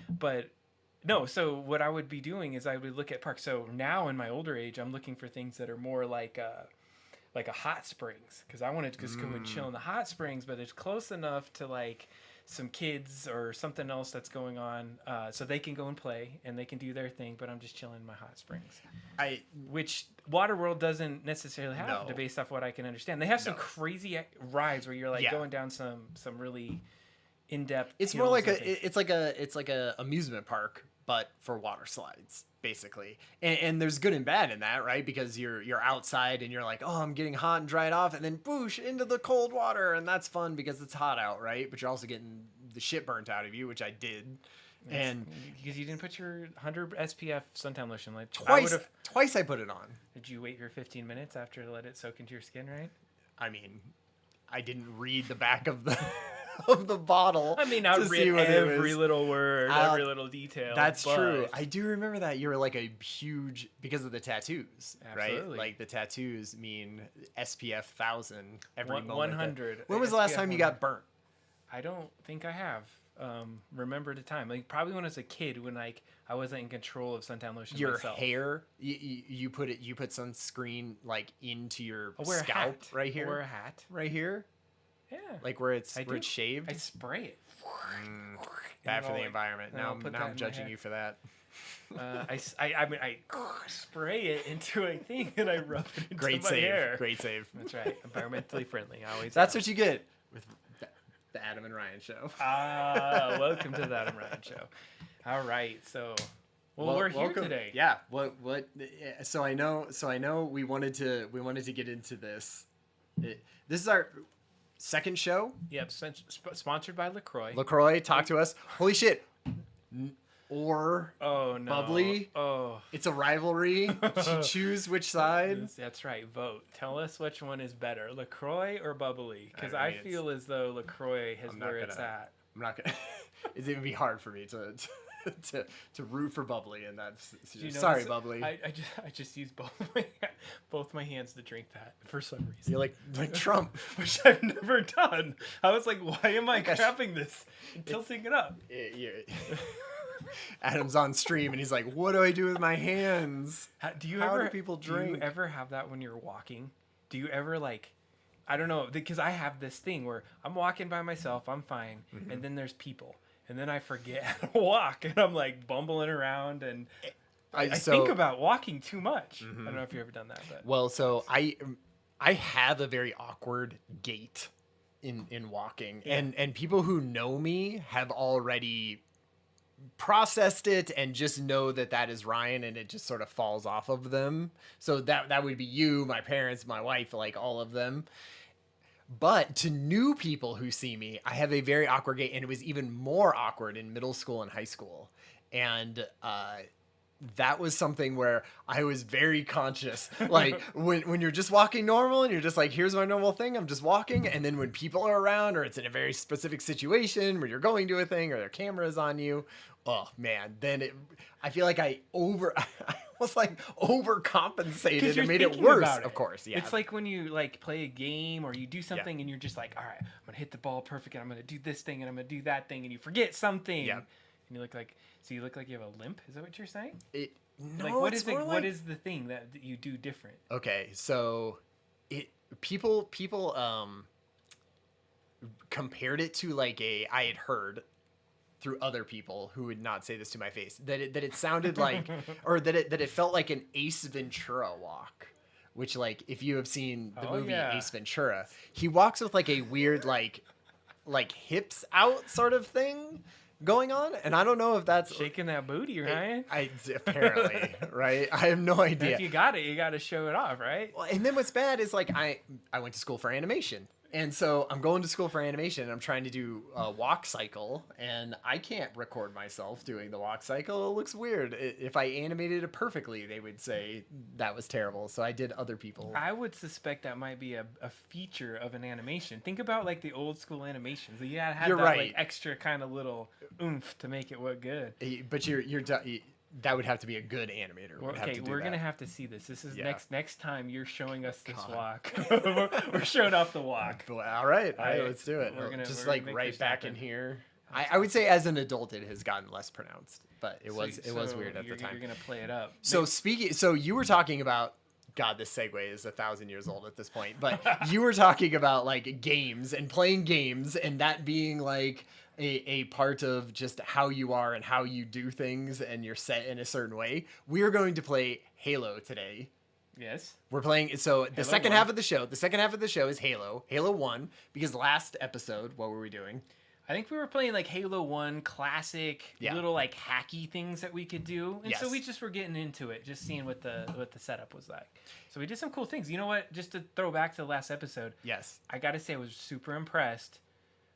But no, so what I would be doing is I would look at parks. So now in my older age, I'm looking for things that are more like a hot springs, because I wanted to just go and chill in the hot springs, but it's close enough to like some kids or something else that's going on, so they can go and play and they can do their thing, but I'm just chilling in my hot springs. Which Waterworld doesn't necessarily have, based off what I can understand. They have some crazy rides where you're like going down some really in-depth. It's more like it's like a amusement park, but for water slides, basically. And there's good and bad in that, right? Because you're outside and you're like, oh, I'm getting hot and dried off, and then boosh into the cold water, and that's fun because it's hot out, right? But you're also getting the shit burnt out of you, which I did. And because you didn't put your 100 SPF suntan lotion, like twice I put it on. Did you wait your 15 minutes after to let it soak into your skin, right? I mean, I didn't read the back of the of the bottle. I mean, I read every little word, every little detail. That's true. I do remember that you were like a huge, because of the tattoos, Absolutely. right? Like the tattoos mean SPF 1000 every moment. 100. When was the last time you got burnt? I don't think I have. Remember the time, like probably when I was a kid, when like I wasn't in control of suntan lotion myself. Hair, you put sunscreen like into your scalp right here. I wear a hat right here. Yeah, like where it's shaved. I spray it. Bad for the environment. Now I'm judging you for that. I spray it into a thing and I rub it into Great my save. hair. Great save. That's right. Environmentally friendly. Always. That's what you get with the Adam and Ryan show. Welcome to the Adam and Ryan show. All right, so we're here today. Yeah. What? So I know we wanted to get into this. This is our second show. Yep. Sponsored by LaCroix. LaCroix, talk to us. Holy shit. Or oh no, bubbly. Oh, it's a rivalry. Choose which side. That's right. Vote. Tell us which one is better, LaCroix or bubbly. Because I feel as though LaCroix has where it's at. I'm not gonna. It would be hard for me to root for bubbly, and that's sorry, bubbly. I just use both my hands to drink that for some reason. You're like Trump, which I've never done. I was like, why am I grabbing this and tilting it up? Adam's on stream and he's like, what do I do with my hands? How do people drink? Do you ever have that when you're walking? Do you ever like, I don't know, because I have this thing where I'm walking by myself, I'm fine, and then there's people, and then I forget how to walk, and I'm like bumbling around, and I think about walking too much. I don't know if you've ever done that. But. Well, so I have a very awkward gait in walking, and people who know me have already processed it and just know that is Ryan, and it just sort of falls off of them. So that would be you, my parents, my wife, like all of them. But to new people who see me, I have a very awkward gait, and it was even more awkward in middle school and high school. And that was something where I was very conscious. Like when you're just walking normal and you're just like, here's my normal thing, I'm just walking. And then when people are around, or it's in a very specific situation where you're going to a thing or their camera is on you, oh man, then I feel like I was like overcompensated and made it worse. Of course, yeah. It's like when you like play a game or you do something and you're just like, all right, I'm gonna hit the ball perfect, and I'm gonna do this thing and I'm gonna do that thing, and you forget something. Yeah. And you look like you have a limp. Is that what you're saying? No. Like what is the thing that you do different? Okay, so people compared it to like I had heard through other people who would not say this to my face that it sounded like, or that it felt like an Ace Ventura walk. Which, like, if you have seen the movie Ace Ventura, he walks with like a weird like hips out sort of thing going on, and I don't know if that's shaking that booty, right? Apparently, right? I have no idea. If you got it, you got to show it off, right? Well, and then what's bad is like I went to school for animation, and so I'm going to school for animation, and I'm trying to do a walk cycle, and I can't record myself doing the walk cycle. It looks weird. If I animated it perfectly, they would say that was terrible. So I did other people. I would suspect that might be a feature of an animation. Think about like the old school animations. You had that like extra kind of little oomph to make it look good. But that would have to be a good animator. Okay, we're gonna have to see this. This is next time you're showing us this walk. We're showing off the walk. All right, let's do it. We're gonna right back in here. I would say as an adult it has gotten less pronounced, but it was weird at the time. You're gonna play it up. So you were talking about, God, this segue is 1,000 years old at this point, but you were talking about like games and playing games and that being like a part of just how you are and how you do things and you're set in a certain way. We are going to play Halo today. Yes. We're playing, so the Halo second 1. half of the show is Halo 1, because last episode, what were we doing? I think we were playing like Halo 1 classic little like hacky things that we could do. And so we just were getting into it, just seeing what the setup was like. So we did some cool things. You know what? Just to throw back to the last episode. Yes. I got to say I was super impressed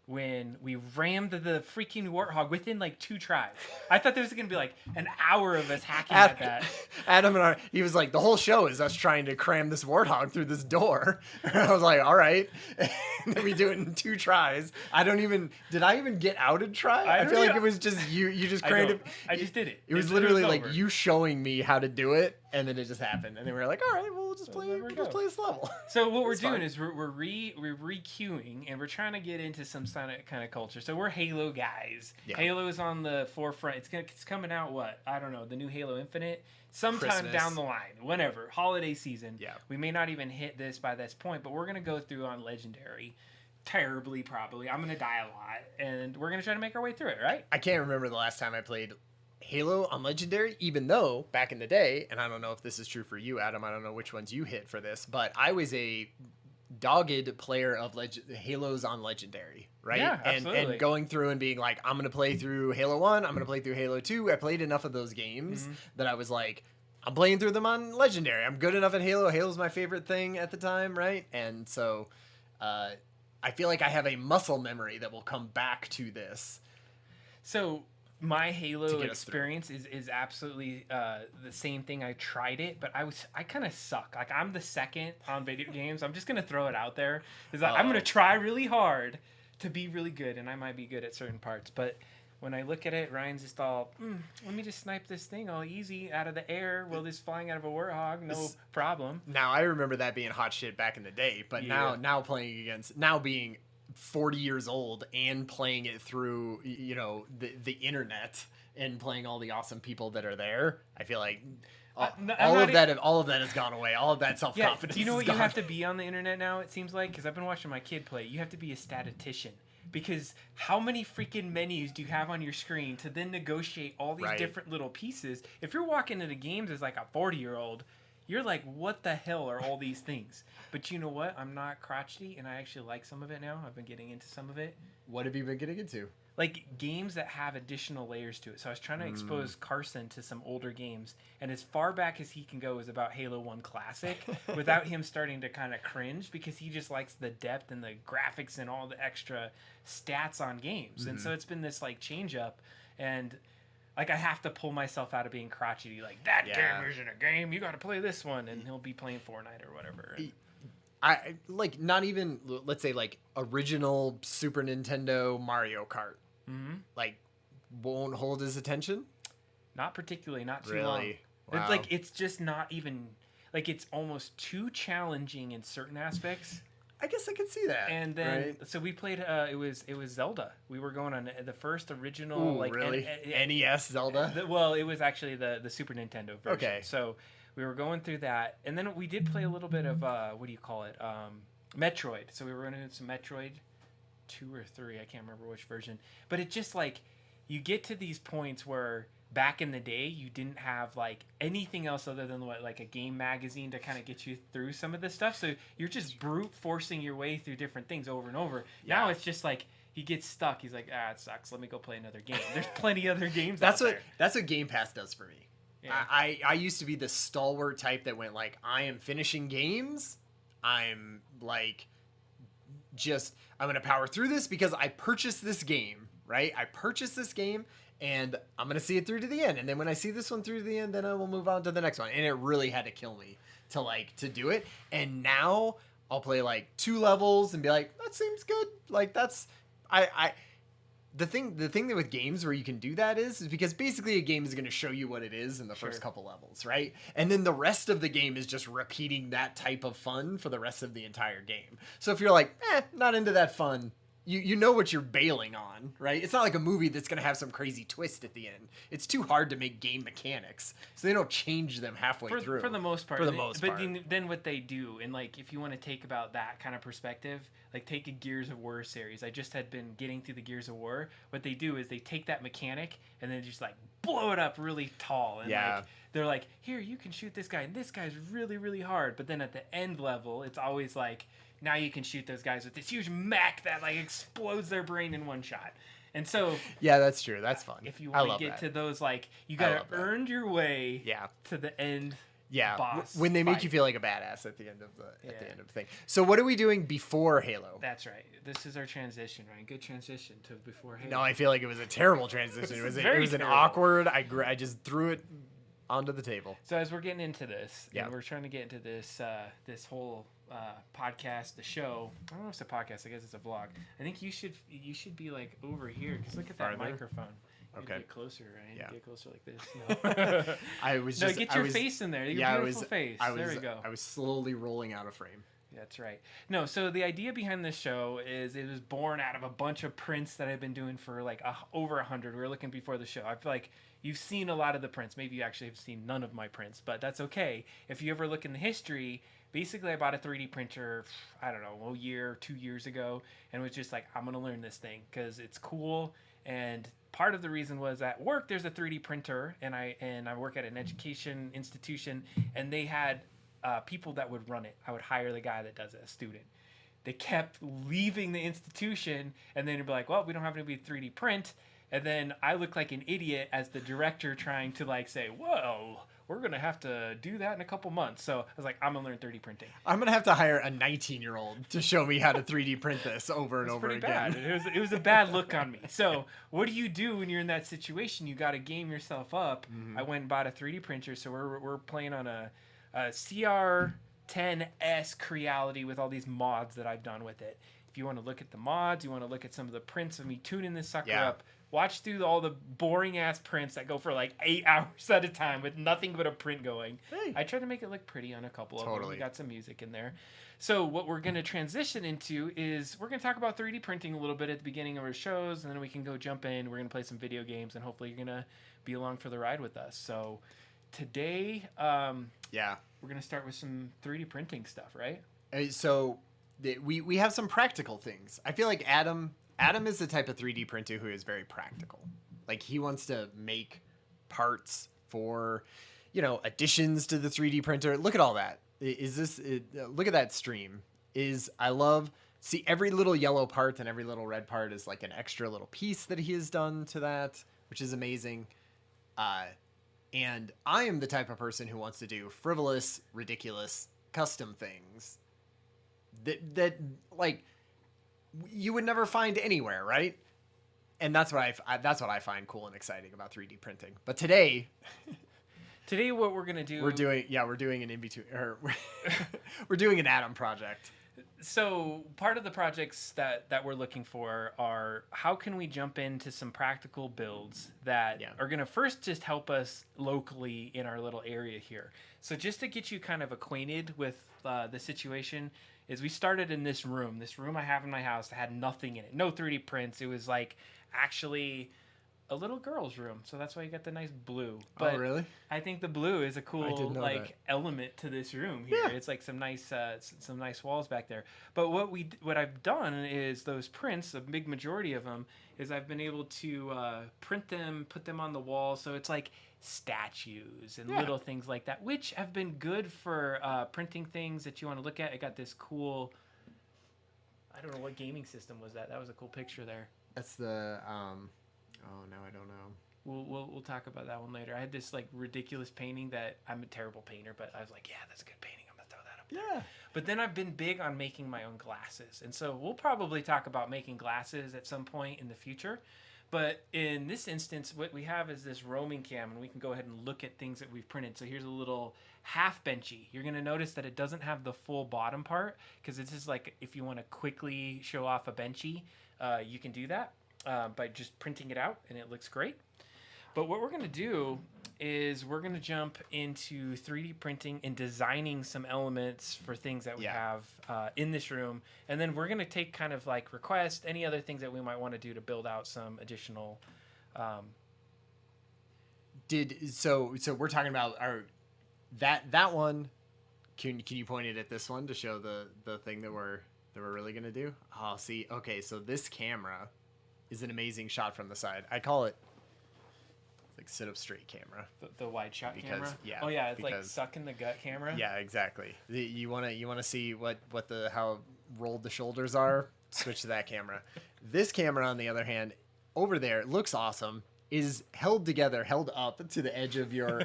when we rammed the freaking Warthog within like 2 tries. I thought there was going to be like an hour of us hacking at that. Adam and he was like, the whole show is us trying to cram this Warthog through this door. And I was like, all right. And then we do it in 2 tries. Did I even get out and try? I feel like it was just you just crammed it. I just did it. It was literally like you showing me how to do it, and then it just happened. And then we were like, all right, well, we'll just play this level. So what we're doing is we're re-queuing, and we're trying to get into some kind of culture. So we're Halo guys. Yeah. Halo is on the forefront. It's coming out, what? I don't know, the new Halo Infinite? Sometime Christmas. down the line, whenever, holiday season. Yeah. We may not even hit this by this point, but we're going to go through on Legendary. Terribly, probably. I'm going to die a lot, and we're going to try to make our way through it, right? I can't remember the last time I played Halo on Legendary, even though back in the day, and I don't know if this is true for you, Adam, I don't know which ones you hit for this, but I was a dogged player of Halos on Legendary, right? Yeah, absolutely. And going through and being like, I'm going to play through Halo 1, I'm going to play through Halo 2. I played enough of those games that I was like, I'm playing through them on Legendary. I'm good enough at Halo. Halo's my favorite thing at the time, right? And so I feel like I have a muscle memory that will come back to this. So my Halo experience is absolutely the same thing. I tried it, but I kind of suck. Like, I'm the second on video games. I'm just gonna throw it out there. I'm gonna try really hard to be really good, and I might be good at certain parts. But when I look at it, Ryan's just all, let me just snipe this thing all easy out of the air while this flying out of a Warthog, no problem. Now I remember that being hot shit back in the day, but now playing against, now being 40 years old and playing it through, the internet and playing all the awesome people that are there, I feel like all of that has gone away. All of that self-confidence. Do you know what you have to be on the internet now? It seems like, because I've been watching my kid play. You have to be a statistician, because how many freaking menus do you have on your screen to then negotiate all these different little pieces? If you're walking into games as like a 40-year-old, you're like, what the hell are all these things? But you know what? I'm not crotchety, and I actually like some of it now. I've been getting into some of it. What have you been getting into? Like games that have additional layers to it. So I was trying to expose Carson to some older games, and as far back as he can go is about Halo 1 Classic without him starting to kind of cringe, because he just likes the depth and the graphics and all the extra stats on games. And so it's been this like change up, and like I have to pull myself out of being crotchety, like that game isn't a game, you got to play this one, and he'll be playing Fortnite or whatever. I like, not even, let's say, like original Super Nintendo Mario Kart. Like, won't hold his attention? Not particularly, not too really long. Wow. It's like, it's just not even, like, it's almost too challenging in certain aspects. I guess I could see that. And then, so we played, it was Zelda. We were going on the first original, like, really? NES Zelda? Well, it was actually the Super Nintendo version. Okay. So we were going through that, and then we did play a little bit of, what do you call it? Metroid. So we were running some Metroid 2 or 3, I can't remember which version. But it just, like, you get to these points where back in the day you didn't have like anything else other than like a game magazine to kind of get you through some of this stuff, so you're just brute forcing your way through different things over and over. Now it's just like he gets stuck, he's like, it sucks, let me go play another game. There's plenty other games that's out what there. That's what Game Pass does for me. I used to be the stalwart type that went like, I am finishing games, I'm like, I'm gonna power through this because I purchased this game, right? I purchased this game and I'm gonna see it through to the end, and then when I see this one through to the end, then I will move on to the next one. And it really had to kill me to do it. And now I'll play like 2 levels and be like, that seems good. Like, that's the thing that with games where you can do that is because basically a game is going to show you what it is in the first couple levels, right? And then the rest of the game is just repeating that type of fun for the rest of the entire game. So if you're like, not into that fun, you know what you're bailing on, right? It's not like a movie that's going to have some crazy twist at the end. It's too hard to make game mechanics, so they don't change them halfway through. For the most part. For the most part. But then what they do, and like if you want to take about that kind of perspective, like take a Gears of War series. I just had been getting through the Gears of War. What they do is they take that mechanic and then just like blow it up really tall. And like they're like, here, you can shoot this guy, and this guy's really, really hard. But then at the end level, it's always like, now you can shoot those guys with this huge mech that like explodes their brain in one shot. And so yeah, that's true. That's fun. If you want to get to those, like, you gotta earn your way to the end. Yeah, boss when they make you feel like a badass at the end of the end of the thing. So what are we doing before Halo? That's right. This is our transition, right? Good transition to before Halo. No, I feel like it was a terrible transition. It was an awkward. I just threw it onto the table. So as we're getting into this, and we're trying to get into this this whole podcast, the show. I don't know if it's a podcast. I guess it's a vlog. I think you should be like over here because look at that microphone. Okay. Get closer, right? Yeah. Get closer like this. No. I was get your face in there. Your beautiful face. There we go. I was slowly rolling out of frame. That's right. No, so the idea behind this show is it was born out of a bunch of prints that I've been doing for like over 100. We were looking before the show. I feel like you've seen a lot of the prints. Maybe you actually have seen none of my prints, but that's okay. If you ever look in the history, basically I bought a 3D printer, I don't know, a year, 2 years ago, and was just like, I'm going to learn this thing because it's cool. And part of the reason was at work there's a 3D printer, and I work at an education institution, and they had people that would run it. I would hire the guy that does it, a student. They kept leaving the institution, and then it'd be like, well, we don't have anybody 3D print. And then I look like an idiot as the director trying to like say, well, we're going to have to do that in a couple months. So I was like, I'm going to learn 3D printing. I'm going to have to hire a 19-year-old to show me how to 3D print this over and over again. Bad. It was a bad look on me. So what do you do when you're in that situation? You got to game yourself up. Mm-hmm. I went and bought a 3D printer. So we're playing on a CR10S Creality with all these mods that I've done with it. If you want to look at the mods, you want to look at some of the prints of me tuning this sucker up, watch through all the boring ass prints that go for like 8 hours at a time with nothing but a print going. Hey. I tried to make it look pretty on a couple of them. We got some music in there. So what we're going to transition into is we're going to talk about 3D printing a little bit at the beginning of our shows, and then we can go jump in. We're going to play some video games, and hopefully you're going to be along for the ride with us. So today, we're going to start with some 3D printing stuff, right? So we have some practical things. I feel like Adam is the type of 3D printer who is very practical. Like he wants to make parts for, additions to the 3D printer. Look at all that. Look at that stream. See every little yellow part and every little red part is like an extra little piece that he has done to that, which is amazing. And I am the type of person who wants to do frivolous, ridiculous, custom things that like you would never find anywhere, right? And that's what I find cool and exciting about 3D printing. But today what we're gonna do, we're doing an in-between, or we're doing an Adam project. So part of the projects that we're looking for are how can we jump into some practical builds that are going to first just help us locally in our little area here. So just to get you kind of acquainted with the situation is we started in this room I have in my house that had nothing in it. No 3D prints. It was like actually a little girl's room. So that's why you got the nice blue. But really? I think the blue is a cool element to this room here. Yeah. It's like some nice walls back there. But what I've done is those prints, a big majority of them, is I've been able to print them, put them on the wall. So it's like statues and little things like that, which have been good for printing things that you want to look at. I got this cool, I don't know what gaming system was that. That was a cool picture there. That's the oh no, I don't know. We'll talk about that one later. I had this like ridiculous painting that I'm a terrible painter, but I was like, yeah, that's a good painting. I'm gonna throw that up there. Yeah. But then I've been big on making my own glasses, and so we'll probably talk about making glasses at some point in the future. But in this instance, what we have is this roaming cam, and we can go ahead and look at things that we've printed. So here's a little half benchy. You're gonna notice that it doesn't have the full bottom part because this is like if you want to quickly show off a benchy, you can do that. By just printing it out, and it looks great. But what we're going to do is we're going to jump into 3D printing and designing some elements for things that we have in this room. And then we're going to take kind of like requests, any other things that we might want to do to build out some additional. So we're talking about that one. Can you point it at this one to show the thing that we're really going to do? Oh, see. Okay, so this camera is an amazing shot from the side. I call it like sit up straight camera. The wide shot camera? Yeah. Oh yeah, it's like suck in the gut camera. Yeah, exactly. You wanna see how rolled the shoulders are? Switch to that camera. This camera, on the other hand, over there looks awesome. Is held up to the edge of your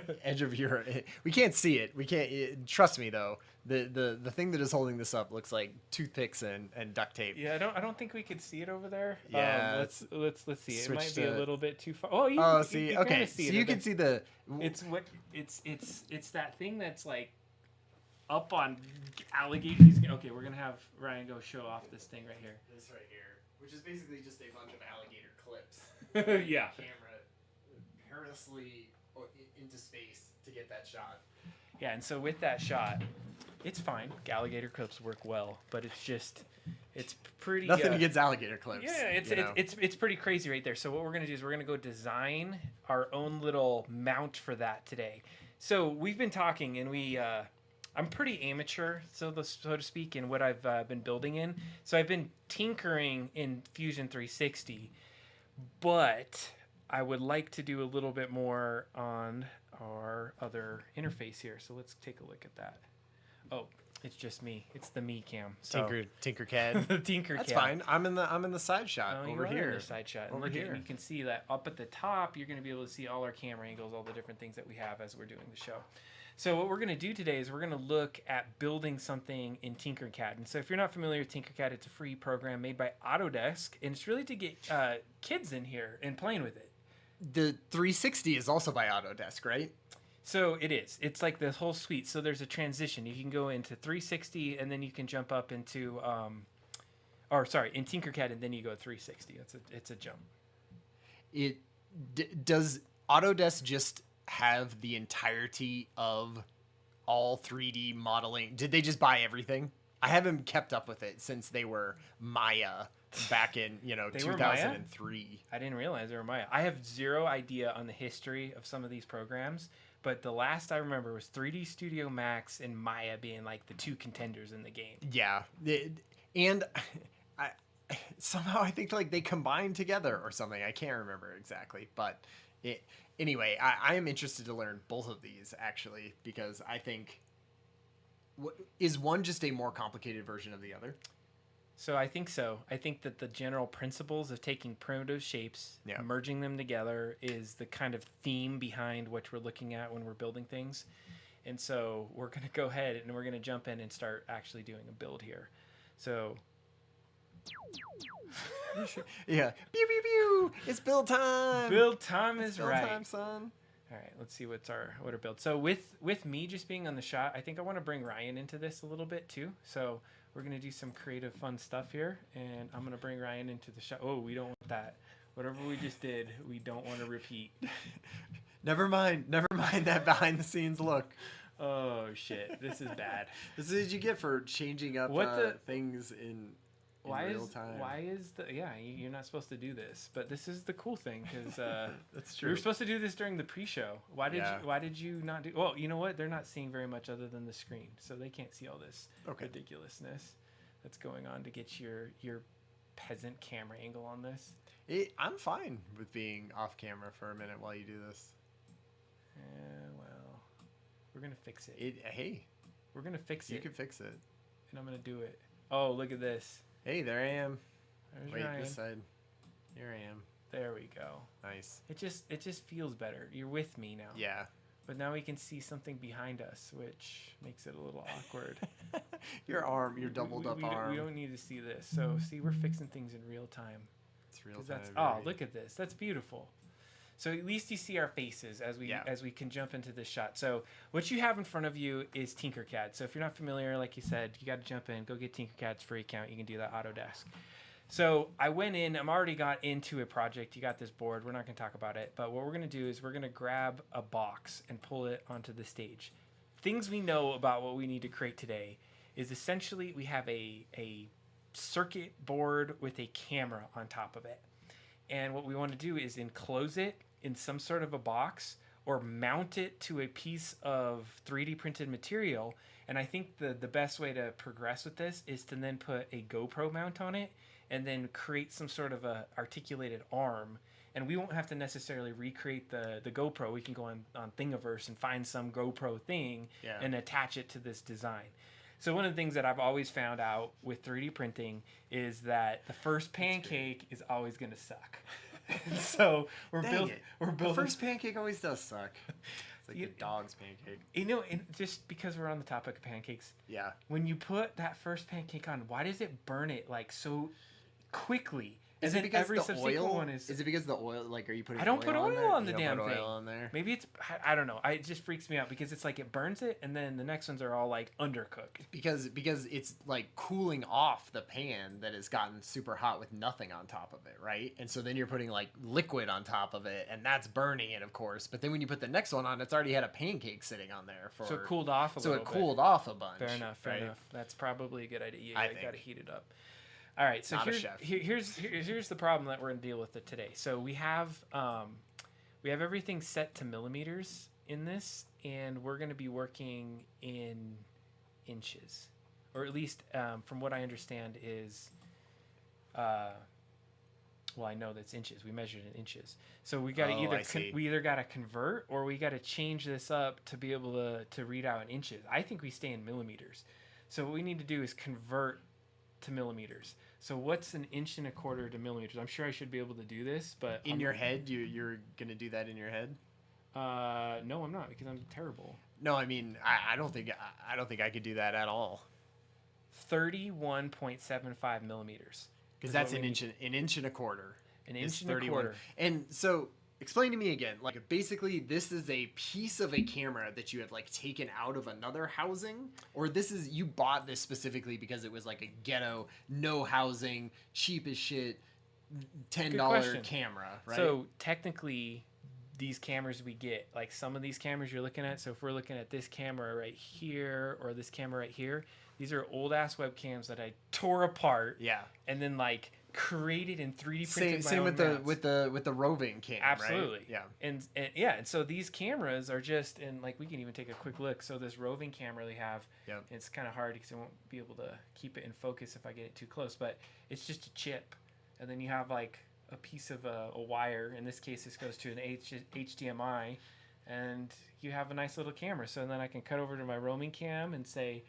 We can't see it. We can't. Trust me though. The thing that is holding this up looks like toothpicks and duct tape. Yeah, I don't think we could see it over there. Yeah, let's see. It might be a little bit too far. Oh, see. You okay, see so it you can see the. It's that thing that's like up on alligators. Okay, we're gonna have Ryan go show off this thing right here. This right here, which is basically just a bunch of alligator clips. Yeah. Camera perilously into space to get that shot. Yeah, and so with that shot, it's fine. Alligator clips work well, but it's pretty. Nothing against alligator clips. Yeah, it's pretty crazy right there. So what we're gonna do is we're gonna go design our own little mount for that today. So we've been talking, and I'm pretty amateur, so to speak, in what I've been building in. So I've been tinkering in Fusion 360, but I would like to do a little bit more on our other interface here. So let's take a look at that. Oh, it's just me. It's the me cam. So, Tinkercad. The Tinkercad. That's fine. I'm in the side shot over here. In the side shot. Over here. You can see that up at the top. You're going to be able to see all our camera angles, all the different things that we have as we're doing the show. So what we're going to do today is we're going to look at building something in Tinkercad. And so if you're not familiar with Tinkercad, it's a free program made by Autodesk, and it's really to get kids in here and playing with it. The 360 is also by Autodesk, right? So it is. It's like the whole suite. So there's a transition. You can go into 360, and then you can jump up into, in Tinkercad, and then you go 360. It's a jump. Does Autodesk just have the entirety of all 3D modeling? Did they just buy everything? I haven't kept up with it since they were Maya back in 2003. I didn't realize they were Maya. I have zero idea on the history of some of these programs, but the last I remember was 3D Studio Max and Maya being like the two contenders in the game. Yeah, and somehow I think like they combined together or something. I can't remember exactly, but anyway, I am interested to learn both of these actually, because I think is one just a more complicated version of the other? So I think so. I think that the general principles of taking primitive shapes, merging them together, is the kind of theme behind what we're looking at when we're building things. And so we're going to go ahead and we're going to jump in and start actually doing a build here. So yeah, pew pew pew! It's build time. Build time is build right. Time, son. All right, let's see what our build. So with me just being on the shot, I think I want to bring Ryan into this a little bit too. So we're gonna do some creative, fun stuff here, and I'm gonna bring Ryan into the shot. Oh, we don't want that. Whatever we just did, we don't want to repeat. Never mind that behind the scenes look. Oh shit, this is bad. This is what you get for changing up things in real time. Why is you're not supposed to do this, but this is the cool thing, because that's true. We were supposed to do this during the pre-show. Why did you not do? Well, you know what? They're not seeing very much other than the screen, so they can't see all this ridiculousness that's going on to get your peasant camera angle on this. I'm fine with being off camera for a minute while you do this. Well, we're gonna fix it. We're gonna fix it. You can fix it, and I'm gonna do it. Oh, look at this. Hey, there I am. There's Wait, Ryan. this side. Here I am. There we go. Nice. It just feels better. You're with me now. Yeah. But now we can see something behind us, which makes it a little awkward. Your arm, your doubled up arm. We don't need to see this. So see, we're fixing things in real time. It's real time. Oh, look at this. That's beautiful. So at least you see our faces as we can jump into this shot. So what you have in front of you is Tinkercad. So if you're not familiar, like you said, you got to jump in, go get Tinkercad's free account. You can do that Autodesk. So I went in. I'm already got into a project. You got this board. We're not going to talk about it. But what we're going to do is we're going to grab a box and pull it onto the stage. Things we know about what we need to create today is essentially we have a circuit board with a camera on top of it. And what we want to do is enclose it in some sort of a box or mount it to a piece of 3D printed material. And I think the best way to progress with this is to then put a GoPro mount on it and then create some sort of a articulated arm. And we won't have to necessarily recreate the GoPro. We can go on Thingiverse and find some GoPro thing and attach it to this design. So one of the things that I've always found out with 3D printing is that the first pancake is always going to suck. So we're building. The first pancake always does suck. It's like the dog's pancake. You know, and just because we're on the topic of pancakes. Yeah. When you put that first pancake on, why does it burn it like so quickly? Is it because the oil? Is it because the oil? Like, are you putting? I don't put oil on the damn thing. Oil on there? Maybe it's. I don't know. It just freaks me out because it's like it burns it, and then the next ones are all like undercooked. Because it's like cooling off the pan that has gotten super hot with nothing on top of it, right? And so then you're putting like liquid on top of it, and that's burning it, of course. But then when you put the next one on, it's already had a pancake sitting on there for. So it cooled off a little bit. So it cooled off a bunch. Fair enough. Fair enough. That's probably a good idea. You got to heat it up. All right, so here's the problem that we're going to deal with today. So we have everything set to millimeters in this, and we're going to be working in inches, or at least from what I understand is, well, I know that's inches. We measured in inches, so we got to we either got to convert or we got to change this up to be able to read out in inches. I think we stay in millimeters. So what we need to do is convert to millimeters. So what's an inch and a quarter to millimeters? I'm sure I should be able to do this, but in your head, you're gonna do that in your head? No, I'm not because I'm terrible. No, I mean I don't think I could do that at all. 31.75 millimeters. Because that's an inch and a quarter. An inch and a quarter. And so explain to me again, like basically this is a piece of a camera that you have like taken out of another housing, or you bought this specifically because it was like a ghetto, no housing, cheap as shit, $10 camera, right? So technically these cameras we get, like some of these cameras you're looking at, so if we're looking at this camera right here or this camera right here, these are old ass webcams that I tore apart. Yeah. And then like created in 3D printed. Same with the roving cam. Absolutely. Right? Yeah. And so these cameras are just, and like we can even take a quick look. So this roving camera they have, it's kind of hard because I won't be able to keep it in focus if I get it too close. But it's just a chip, and then you have like a piece of a wire. In this case, this goes to an HDMI, and you have a nice little camera. So then I can cut over to my roaming cam and say,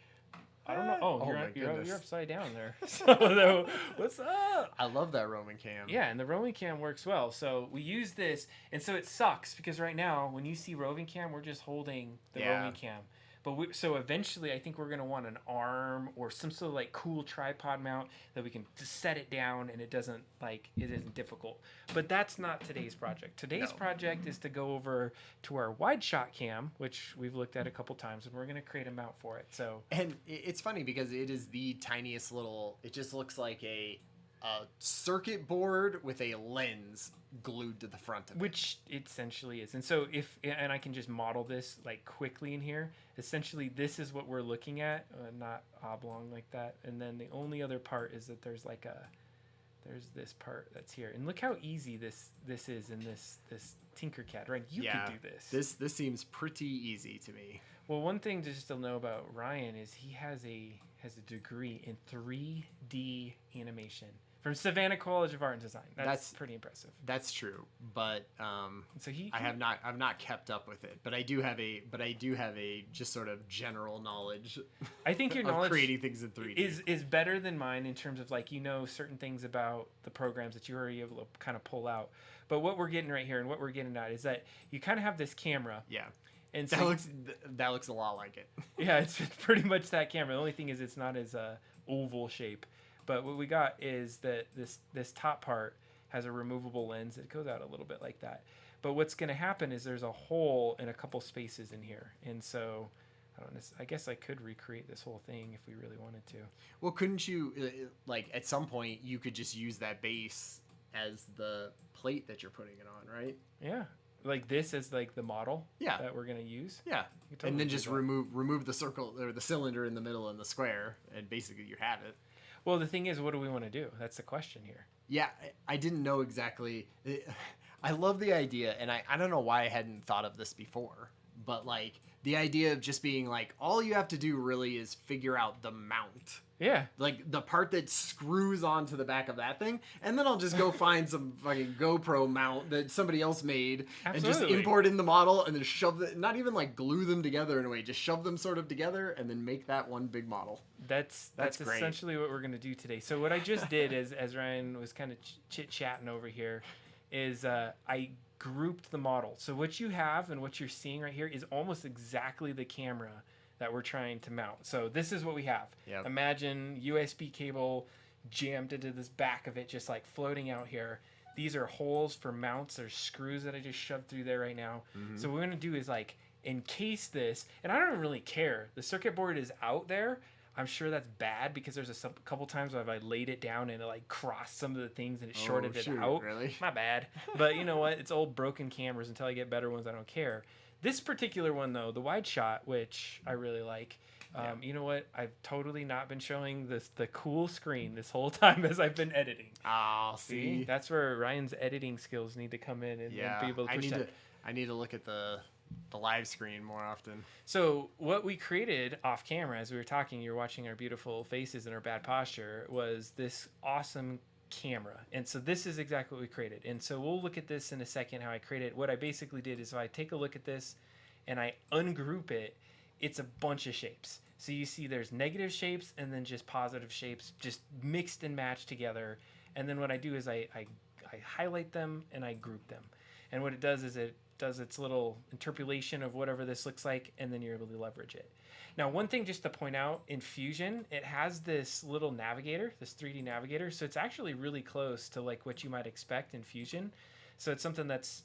I don't know. Oh, you're upside down there. So, what's up? I love that roaming cam. Yeah, and the roaming cam works well. So we use this, and so it sucks because right now when you see roaming cam, we're just holding the roaming cam. But so eventually, I think we're gonna want an arm or some sort of like cool tripod mount that we can just set it down, and it isn't difficult. But that's not today's project. Today's project is to go over to our wide shot cam, which we've looked at a couple times, and we're gonna create a mount for it. So and it's funny because it is the tiniest little. It just looks like a circuit board with a lens glued to the front of it. Which it essentially is. And so and I can just model this like quickly in here. Essentially, this is what we're looking at, not oblong like that. And then the only other part is that there's this part that's here. And look how easy this is in this Tinkercad, right? You could do this. This seems pretty easy to me. Well, one thing just to know about Ryan is he has a degree in 3D animation from Savannah College of Art and Design. That's pretty impressive. That's true, but so I've not kept up with it. But I do have a just sort of general knowledge. I think your of knowledge creating things in 3D is better than mine in terms of like certain things about the programs that you're already able to kind of pull out. But what we're getting right here and what we're getting at is that you kind of have this camera. Yeah. And so that looks a lot like it. Yeah, it's pretty much that camera. The only thing is it's not as oval shape. But what we got is that this top part has a removable lens that goes out a little bit like that. But what's going to happen is there's a hole in a couple spaces in here. And so I guess I could recreate this whole thing if we really wanted to. Well, couldn't you, like, at some point, you could just use that base as the plate that you're putting it on, right? Yeah. Like this is like the model Yeah. that we're going to use. Yeah. You could totally And then do just that. remove the circle or the cylinder in the middle and the square, and basically you have it. Well, the thing is, what do we want to do? That's the question here. Yeah, I didn't know exactly. I love the idea, and I don't know why I hadn't thought of this before, but like the idea of just being like, all you have to do really is figure out the mount. Yeah. Like the part that screws onto the back of that thing, and then I'll just go find some fucking GoPro mount that somebody else made and just Absolutely. import in the model and then shove it, not even like glue them together in a way, just shove them sort of together and then make that one big model. That's great. essentially what we're going to do today. So what I just did is, as Ryan was kind of chit-chatting over here, is I grouped the model. So what you have and what you're seeing right here is almost exactly the camera that we're trying to mount. So this is what we have. Yep. Imagine USB cable jammed into this back of it, just like floating out here. These are holes for mounts. There's screws that I just shoved through there right now. Mm-hmm. So what we're going to do is like encase this, and I don't really care. The circuit board is out there. I'm sure that's bad because there's a couple times where I laid it down and it like crossed some of the things and it shorted it out. Really? My bad. But you know what? It's old broken cameras. Until I get better ones, I don't care. This particular one though, the wide shot, which I really like. You know what? I've totally not been showing the cool screen this whole time as I've been editing. Oh, see? That's where Ryan's editing skills need to come in and be able to push that. I need to look at the live screen more often. So what we created off camera as we were talking, you were watching our beautiful faces and our bad posture, was this awesome camera. And so this is exactly what we created. And so we'll look at this in a second, how I created it. What I basically did is if I take a look at this and I ungroup it, it's a bunch of shapes. So you see there's negative shapes and then just positive shapes just mixed and matched together. And then what I do is I highlight them and I group them. And what it does is it does its little interpolation of whatever this looks like, and then you're able to leverage it. Now, one thing just to point out, in Fusion, it has this little navigator, this 3D navigator, so it's actually really close to like what you might expect in Fusion. So it's something that's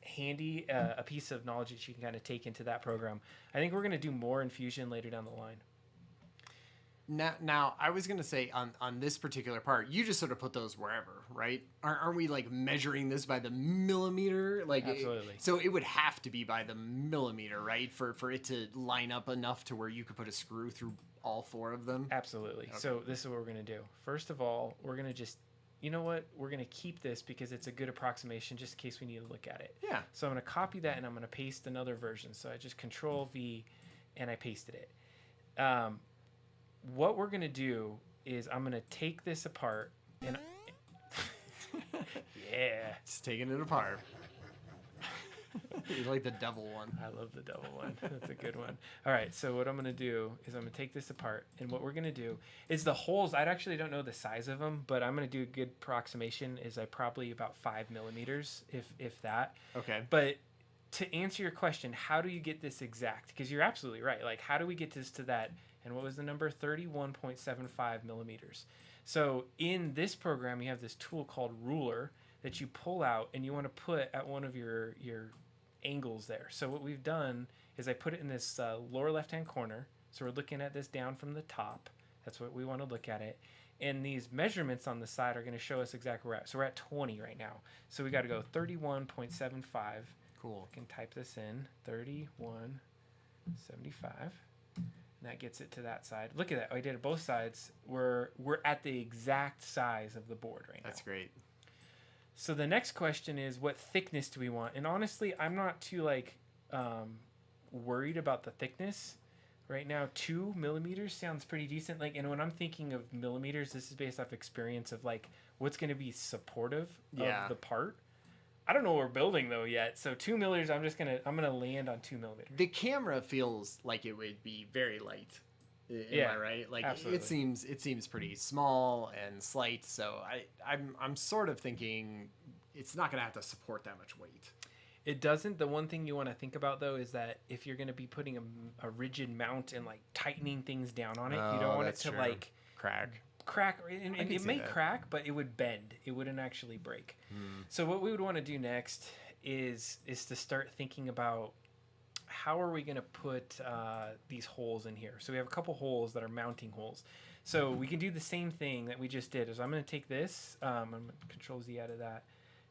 handy, a piece of knowledge that you can kind of take into that program. I think we're going to do more in Fusion later down the line. Now, I was going to say on this particular part, you just sort of put those wherever, right? Aren't we like measuring this by the millimeter? Like, Absolutely. So it would have to be by the millimeter, right? For it to line up enough to where you could put a screw through all four of them? Absolutely. Okay. So this is what we're going to do. First of all, we're going to just, you know what? We're going to keep this because it's a good approximation just in case we need to look at it. Yeah. So I'm going to copy that and I'm going to paste another version. So I just Control V and I pasted it. What we're going to do is I'm going to take this apart and yeah, it's taking it apart. You like the devil one. I love the devil one. That's a good one. All right, so what I'm going to do is I'm going to take this apart, and what we're going to do is the holes, I actually don't know the size of them, but I'm going to do a good approximation, is probably about 5 millimeters, if that. Okay. But to answer your question, how do you get this exact? Because you're absolutely right. Like, how do we get this to that? And what was the number? 31.75 millimeters. So in this program, you have this tool called Ruler that you pull out, and you want to put at one of your angles there. So what we've done is I put it in this lower left-hand corner. So we're looking at this down from the top. That's what we want to look at it. And these measurements on the side are going to show us exactly where we're at. So we're at 20 right now. So we got to go 31.75. Cool. I can type this in, 31.75. And that gets it to that side. Look at that. I did it both sides. We're at the exact size of the board right now. That's great. So the next question is, what thickness do we want? And honestly, I'm not too worried about the thickness right now. 2 millimeters sounds pretty decent. And when I'm thinking of millimeters, this is based off experience of what's going to be supportive of the part. I don't know what we're building though yet. So 2 millimeters, I'm gonna land on 2 millimeters. The camera feels like it would be very light. Am I right? Like absolutely. it seems pretty small and slight. So I'm sort of thinking it's not gonna have to support that much weight. It doesn't. The one thing you want to think about though is that if you're gonna be putting a rigid mount and tightening things down on it, you don't want it to crack, and it may crack, but it would bend. It wouldn't actually break. So what we would want to do next is to start thinking about how are we going to put these holes in here? So we have a couple holes that are mounting holes. So we can do the same thing that we just did. Is I'm going to take this, I'm going to Control Z out of that.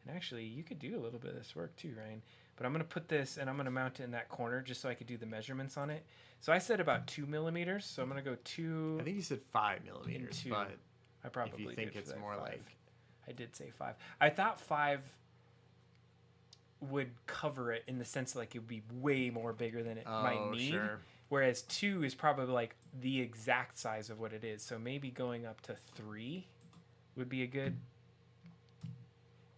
And actually, you could do a little bit of this work too, Ryan. But I'm going to put this and I'm going to mount it in that corner just so I could do the measurements on it. So I said about 2 millimeters. So I'm going to go 2. I think you said 5 millimeters, Two. but I probably if you think did it's for that more 5. like... I did say 5. I thought 5 would cover it in the sense like it would be way more bigger than it might need. Sure. Whereas 2 is probably like the exact size of what it is. So maybe going up to 3 would be a good...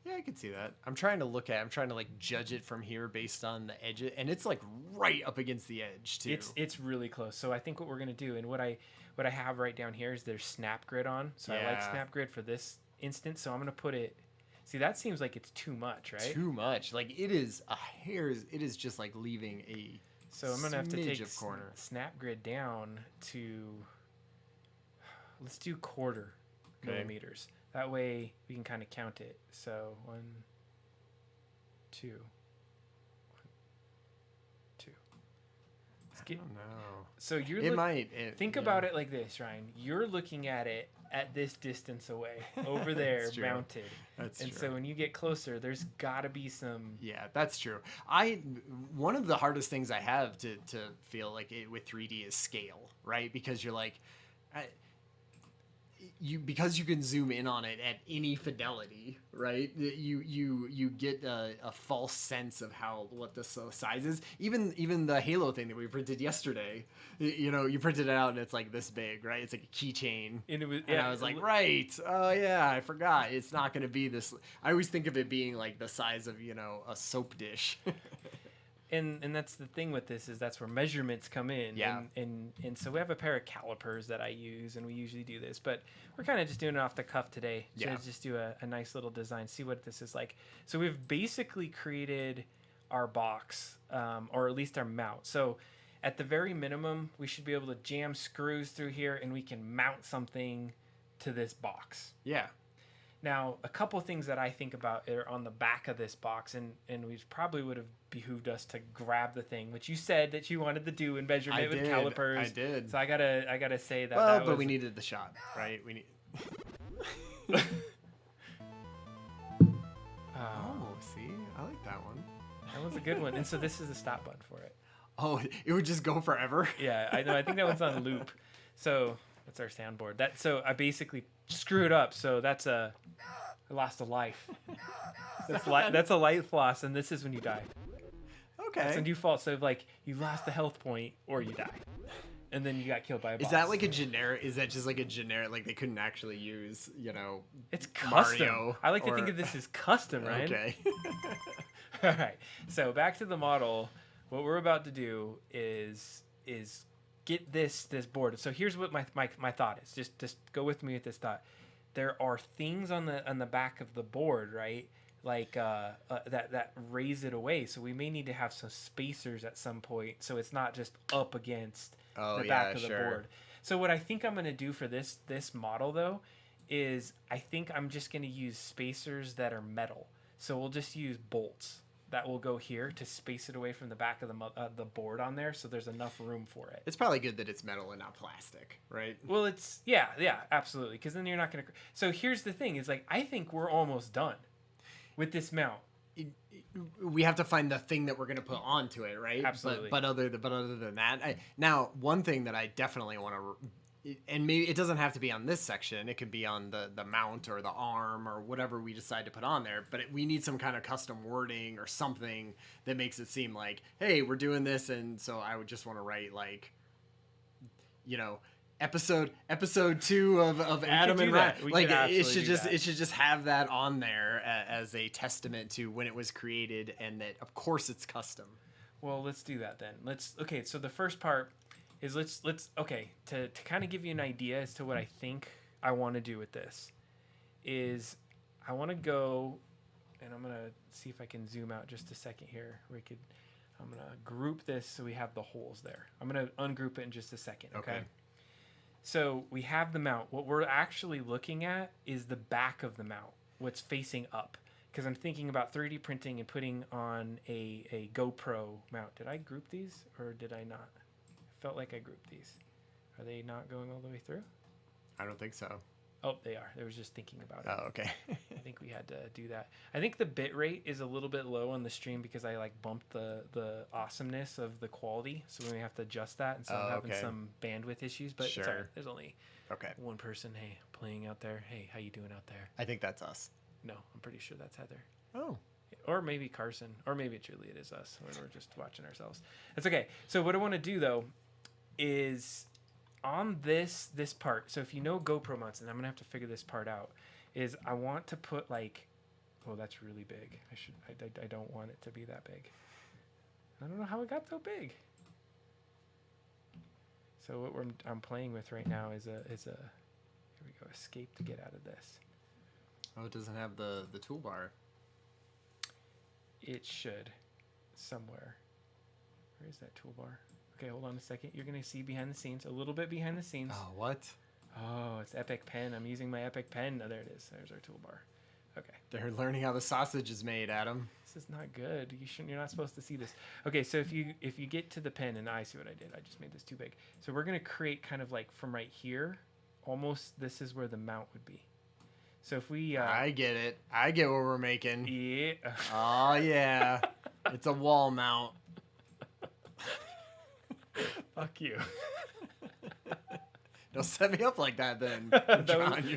Yeah, I can see that. I'm trying to like judge it from here based on the edge, and it's like right up against the edge too. It's really close. So I think what we're gonna do, and what I have right down here is there's snap grid on. So I like snap grid for this instance. So I'm gonna put it. See, that seems like it's too much, right? Too much. Like it is a hair's. It is just like leaving a. So I'm gonna have to take corner. Snap grid down to. Let's do quarter millimeters. That way we can kind of count it. So 1, 2, 1, 2. I don't know. So you're think about it like this, Ryan. You're looking at it at this distance away, over there, mounted. That's and true. so when you get closer, there's got to be some. Yeah, that's true. One of the hardest things I have to feel like it with 3D is scale, right? Because you're like. Because you can zoom in on it at any fidelity, right? You get a false sense of what the size is. Even the Halo thing that we printed yesterday, you printed it out and it's like this big, right? It's like a keychain. And I was like, right, oh yeah, I forgot. It's not going to be this. I always think of it being like the size of a soap dish. And that's the thing with this is that's where measurements come in. Yeah. And so we have a pair of calipers that I use, and we usually do this, but we're kind of just doing it off the cuff today. So just do a nice little design, see what this is like. So we've basically created our box, or at least our mount. So at the very minimum, we should be able to jam screws through here, and we can mount something to this box. Yeah. Now, a couple things that I think about are on the back of this box, and we probably would have behooved us to grab the thing, which you said that you wanted to do and measure it with calipers. I did. So I gotta say that. Well, but we needed the shot, right? We need. Oh, see, I like that one. That was a good one. And so this is the stop button for it. Oh, it would just go forever. Yeah, I know. I think that one's on loop. So that's our soundboard. So I basically screwed up. So I lost a life. That's a life loss, and this is when you die. Okay. That's a new fault. So like you lost a health point or you die, and then you got killed by a boss. Is that like a generic? Is that just like a generic? Like they couldn't actually use, It's custom. Mario I like to think of this as custom, right? Okay. All right. So back to the model. What we're about to do is get this board. So here's what my thought is. Just go with me with this thought. There are things on the back of the board, right? Like that raise it away. So we may need to have some spacers at some point, so it's not just up against the back of the board. So what I think I'm going to do for this model though is I think I'm just going to use spacers that are metal. So we'll just use bolts that will go here to space it away from the back of the board on there, so there's enough room for it. It's probably good that it's metal and not plastic, right? Well, it's yeah, absolutely, because then you're not gonna. So here's the thing: is like I think we're almost done with this mount. We have to find the thing that we're going to put onto it, right? Absolutely. But other than that, now one thing that I definitely want to, and maybe it doesn't have to be on this section. It could be on the mount or the arm or whatever we decide to put on there. But we need some kind of custom wording or something that makes it seem like, hey, we're doing this, and so I would just want to write like, episode 2 of Adam and Ryan. Like it should just have that on there as a testament to when it was created, and that of course it's custom. Well, let's do that then. Okay, so the first part is let's to kind of give you an idea as to what I think I want to do with this is I want to go, and I'm gonna see if I can zoom out just a second here. I'm gonna group this so we have the holes there. I'm gonna ungroup it in just a second. Okay. So we have the mount. What we're actually looking at is the back of the mount, what's facing up. because I'm thinking about 3D printing and putting on a GoPro mount. Did I group these or did I not? I felt like I grouped these. Are they not going all the way through? I don't think so. Oh, they are. I was just thinking about it. Oh, okay. I think we had to do that. I think the bit rate is a little bit low on the stream because I like bumped the awesomeness of the quality, so we have to adjust that, and so I'm having some bandwidth issues. But it's all right. There's only one person. Hey, playing out there. Hey, how you doing out there? I think that's us. No, I'm pretty sure that's Heather. Oh. Or maybe Carson, or maybe truly it is us when we're just watching ourselves. That's okay. So what I want to do though is on this part. So if you know GoPro mounts, and I'm gonna have to figure this part out, is I want to put like, oh, that's really big. I don't want it to be that big. I don't know how it got so big. So what I'm playing with right now is a here we go, escape to get out of this. Oh, it doesn't have the toolbar. It should somewhere. Where is that toolbar? Okay, hold on a second. You're going to see behind the scenes, a little bit behind the scenes. Oh, what? Oh, it's Epic Pen. I'm using my Epic Pen. Oh, there it is. There's our toolbar. Okay. They're learning how the sausage is made, Adam. This is not good. You're not supposed to see this. Okay, so if you get to the pen, and I see what I did. I just made this too big. So we're going to create kind of like from right here, almost this is where the mount would be. So if we... I get it. I get what we're making. Yeah. Oh, yeah. It's a wall mount. Fuck you. Don't set me up like that then, John.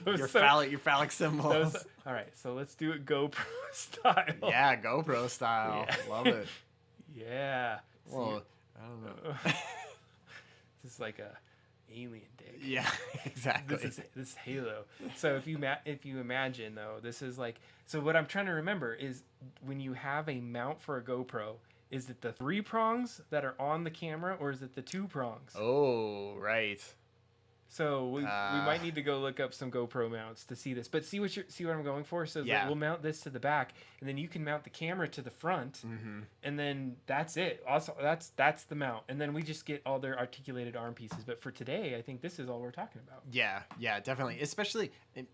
Your phallic symbols. All right, so let's do it GoPro style. Yeah, GoPro style. Yeah. Love it. Yeah. Well, I don't know. This is like a alien dig. Yeah, exactly. This is Halo. So if you imagine though, this is like, so what I'm trying to remember is when you have a mount for a GoPro, is it the 3 prongs that are on the camera or is it the 2 prongs? Oh, right. So we might need to go look up some GoPro mounts to see this. But see what I'm going for? So that we'll mount this to the back, and then you can mount the camera to the front, and then that's it. Also, that's the mount. And then we just get all their articulated arm pieces. But for today, I think this is all we're talking about. Yeah, definitely. Especially,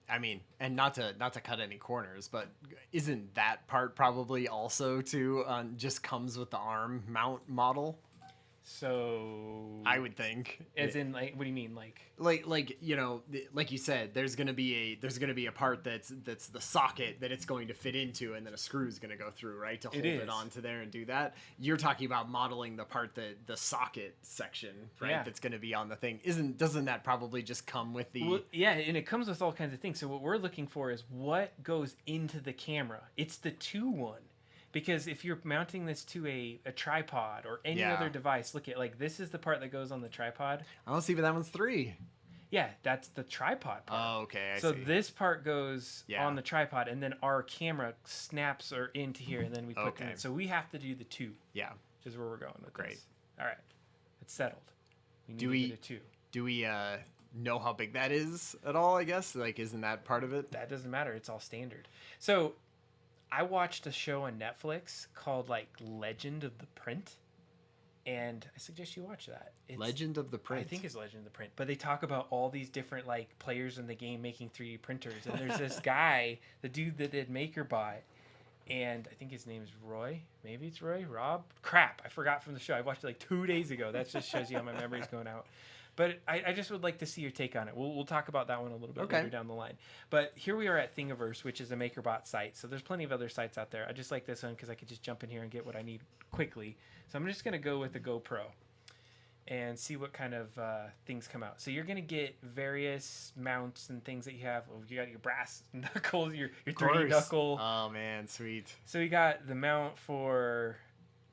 I mean, and not to cut any corners, but isn't that part probably also too just comes with the arm mount model? So I would think, as in, like, what do you mean, like you know, like you said, there's gonna be a part that's the socket that it's going to fit into, and then a screw is gonna go through, right, to hold it onto there and do that. You're talking about modeling the part that the socket section, right, that's gonna be on the thing. Doesn't that probably just come with the? Well, yeah, and it comes with all kinds of things. So what we're looking for is what goes into the camera. It's the 2-1. Because if you're mounting this to a tripod or any other device, look at, like, this is the part that goes on the tripod. I don't see, but that one's 3. Yeah, that's the tripod part. Oh, okay, I see. So this part goes on the tripod, and then our camera snaps are into here, and then we put them in. So we have to do the 2. Yeah. Which is where we're going with this. All right. It's settled. We need to get a 2. Do we know how big that is at all, I guess? Like, isn't that part of it? That doesn't matter. It's all standard. So I watched a show on Netflix called like Legend of the Print, and I suggest you watch that. It's, Legend of the Print. I think it's Legend of the Print, but they talk about all these different like players in the game making 3D printers, and there's this guy, the dude that did MakerBot, and I think his name is Roy. Maybe it's Roy. Rob. Crap, I forgot from the show. I watched it like 2 days ago. That just shows you how my memory's going out. But I just would like to see your take on it. We'll talk about that one a little bit later down the line. But here we are at Thingiverse, which is a MakerBot site. So there's plenty of other sites out there. I just like this one because I could just jump in here and get what I need quickly. So I'm just going to go with the GoPro and see what kind of things come out. So you're going to get various mounts and things that you have. Oh, you got your brass knuckles, your 3D knuckle. Oh, man, sweet. So you got the mount for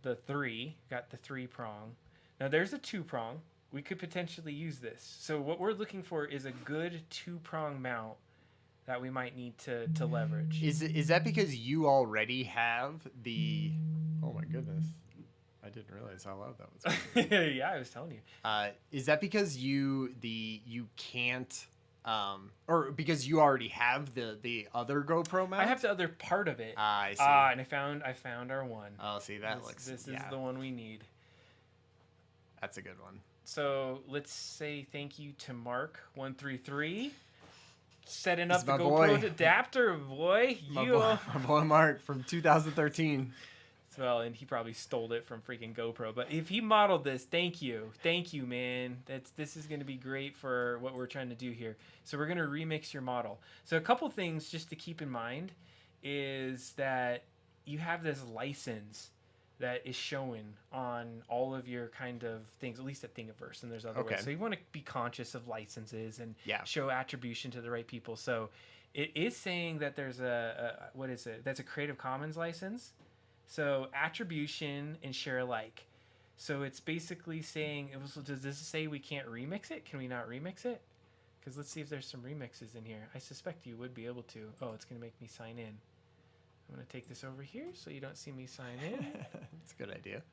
the 3. Got the 3-prong. Now there's a 2-prong. We could potentially use this. So what we're looking for is a good 2-prong mount that we might need to leverage. Is that because you already have the... Oh my goodness. I didn't realize how loud that was. Yeah, I was telling you. Is that because you can't... or because you already have the other GoPro mount? I have the other part of it. I see. And I found our one. Oh, see, This is the one we need. That's a good one. So let's say thank you to Mark133. setting This up the is my GoPro boy. adapter, boy. My You. boy Mark from 2013. Well, and he probably stole it from freaking GoPro. But if he modeled this, thank you, man. This is going to be great for what we're trying to do here. So we're going to remix your model. So a couple things just to keep in mind is that you have this license that is showing on all of your kind of things, at least at Thingiverse, and there's other ways. So you want to be conscious of licenses and show attribution to the right people. So it is saying that there's what is it? That's a Creative Commons license. So attribution and share alike. So it's basically saying, does this say we can't remix it? Can we not remix it? Because let's see if there's some remixes in here. I suspect you would be able to. Oh, it's going to make me sign in. I'm going to take this over here so you don't see me sign in. That's a good idea.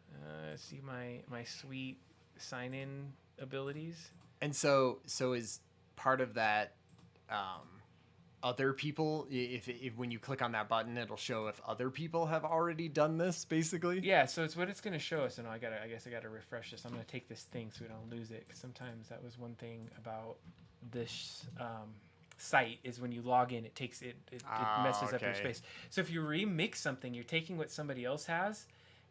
See my sweet sign in abilities. And so is part of that other people, if when you click on that button, it'll show if other people have already done this, basically? Yeah, so it's what it's going to show us. And I guess I got to refresh this. I'm going to take this thing so we don't lose it. 'Cause sometimes that was one thing about this site is when you log in, it takes it messes up your space. So if you remix something, you're taking what somebody else has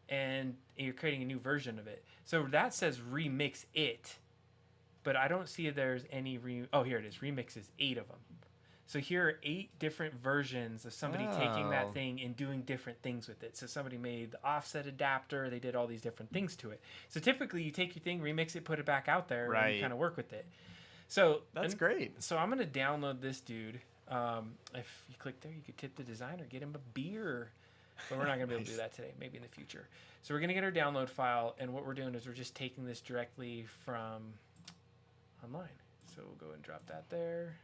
and you're creating a new version of it. So that says remix it, but I don't see there's any oh, here it is. Remixes 8 of them. So here are 8 different versions of somebody taking that thing and doing different things with it. So somebody made the offset adapter. They did all these different things to it. So typically you take your thing, remix it, put it back out there, and you kind of work with it. So that's great. So I'm going to download this dude. If you click there, you could tip the designer, get him a beer. But we're not going to be able to do that today. Maybe in the future. So we're going to get our download file. And what we're doing is we're just taking this directly from online. So we'll go and drop that there.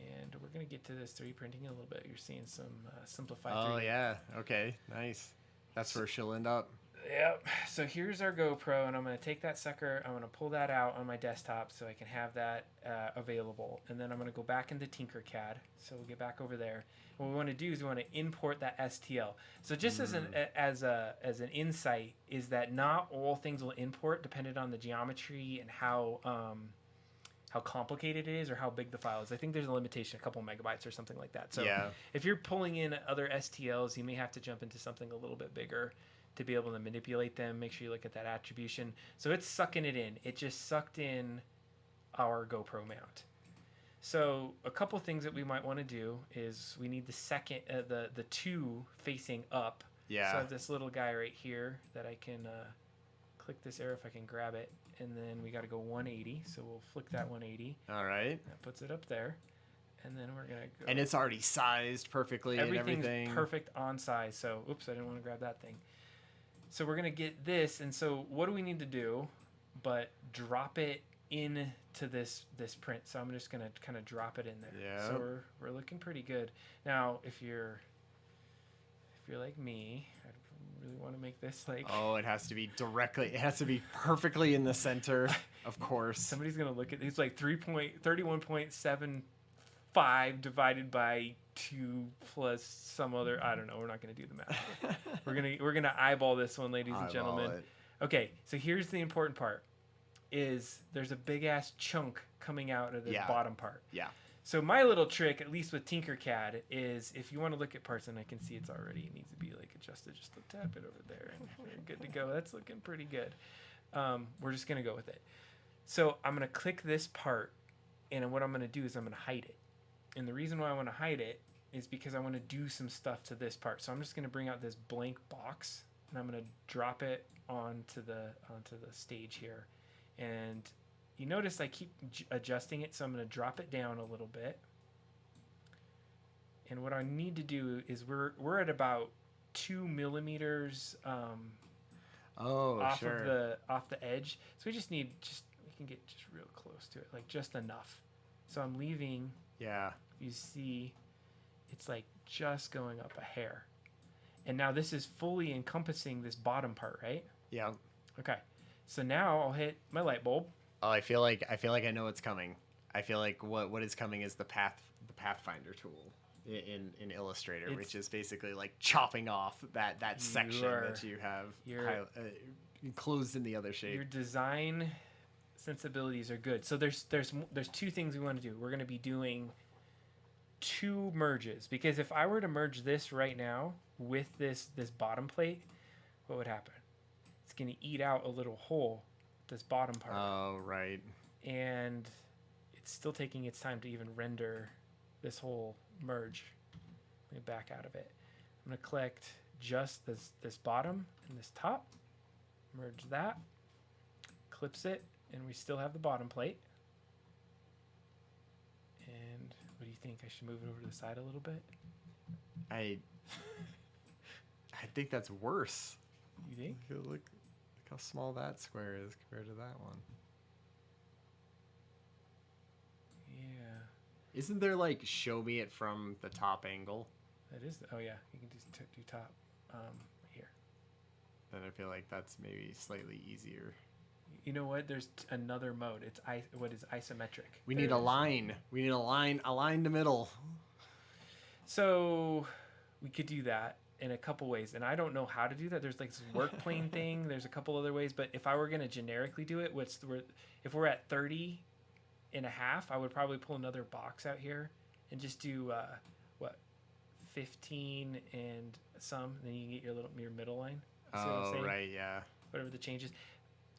And we're going to get to this 3D printing in a little bit. You're seeing some simplified 3D. Oh, yeah. Okay. Nice. That's where she'll end up. Yep. So here's our GoPro, and I'm going to take that sucker. I'm going to pull that out on my desktop so I can have that available. And then I'm going to go back into Tinkercad. So we'll get back over there. What we want to do is we want to import that STL. So just as an insight is that not all things will import depending on the geometry and how complicated it is or how big the file is. I think there's a limitation, a couple megabytes or something like that. So if you're pulling in other STLs, you may have to jump into something a little bit bigger to be able to manipulate them. Make sure you look at that attribution. So it's sucking it in. It just sucked in our GoPro mount. So a couple things that we might want to do is we need the second, the 2 facing up. Yeah. So I have this little guy right here that I can click this arrow if I can grab it. And then we got to go 180. So we'll flick that 180. All right. That puts it up there. And then we're going to go. And it's already sized perfectly and everything. Everything's perfect on size. So, oops, I didn't want to grab that thing. So we're going to get this. And so what do we need to do but drop it into this print? So I'm just going to kind of drop it in there. Yeah. So we're looking pretty good. Now, if you're like me, I really want to make this like... Oh, it has to be directly... It has to be perfectly in the center, of course. Somebody's going to look at... It's like 31.75 divided by 2 plus some other... I don't know. We're not going to do the math. We're gonna eyeball this one, ladies and gentlemen. Okay, so here's the important part. Is there's a big-ass chunk coming out of the bottom part. Yeah. So my little trick, at least with Tinkercad, is if you want to look at parts, and I can see it needs to be like adjusted just a tad bit over there, and we're good to go. That's looking pretty good. We're just gonna go with it. So I'm gonna click this part, and what I'm gonna do is I'm gonna hide it. And the reason why I want to hide it is because I want to do some stuff to this part. So I'm just gonna bring out this blank box, and I'm gonna drop it onto the stage here, and you notice I keep adjusting it, so I'm going to drop it down a little bit. And what I need to do is we're at about 2 millimeters off the edge. So we just need we can get just real close to it, like just enough. So I'm leaving. Yeah. You see, it's like just going up a hair. And now this is fully encompassing this bottom part, right? Yeah. Okay. So now I'll hit my light bulb. Oh, I feel like I know what's coming. I feel like what is coming is the Pathfinder tool in Illustrator, which is basically like chopping off that section that you have enclosed in the other shape. Your design sensibilities are good. So there's two things we want to do. We're going to be doing 2 merges, because if I were to merge this right now with this bottom plate, what would happen? It's going to eat out a little hole, this bottom part. Oh, right. And it's still taking its time to even render this whole merge. Let me back out of it. I'm going to collect just this bottom and this top, merge that, clips it, and we still have the bottom plate. And what do you think? I should move it over to the side a little bit? I think that's worse. You think? Look how small that square is compared to that one. Yeah. Isn't there like show me it from the top angle? That is. Oh yeah, you can just do top here. Then I feel like that's maybe slightly easier. You know what? There's another mode. It's what is isometric. We need a line. We need a line to middle. So we could do that in a couple ways, and I don't know how to do that. There's like this work plane thing. There's a couple other ways, but if I were gonna generically do it, if we're at 30 and a half, I would probably pull another box out here and just do 15 and some. Then you get your middle line. See what I'm saying? Right, yeah. Whatever the change is.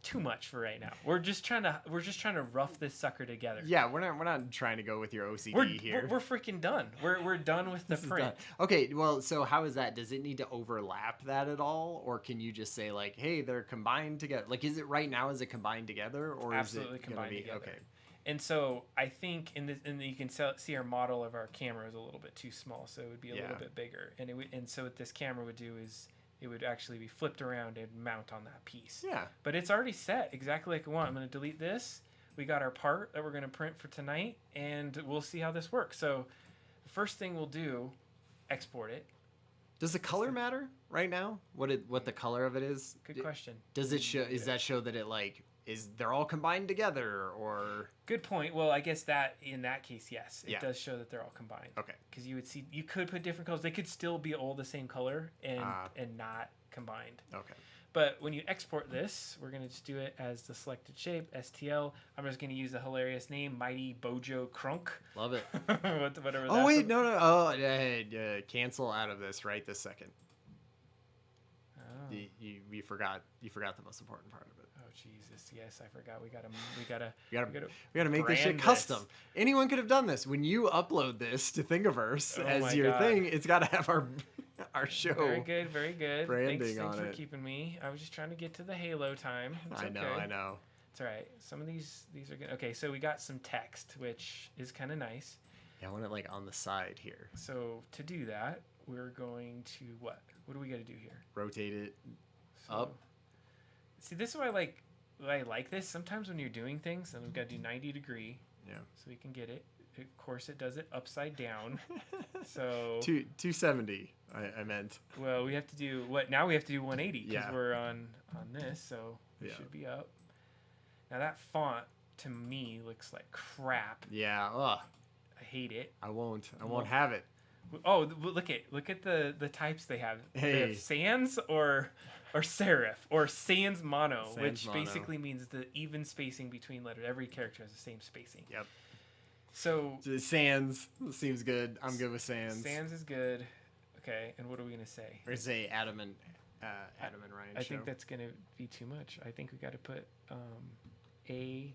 Too much for right now. We're just trying to rough this sucker together. Yeah, we're not trying to go with your OCD here. We're freaking done. We're done with the print. Okay, well, so how is that? Does it need to overlap that at all, or can you just say like, hey, they're combined together? Like, is it right now? Is it combined together, or Absolutely is it combined together? Okay. And so I think and you can see our model of our camera is a little bit too small, so it would be a little bit bigger. And so what this camera would do is it would actually be flipped around and mount on that piece. Yeah. But it's already set exactly like I want. I'm going to delete this. We got our part that we're going to print for tonight, and we'll see how this works. So the first thing we'll do, export it. Does the color matter right now? What the color of it is? Good question. Does it show? Is that show that it like they're all combined together, or? Good point. Well, I guess that in that case, yes, it Yeah. does show that they're all combined. Okay. Because you could put different colors. They could still be all the same color and not combined. Okay. But when you export this, we're going to just do it as the selected shape, STL. I'm just going to use the hilarious name, Mighty Bojo Crunk. Love it. Whatever. Oh wait, no. Oh, cancel out of this right this second. Oh. You forgot the most important part of it. Oh Jesus! Yes, I forgot. We gotta make this shit brand custom. this. Anyone could have done this. When you upload this to Thingiverse as your thing, it's got to have our show. Very good, very good. Branding thanks on for it. keeping me. I was just trying to get to the Halo time. It's I okay. know. It's all right. Some of these are good. Okay, so we got some text, which is kind of nice. Yeah, I want it like on the side here. So to do that, we're going to what? What do we got to do here? Rotate it So, up. See, this is why I like this. Sometimes when you're doing things, and we've got to do 90 degree. Yeah. So we can get it. Of course, it does it upside down. So 270. I meant. Well, we have to do what? Now we have to do 180 because Yeah. we're on this, so it should be up. Now that font to me looks like crap. Yeah. Ugh. I hate it. I won't have it. Oh, look at the types they have. They have sans or serif or sans mono, which basically means the even spacing between letters. Every character has the same spacing. Yep. So sans seems good. I'm good with sans. Sans is good. Okay, and what are we gonna say? We're gonna say Adam and Ryan. I think that's gonna be too much. I think we got to put AR2.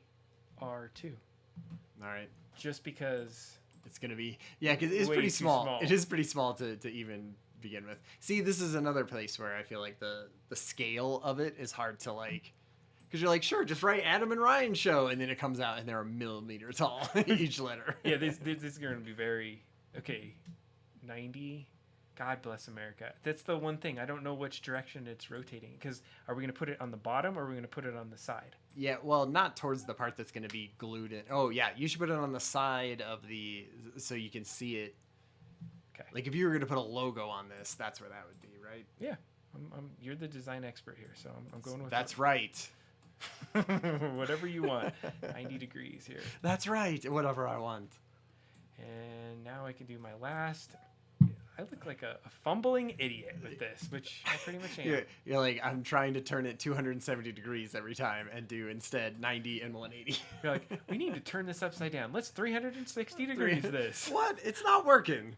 All right. Just because it's gonna be because it's pretty small. It is pretty small to even begin with. See, this is another place where I feel like the scale of it is hard to like. Because you're like, sure, just write Adam and Ryan show, and then it comes out and they're a millimeter tall each letter. Yeah, this is going to be very 90. God bless America. That's the one thing I don't know which direction it's rotating. Because are we going to put it on the bottom or are we going to put it on the side? Yeah, well, not towards the part that's going to be glued in. Oh yeah, you should put it on the side of so you can see it. Okay. Like if you were going to put a logo on this, that's where that would be, right? Yeah, you're the design expert here, so I'm going with. That's right. Whatever you want. 90 degrees here. That's right. Whatever I want. And now I can do my last. I look like a fumbling idiot with this, which I pretty much am. You're like, I'm trying to turn it 270 degrees every time and do instead 90 and 180. You're like, we need to turn this upside down. Let's 360 degrees this. What? It's not working.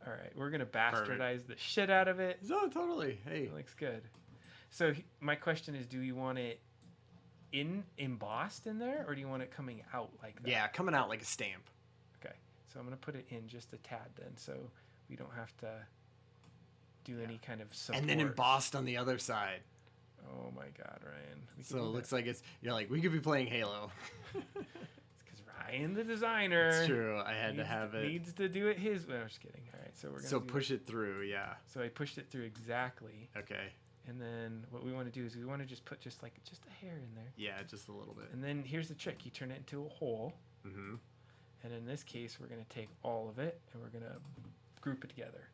All right, we're gonna bastardize the shit out of it. No, totally. Hey, It looks good. So my question is, do you want it embossed in there, or do you want it coming out like that? yeah, coming out like a stamp. Okay, so I'm gonna put it in just a tad then, so we don't have to do any kind of support. And then embossed on the other side. Oh my God, Ryan. So it looks like you're like, we could be playing Halo. It's because Ryan, the designer. It's true. I had to have it. Needs to do it his way. I'm just kidding. All right, so we're gonna. So push it through, yeah. So I pushed it through exactly. Okay. And then what we want to do is we want to just put just a hair in there. Yeah, just a little bit. And then here's the trick: you turn it into a hole. Mm-hmm. And in this case, we're gonna take all of it and we're gonna group it together.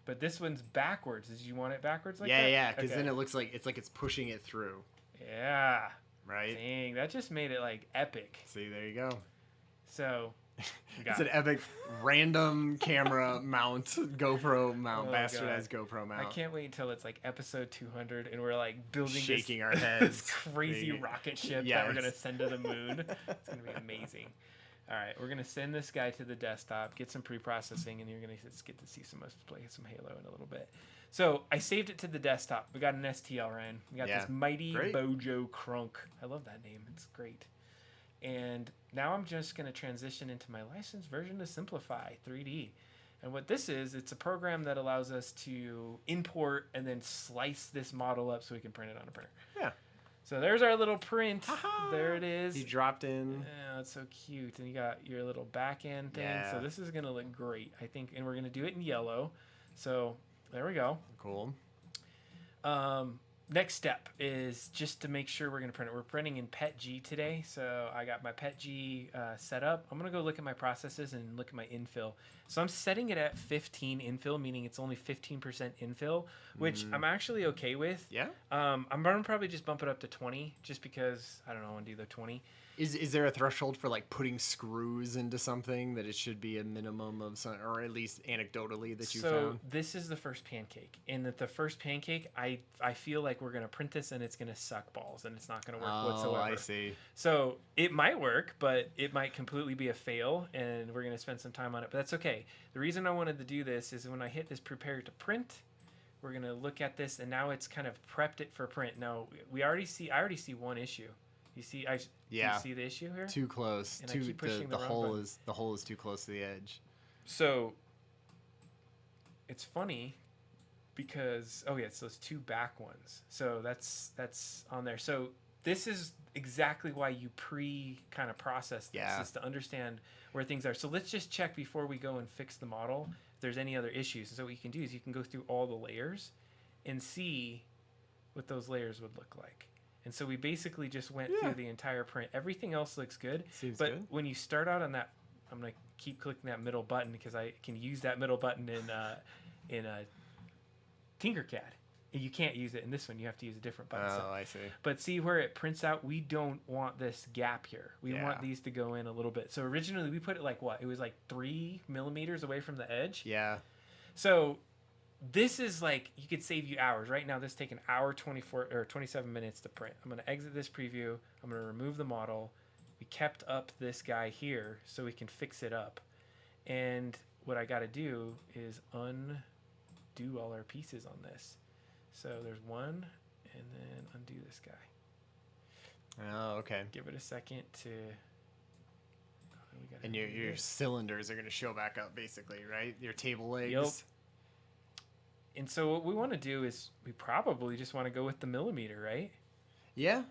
But this one's backwards. Did you want it backwards like that? Yeah, because then it looks like it's pushing it through. Yeah. Right? Dang, that just made it like epic. See, there you go. So, it's an epic random camera mount, GoPro mount, Oh, bastardized GoPro mount. I can't wait until it's like episode 200 and we're like building Shaking this, our heads. this crazy rocket ship that we're going to send to the moon. It's going to be amazing. All right, we're going to send this guy to the desktop, get some pre-processing, and you're going to get to see us play some Halo in a little bit. So I saved it to the desktop. We got an STL, Ryan. We got this Mighty Bojo Crunk. I love that name. It's great. And now I'm just going to transition into my licensed version of Simplify 3D. And what this is, it's a program that allows us to import and then slice this model up so we can print it on a printer. Yeah. So there's our little print. Ha-ha! There it is. He dropped in. Yeah, that's so cute. And you got your little back end thing. Yeah. So this is going to look great, I think. And we're going to do it in yellow. So there we go. Cool. Next step is just to make sure we're going to print it. We're printing in PETG today. So I got my PETG set up. I'm going to go look at my processes and look at my infill. So I'm setting it at 15 infill, meaning it's only 15% infill, which I'm actually okay with. Yeah. I'm going to probably just bump it up to 20 just because, I don't know, I want to do the 20. Is there a threshold for like putting screws into something that it should be a minimum of some, or at least anecdotally that you found? So this is the first pancake, and that the first pancake, I feel like we're gonna print this and it's gonna suck balls and it's not gonna work whatsoever. Oh, I see. So it might work, but it might completely be a fail, and we're gonna spend some time on it. But that's okay. The reason I wanted to do this is when I hit this prepare to print, we're gonna look at this, and now it's kind of prepped it for print. Now I already see one issue. You see, do you see the issue here? Too close. And I keep pushing the the wrong hole button. is the hole is too close to the edge. So it's funny because so it's those two back ones. So that's on there. So this is exactly why you kind of process this, is to understand where things are. So let's just check before we go and fix the model if there's any other issues. So what you can do is you can go through all the layers and see what those layers would look like. And so we basically just went through the entire print. Everything else looks good. Seems but good. when you start out on that, I'm going to keep clicking that middle button because I can use that middle button in Tinkercad. You can't use it in this one. You have to use a different button. Oh, I see. But see where it prints out? We don't want this gap here. We want these to go in a little bit. So originally we put it like what? It was like 3 millimeters away from the edge. Yeah. So this is like, you could save you hours. Right now, this takes an hour, 24 or 27 minutes to print. I'm going to exit this preview. I'm going to remove the model. We kept up this guy here so we can fix it up. And what I got to do is undo all our pieces on this. So there's one, and then undo this guy. Oh, okay. Give it a second to... And your cylinders are going to show back up, basically, right? Your table legs. Yep. And so what we want to do is we probably just want to go with the millimeter, right? Yeah.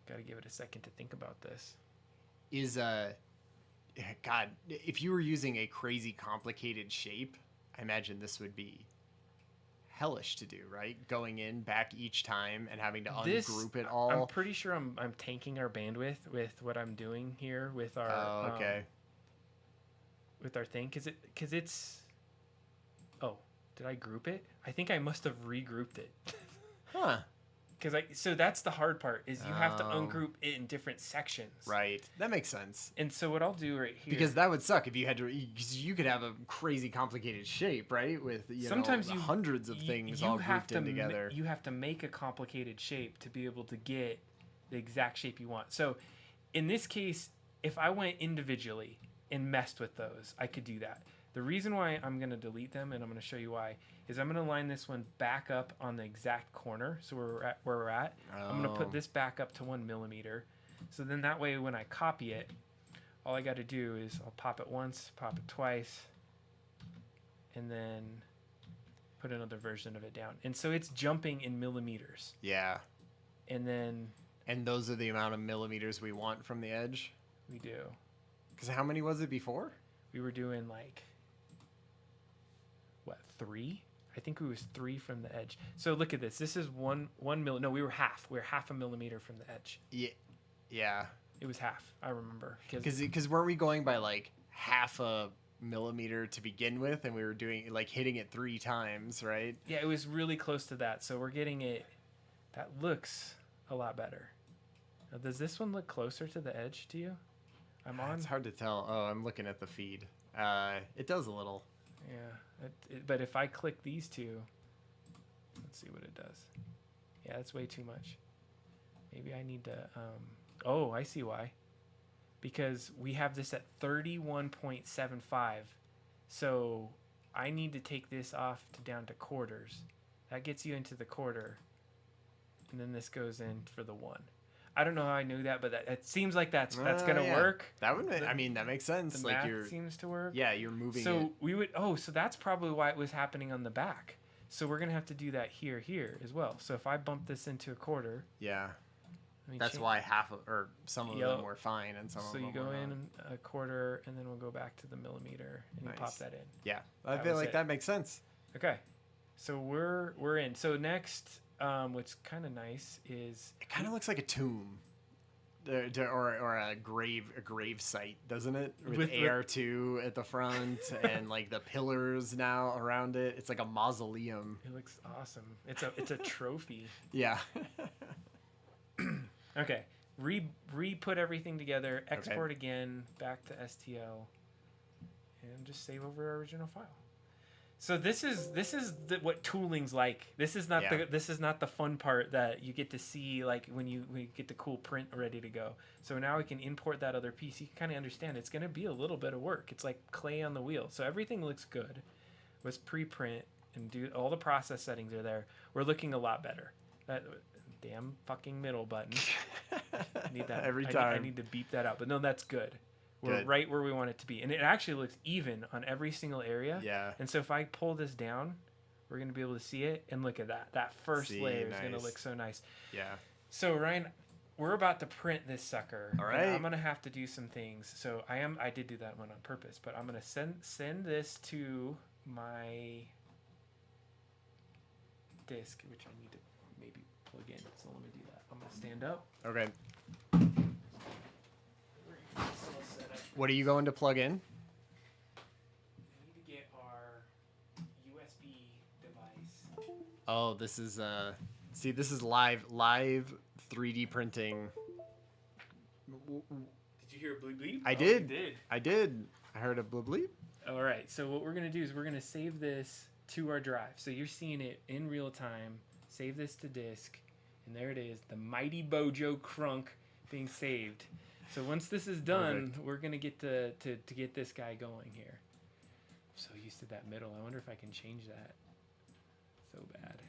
Got to give it a second to think about this. God, if you were using a crazy complicated shape, I imagine this would be hellish to do, right? Going in back each time and having to ungroup it all. I'm pretty sure I'm tanking our bandwidth with what I'm doing here with our with our thing because it's did I group it? I think I must have regrouped it. Huh. so that's the hard part is you have to Oh. ungroup it in different sections. Right. That makes sense. And so what I'll do right here, Because that would suck if you had to. Because you could have a crazy complicated shape, right? With sometimes you hundreds of things all grouped in together. You have to make a complicated shape to be able to get the exact shape you want. So in this case, if I went individually and messed with those, I could do that. The reason why I'm going to delete them, and I'm going to show you why, is I'm going to line this one back up on the exact corner. So where we're at. I'm going to put this back up to 1 millimeter. So then that way when I copy it, all I got to do is I'll pop it once, pop it twice, and then put another version of it down. And so it's jumping in millimeters. Yeah. And then... And those are the amount of millimeters we want from the edge? We do. Because how many was it before? We were doing like... What, 3? I think it was 3 from the edge. So look at this. This is 1 mil. No, we were half. We were half a millimeter from the edge. Yeah. It was half. I remember. Because weren't we going by like half a millimeter to begin with, and we were doing like hitting it 3 times, right? Yeah, it was really close to that. So we're getting it. That looks a lot better. Now, does this one look closer to the edge to you? I'm on. It's hard to tell. Oh, I'm looking at the feed. It does a little. Yeah, but if I click these two, let's see what it does. Yeah, that's way too much. Maybe I need to, oh, I see why. Because we have this at 31.75. So I need to take this off down to quarters. That gets you into the quarter. And then this goes in for the 1. I don't know how I knew that, but it seems like that's gonna work. That would, I mean, that makes sense. The like math seems to work. Yeah, you're moving. So it. we would. Oh, so that's probably why it was happening on the back. So we're gonna have to do that here as well. So if I bump this into a quarter. Yeah. That's why some of them were fine and some of them were not. So you go in a quarter, and then we'll go back to the millimeter, and you pop that in. Yeah, I feel like that makes sense. Okay, so we're in. So next. What's kind of nice is it kind of looks like a tomb, or a grave site, doesn't it? With AR2 at the front and like the pillars now around it. It's like a mausoleum. It looks awesome. It's a trophy. Yeah. Okay. Re-put everything together. Export again back to STL, and just save over our original file. So this is what tooling's like. This is not the fun part that you get to see like when you get the cool print ready to go. So now we can import that other piece. You can kind of understand it's going to be a little bit of work. It's like clay on the wheel. So everything looks good. Let's pre-print and do all the process settings are there. We're looking a lot better. That damn fucking middle button. I need that every time. I need to beep that out. But no, that's good. We're right where we want it to be. And it actually looks even on every single area. Yeah. And so if I pull this down, we're going to be able to see it. And look at that. That first layer is going to look so nice. Yeah. So, Ryan, we're about to print this sucker. All right. I'm going to have to do some things. So I did do that one on purpose. But I'm going to send this to my disk, which I need to maybe plug in. So let me do that. I'm going to stand up. Okay. What are you going to plug in? We need to get our USB device. Oh, this is see, this is live 3D printing. Did you hear a bleep bleep? I did. I did. I heard a bleep bleep. All right. So what we're gonna do is we're gonna save this to our drive. So you're seeing it in real time. Save this to disk, and there it is, the mighty Bojo Crunk being saved. So once this is done, we're gonna get to get this guy going here. I'm so used to that middle. I wonder if I can change that. So bad.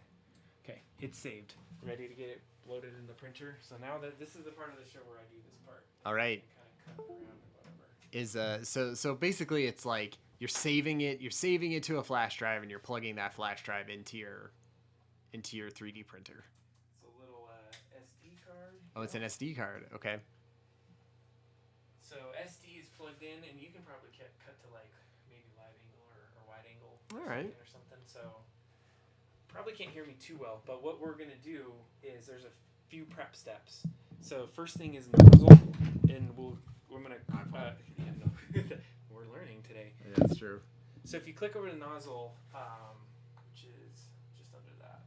Okay, it's saved. Ready to get it loaded in the printer. So now that this is the part of the show where I do this part. All right. Kind of cut around or whatever. So basically it's like you're saving it to a flash drive, and you're plugging that flash drive into your 3D printer. It's a little SD card. Oh, it's an SD card. Okay. So SD is plugged in, and you can probably cut to like maybe live angle or wide angle. All right. Or something. So probably can't hear me too well, but what we're gonna do is there's a few prep steps. So first thing is nozzle, and we're gonna we're learning today. Yeah, that's true. So if you click over the nozzle, which is just under that,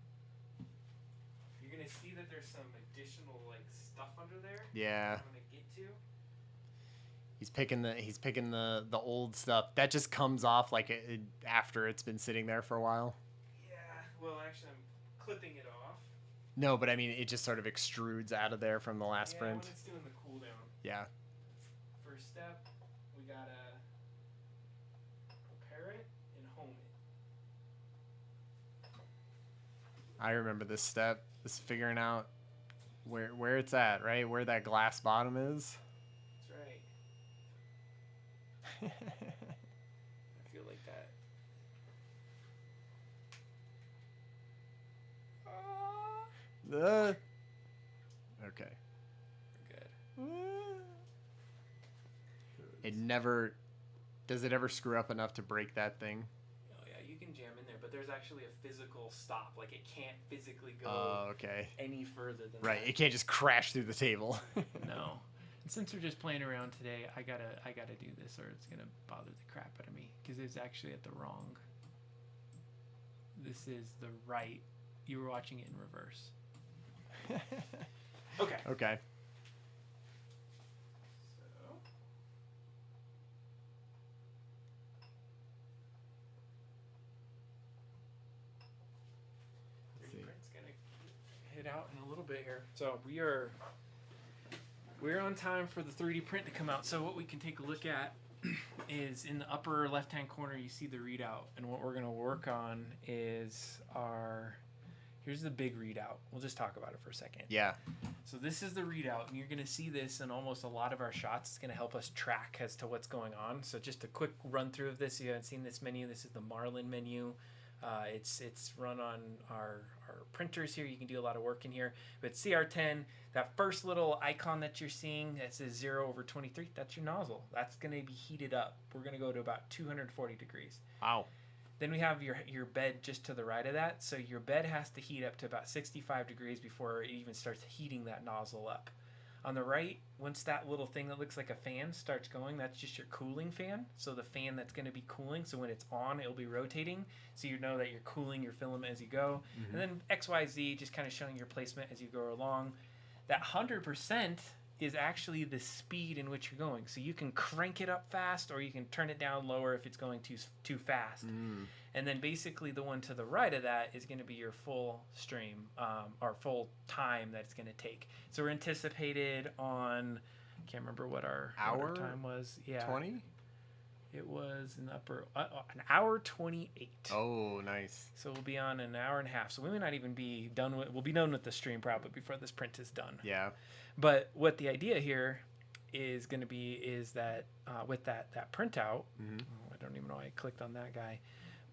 you're gonna see that there's some additional like stuff under there. Yeah. I'm gonna get to. He's picking the old stuff that just comes off like after it's been sitting there for a while. Yeah. Well, actually, I'm clipping it off. No, but I mean, it just sort of extrudes out of there from the last print. When it's doing the cool down. Yeah. First step, we gotta prepare it and home it. I remember this step. This figuring out where it's at, right? Where that glass bottom is. That's right. I feel like that. Okay. We're good. It never... Does it ever screw up enough to break that thing? Oh yeah, you can jam in there, but there's actually a physical stop. Like it can't physically go okay. any further than right. that. It can't just crash through the table. No. And since we're just playing around today, I gotta do this, or it's gonna bother the crap out of me because it's actually at the wrong. This is the right. You were watching it in reverse. Okay. Okay. So. 3D print's gonna hit out in a little bit here. So we're on time for the 3D print to come out. So what we can take a look at is in the upper left-hand corner, you see the readout. And what we're gonna work on is here's the big readout. We'll just talk about it for a second. Yeah. So this is the readout, and you're gonna see this in almost a lot of our shots. It's gonna help us track as to what's going on. So just a quick run through of this. You haven't seen this menu. This is the Marlin menu. It's run on our printers here. You can do a lot of work in here. But CR10, that first little icon that you're seeing that says 0/23, that's your nozzle. That's going to be heated up. We're going to go to about 240 degrees. Wow. Then we have your bed just to the right of that. So your bed has to heat up to about 65 degrees before it even starts heating that nozzle up. On the right, once that little thing that looks like a fan starts going, that's just your cooling fan. So the fan that's going to be cooling. So when it's on, it'll be rotating. So you know that you're cooling your filament as you go. Mm-hmm. And then XYZ, just kind of showing your placement as you go along. That 100% is actually the speed in which you're going. So you can crank it up fast or you can turn it down lower if it's going too fast. Mm. And then basically the one to the right of that is going to be your full stream or full time that it's going to take. So we're anticipated on, I can't remember what our time was. Yeah. 20? It was an hour 28. Oh, nice. So we'll be on an hour and a half. So we may not even be done we'll be done with the stream probably before this print is done. Yeah. But what the idea here is going to be is that with that printout, I don't even know why I clicked on that guy,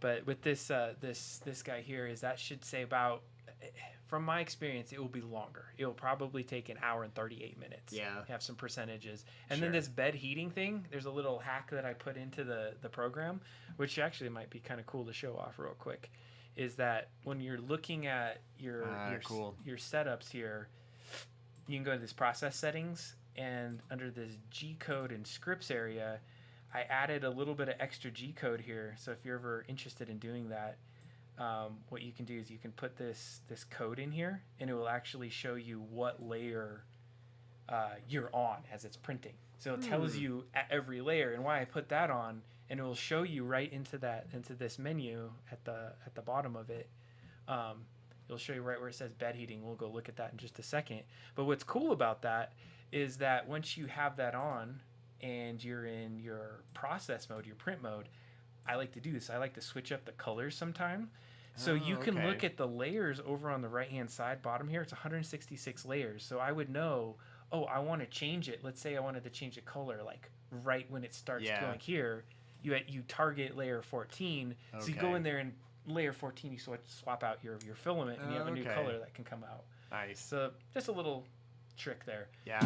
but with this this guy here is that should say about, from my experience, it will be longer. It will probably take an hour and 38 minutes. Yeah. Have some percentages. And then this bed heating thing, there's a little hack that I put into the program, which actually might be kind of cool to show off real quick, is that when you're looking at your setups here, you can go to this process settings, and under this G code and scripts area, I added a little bit of extra G code here. So if you're ever interested in doing that, what you can do is you can put this code in here, and it will actually show you what layer you're on as it's printing. So it tells you at every layer, and why I put that on, and it will show you right into this menu at the bottom of it. It'll show you right where it says bed heating. We'll go look at that in just a second. But what's cool about that is that once you have that on and you're in your process mode, your print mode, I like to do this. I like to switch up the colors sometime. So you can look at the layers over on the right-hand side, bottom here. It's 166 layers. So I would know, I want to change it. Let's say I wanted to change the color, like right when it starts going here. You target layer 14. Okay. So you go in there and layer 14, you swap out your filament, and you have a new color that can come out. Nice. So just a little trick there. Yeah.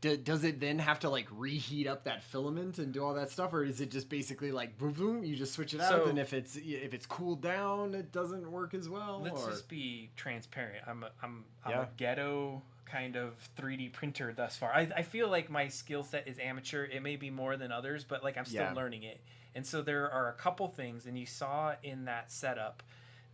Does it then have to like reheat up that filament and do all that stuff, or is it just basically like boom, boom, you just switch it out, and if it's cooled down, it doesn't work as well? Let's just be transparent. I'm a ghetto kind of 3D printer thus far. I feel like my skill set is amateur. It may be more than others, but like I'm still learning it. And so there are a couple things, and you saw in that setup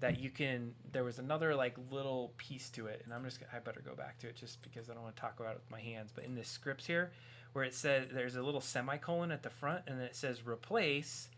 that you can. There was another like little piece to it, and I better go back to it just because I don't want to talk about it with my hands. But in this scripts here, where it says there's a little semicolon at the front, and then it says replace,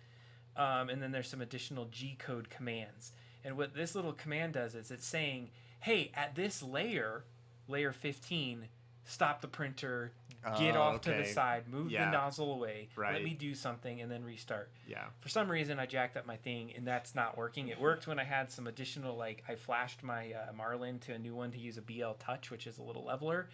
and then there's some additional G code commands. And what this little command does is it's saying, hey, at this layer 15, stop the printer, get off to the side, move the nozzle away, let me do something, and then restart. Yeah. For some reason, I jacked up my thing, and that's not working. It worked when I had some additional, like, I flashed my Marlin to a new one to use a BL Touch, which is a little leveler.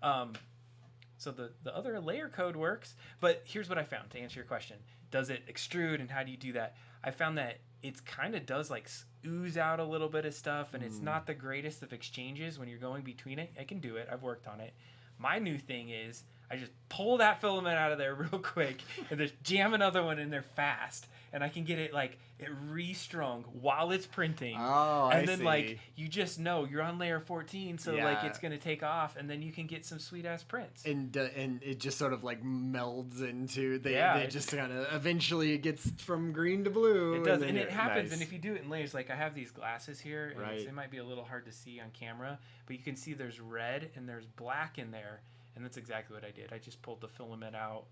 So the other layer code works, but here's what I found to answer your question. Does it extrude, and how do you do that? I found that it kind of does, like, ooze out a little bit of stuff, and it's not the greatest of exchanges when you're going between it. I can do it. I've worked on it. My new thing is I just pull that filament out of there real quick and just jam another one in there fast, and I can get it like it restrung while it's printing. Oh, and I then see. like you just know you're on layer 14, so like it's gonna take off, and then you can get some sweet ass prints. And it just sort of like melds into they just kind of eventually it gets from green to blue. It does, and it happens. And if you do it in layers, like I have these glasses here, and it might be a little hard to see on camera, but you can see there's red and there's black in there. And that's exactly what I did. I just pulled the filament out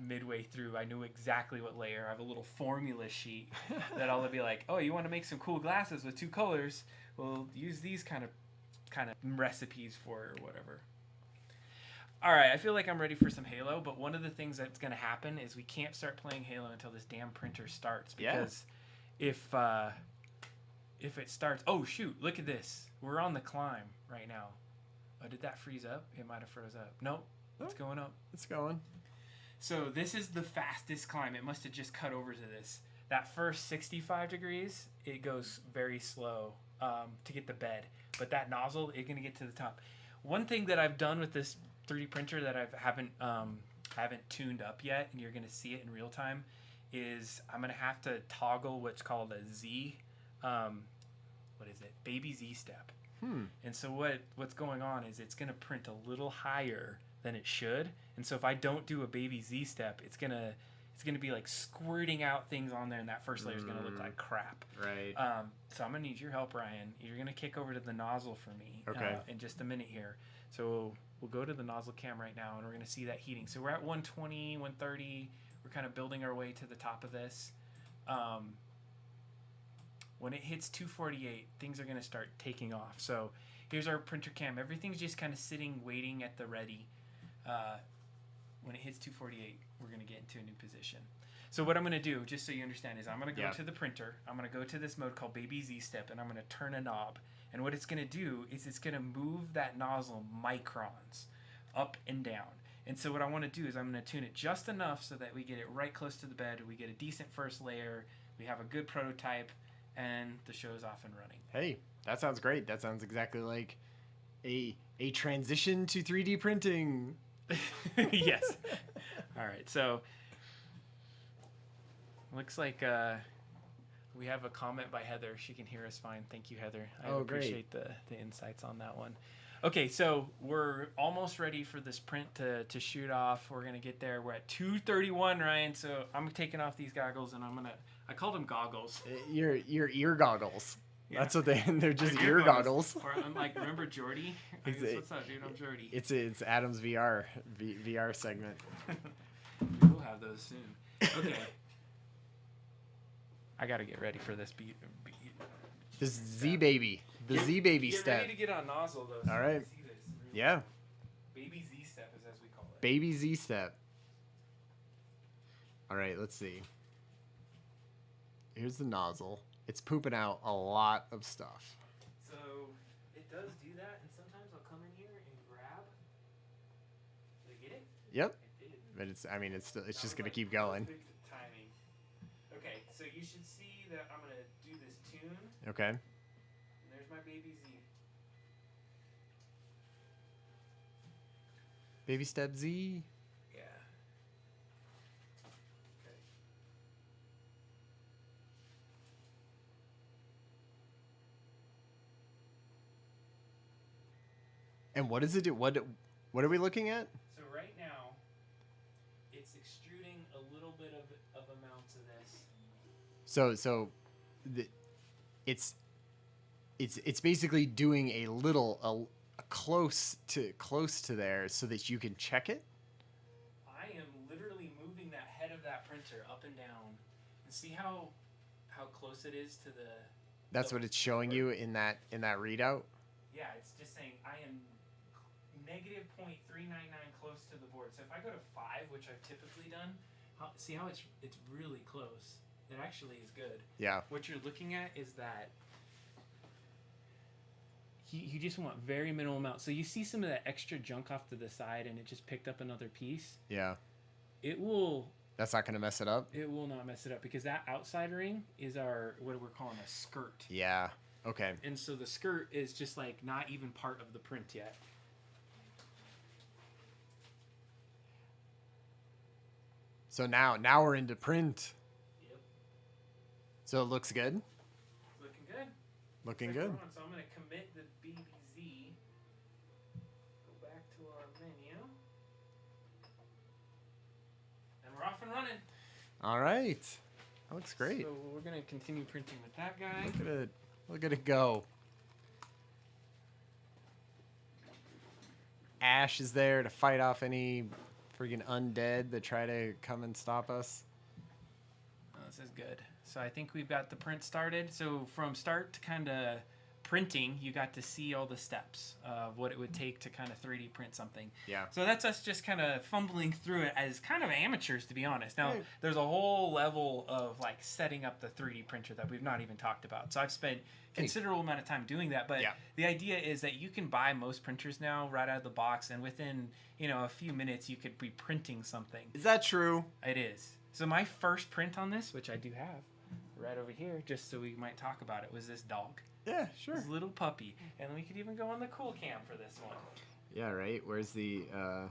midway through. I knew exactly what layer. I have a little formula sheet that I'll be like, oh, you want to make some cool glasses with 2 colors? Well, use these kind of recipes for it or whatever. All right, I feel like I'm ready for some Halo, but one of the things that's going to happen is we can't start playing Halo until this damn printer starts. Because if it starts... Oh, shoot, look at this. We're on the climb right now. Oh, did that freeze up? It might have froze up. Nope. It's going up. It's going. So this is the fastest climb. It must have just cut over to this. That first 65 degrees, it goes very slow to get the bed. But that nozzle, it's going to get to the top. One thing that I've done with this 3D printer that I haven't tuned up yet, and you're going to see it in real time, is I'm going to have to toggle what's called a Z, baby Z step. And so what's going on is it's going to print a little higher than it should. And so if I don't do a baby Z step, it's going to be like squirting out things on there, and that first layer is going to look like crap. Right. So I'm going to need your help, Ryan. You're going to kick over to the nozzle for me in just a minute here. So we'll go to the nozzle cam right now, and we're going to see that heating. So we're at 120, 130. We're kind of building our way to the top of this. When it hits 248, things are going to start taking off. So here's our printer cam. Everything's just kind of sitting, waiting at the ready. When it hits 248, we're going to get into a new position. So what I'm going to do, just so you understand, is I'm going to go to the printer. I'm going to go to this mode called Baby Z Step, and I'm going to turn a knob. And what it's going to do is it's going to move that nozzle microns up and down. And so what I want to do is I'm going to tune it just enough so that we get it right close to the bed. We get a decent first layer. We have a good prototype. And the show's off and running. Hey, that sounds great. That sounds exactly like a transition to 3D printing. Yes. All right. So looks like we have a comment by Heather. She can hear us fine. Thank you, Heather. I appreciate the insights on that one. Okay, so we're almost ready for this print to shoot off. We're going to get there. We're at 231, Ryan. So I'm taking off these goggles, and I called them goggles. Your ear goggles. Yeah. That's what they're just ear goggles. Or I'm like, remember Jordy? What's up, dude? I'm Jordy. It's Adam's VR segment. We'll have those soon. Okay. I got to get ready for this beat. This Z baby. The Z baby step. Get ready to get on nozzle though. So all right. See this. Yeah. Baby Z step is as we call it. Baby Z step. All right, let's see. Here's the nozzle. It's pooping out a lot of stuff. So it does do that, and sometimes I'll come in here and grab. Did I get it? Yep. It did. But it's just gonna keep going. Timing. Okay, so you should see that I'm gonna do this tune. Okay. And there's my baby Z. Baby step Z. Yeah. Okay. And what does it do? What are we looking at? So right now, it's extruding a little bit of amounts of this. So it's it's basically doing a close to there so that you can check it. I am literally moving that head of that printer up and down, and see how close it is to the. That's what it's showing you in that readout. Yeah, it's just saying I am negative 0.399 close to the board. So if I go to 5, which I've typically done, see how it's really close. It actually is good. Yeah. What you're looking at is that you just want very minimal amount. So you see some of that extra junk off to the side, and it just picked up another piece. Yeah. It will. That's not going to mess it up? It will not mess it up because that outside ring is what we're calling a skirt. Yeah. Okay. And so the skirt is just like not even part of the print yet. So now we're into print. Yep. So it looks good? It's looking good. Looking good. So I'm going to commit the BBZ. Go back to our menu. And we're off and running. All right. That looks great. So we're going to continue printing with that guy. Look at it. Look at it go. Ash is there to fight off any freaking undead that try to come and stop us. Oh, this is good. So I think we've got the print started. So from start to kind of printing, you got to see all the steps of what it would take to kind of 3D print something. Yeah. So that's us just kind of fumbling through it as kind of amateurs, to be honest. Now, Right. there's a whole level of like setting up the 3D printer that we've not even talked about. So I've spent considerable amount of time doing that. But Yeah. the idea is that you can buy most printers now right out of the box, and within a few minutes you could be printing something. Is that true? It is. So my first print on this, which I do have right over here, just so we might talk about it, was this dog. Yeah, sure. This little puppy. And we could even go on the cool cam for this one. Yeah, right. Where's the Right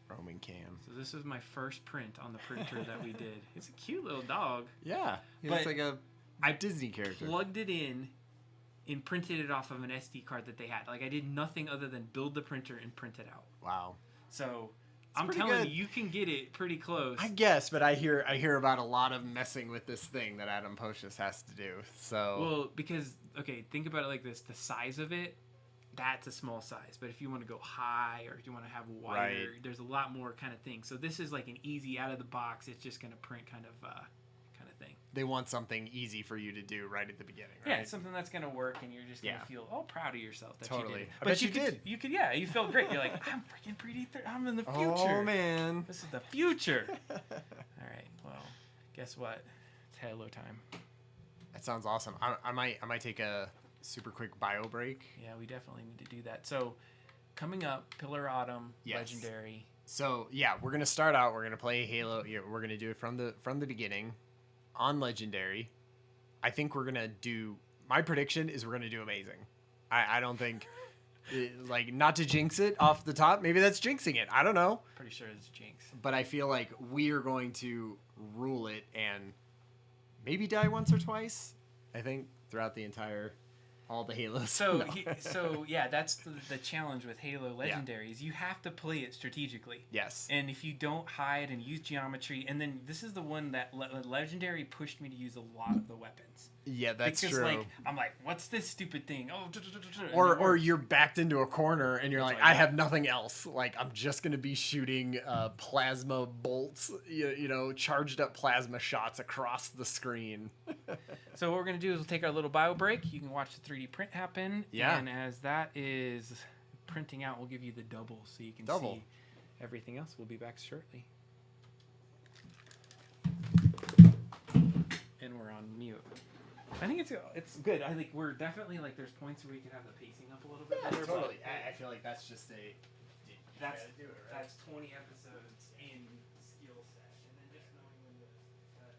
there. Roman cam? So this was my first print on the printer that we did. It's a cute little dog. Yeah, he But looks like a Disney character. Plugged it in and printed it off of an SD card that they had. Like I did nothing other than build the printer and print it out. Wow. So It's I'm pretty telling good. you can get it pretty close. I guess, but I hear about a lot of messing with this thing that Adam Poshis has to do. So Well, because, okay, think about it like this. The size of it, that's a small size. But if you want to go high or if you want to have wider, Right. there's a lot more kind of thing. So this is like an easy out of the box. It's just going to print kind of thing. they want something easy for you to do right at the beginning, right? Yeah, it's something that's going to work, and you're just going to Yeah. feel all proud of yourself that you Totally. did it. I bet you did. You could, yeah, you felt great. You're like, I'm freaking pretty, I'm in the future. Oh man. This is the future. All right, well, guess what? It's Halo time. That sounds awesome. I might take a super quick bio break. Yeah, we definitely need to do that. So, coming up, Pillar Autumn, Yes. Legendary. So yeah, we're gonna start out. We're gonna play Halo. Yeah, we're gonna do it from the beginning, on Legendary. I think we're gonna do. My prediction is we're gonna do amazing. I don't think, like, not to jinx it off the top. Maybe that's jinxing it. I don't know. Pretty sure it's Jinx. But I feel like we are going to rule it and maybe die once or twice. I think throughout the entire. All the Halos. So, No. yeah, that's the challenge with Halo Legendary is you have to play it strategically. Yes. And if you don't hide and use geometry, and then this is the one that Legendary pushed me to use a lot of the weapons. Yeah, that's because, true. like, I'm like, what's this stupid thing? Oh, and Or you're backed into a corner and you're That's like, all you I got. have nothing else. Like, I'm just gonna be shooting plasma bolts, you know, charged up plasma shots across the screen. So what we're going to do is we'll take our little bio break. You can watch the 3D print happen. Yeah. And as that is printing out, we'll give you the double so you can Double. see everything else. We'll be back shortly. And we're on mute. I think it's good. I think we're definitely, like, there's points where we could have the pacing up a little bit better. but I feel like that's just That's, do it, right? that's 20 episodes in skill set. And then just knowing when to cut.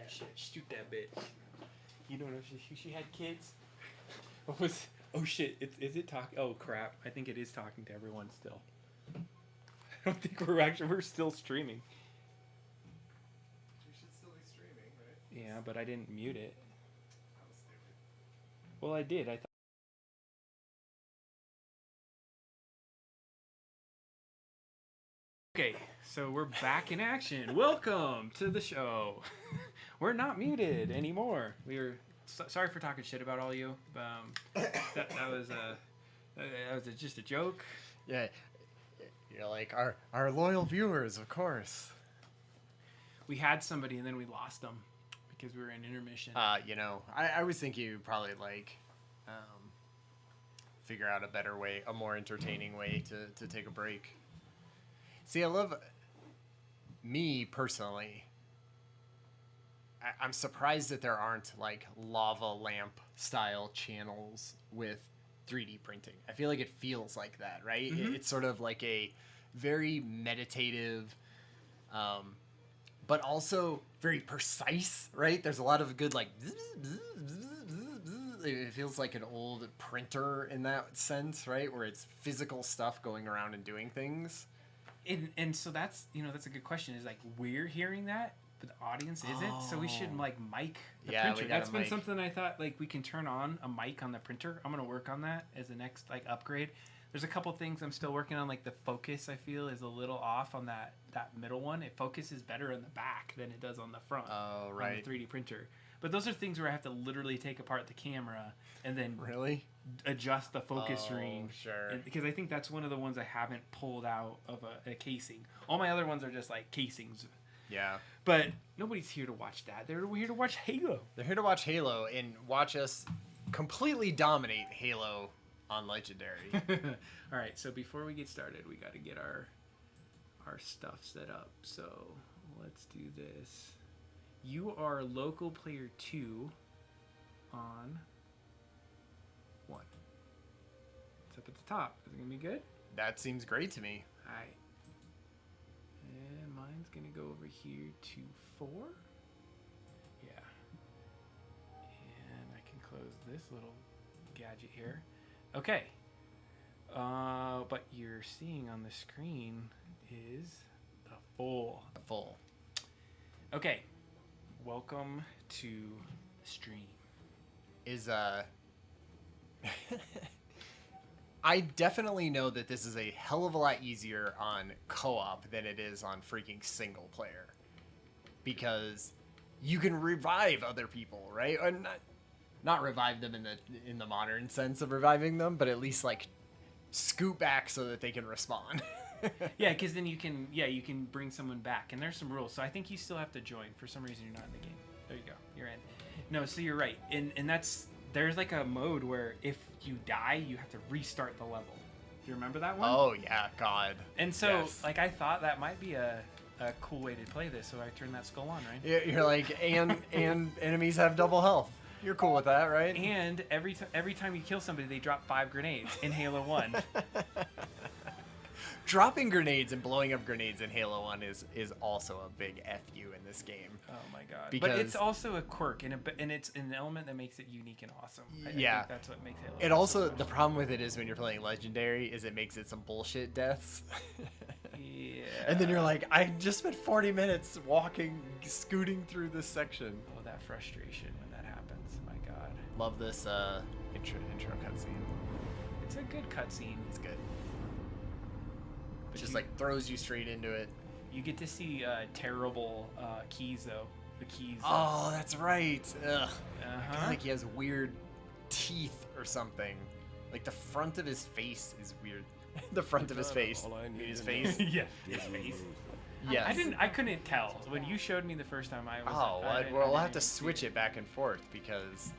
that shit. Shoot that bitch. You don't know she had kids. What was? Oh shit! Is it talking? Oh crap! I think it is talking to everyone still. I don't think we're still streaming. We should still be streaming, right? Yeah, but I didn't mute it. That was stupid. Well, I did. I thought. Okay, so we're back in action. Welcome to the show. We're not muted anymore. We were sorry for talking shit about all you. That was just a joke. Yeah, you're like our loyal viewers, of course. We had somebody and then we lost them because we were in intermission. You know, I was thinking you'd probably like figure out a better way, a more entertaining way to take a break. See, I love me personally. I'm surprised that there aren't like lava lamp style channels with 3D printing. I feel like it feels like that, right? Mm-hmm. It's sort of like a very meditative, but also very precise, right? There's a lot of good like. It feels like an old printer in that sense, right? Where it's physical stuff going around and doing things. And so that's a good question. Is like we're hearing that, but the audience isn't. So we should like mic the printer. That's been something I thought like we can turn on a mic on the printer. I'm gonna work on that as the next like upgrade. There's a couple things I'm still working on. Like the focus I feel is a little off on that middle one. It focuses better in the back than it does on the front. Oh right. On the 3D printer. But those are things where I have to literally take apart the camera and then really adjust the focus ring. Sure. Because I think that's one of the ones I haven't pulled out of a casing. All my other ones are just like casings. Yeah. But nobody's here to watch that. They're here to watch Halo. They're here to watch Halo and watch us completely dominate Halo on Legendary. All right. So before we get started, we got to get our stuff set up. So let's do this. You are local player 2 on 1. It's up at the top. Is it going to be good? That seems great to me. All right. And mine's going to go over here to 4. Yeah. And I can close this little gadget here. Okay. But you're seeing on the screen is the full. Okay. Welcome to the stream. I definitely know that this is a hell of a lot easier on co-op than it is on freaking single player. Because you can revive other people, right? Or not revive them in the modern sense of reviving them, but at least like scoot back so that they can respawn. Yeah, because then you can bring someone back, and there's some rules. So I think you still have to join. For some reason, you're not in the game. There you go. You're in. No, so you're right, and there's like a mode where if you die, you have to restart the level. Do you remember that one? Oh yeah, God. And so like I thought that might be a cool way to play this, so I turned that skull on, right? You're like, and enemies have double health. You're cool with that, right? And every time you kill somebody, they drop 5 grenades in Halo 1. Dropping grenades and blowing up grenades in Halo 1 is also a big FU in this game. Oh my god. Because but it's also a quirk, and it's an element that makes it unique and awesome. I think that's what makes Halo. It also, the problem with it is when you're playing Legendary is it makes it some bullshit deaths. Yeah. And then you're like, I just spent 40 minutes scooting through this section. Oh, that frustration when that happens. My god. Love this intro cutscene. It's a good cutscene. It's good. But Just like throws you straight into it. You get to see terrible keys though. The keys. Oh, that's right. Ugh. I feel Uh-huh. like he has weird teeth or something. Like the front of his face is weird. The front of his face. His face. Yeah. His face. Yes. I couldn't tell when you showed me the first time. I was. Oh, I didn't- well, I we'll have didn't to see switch it back and forth because.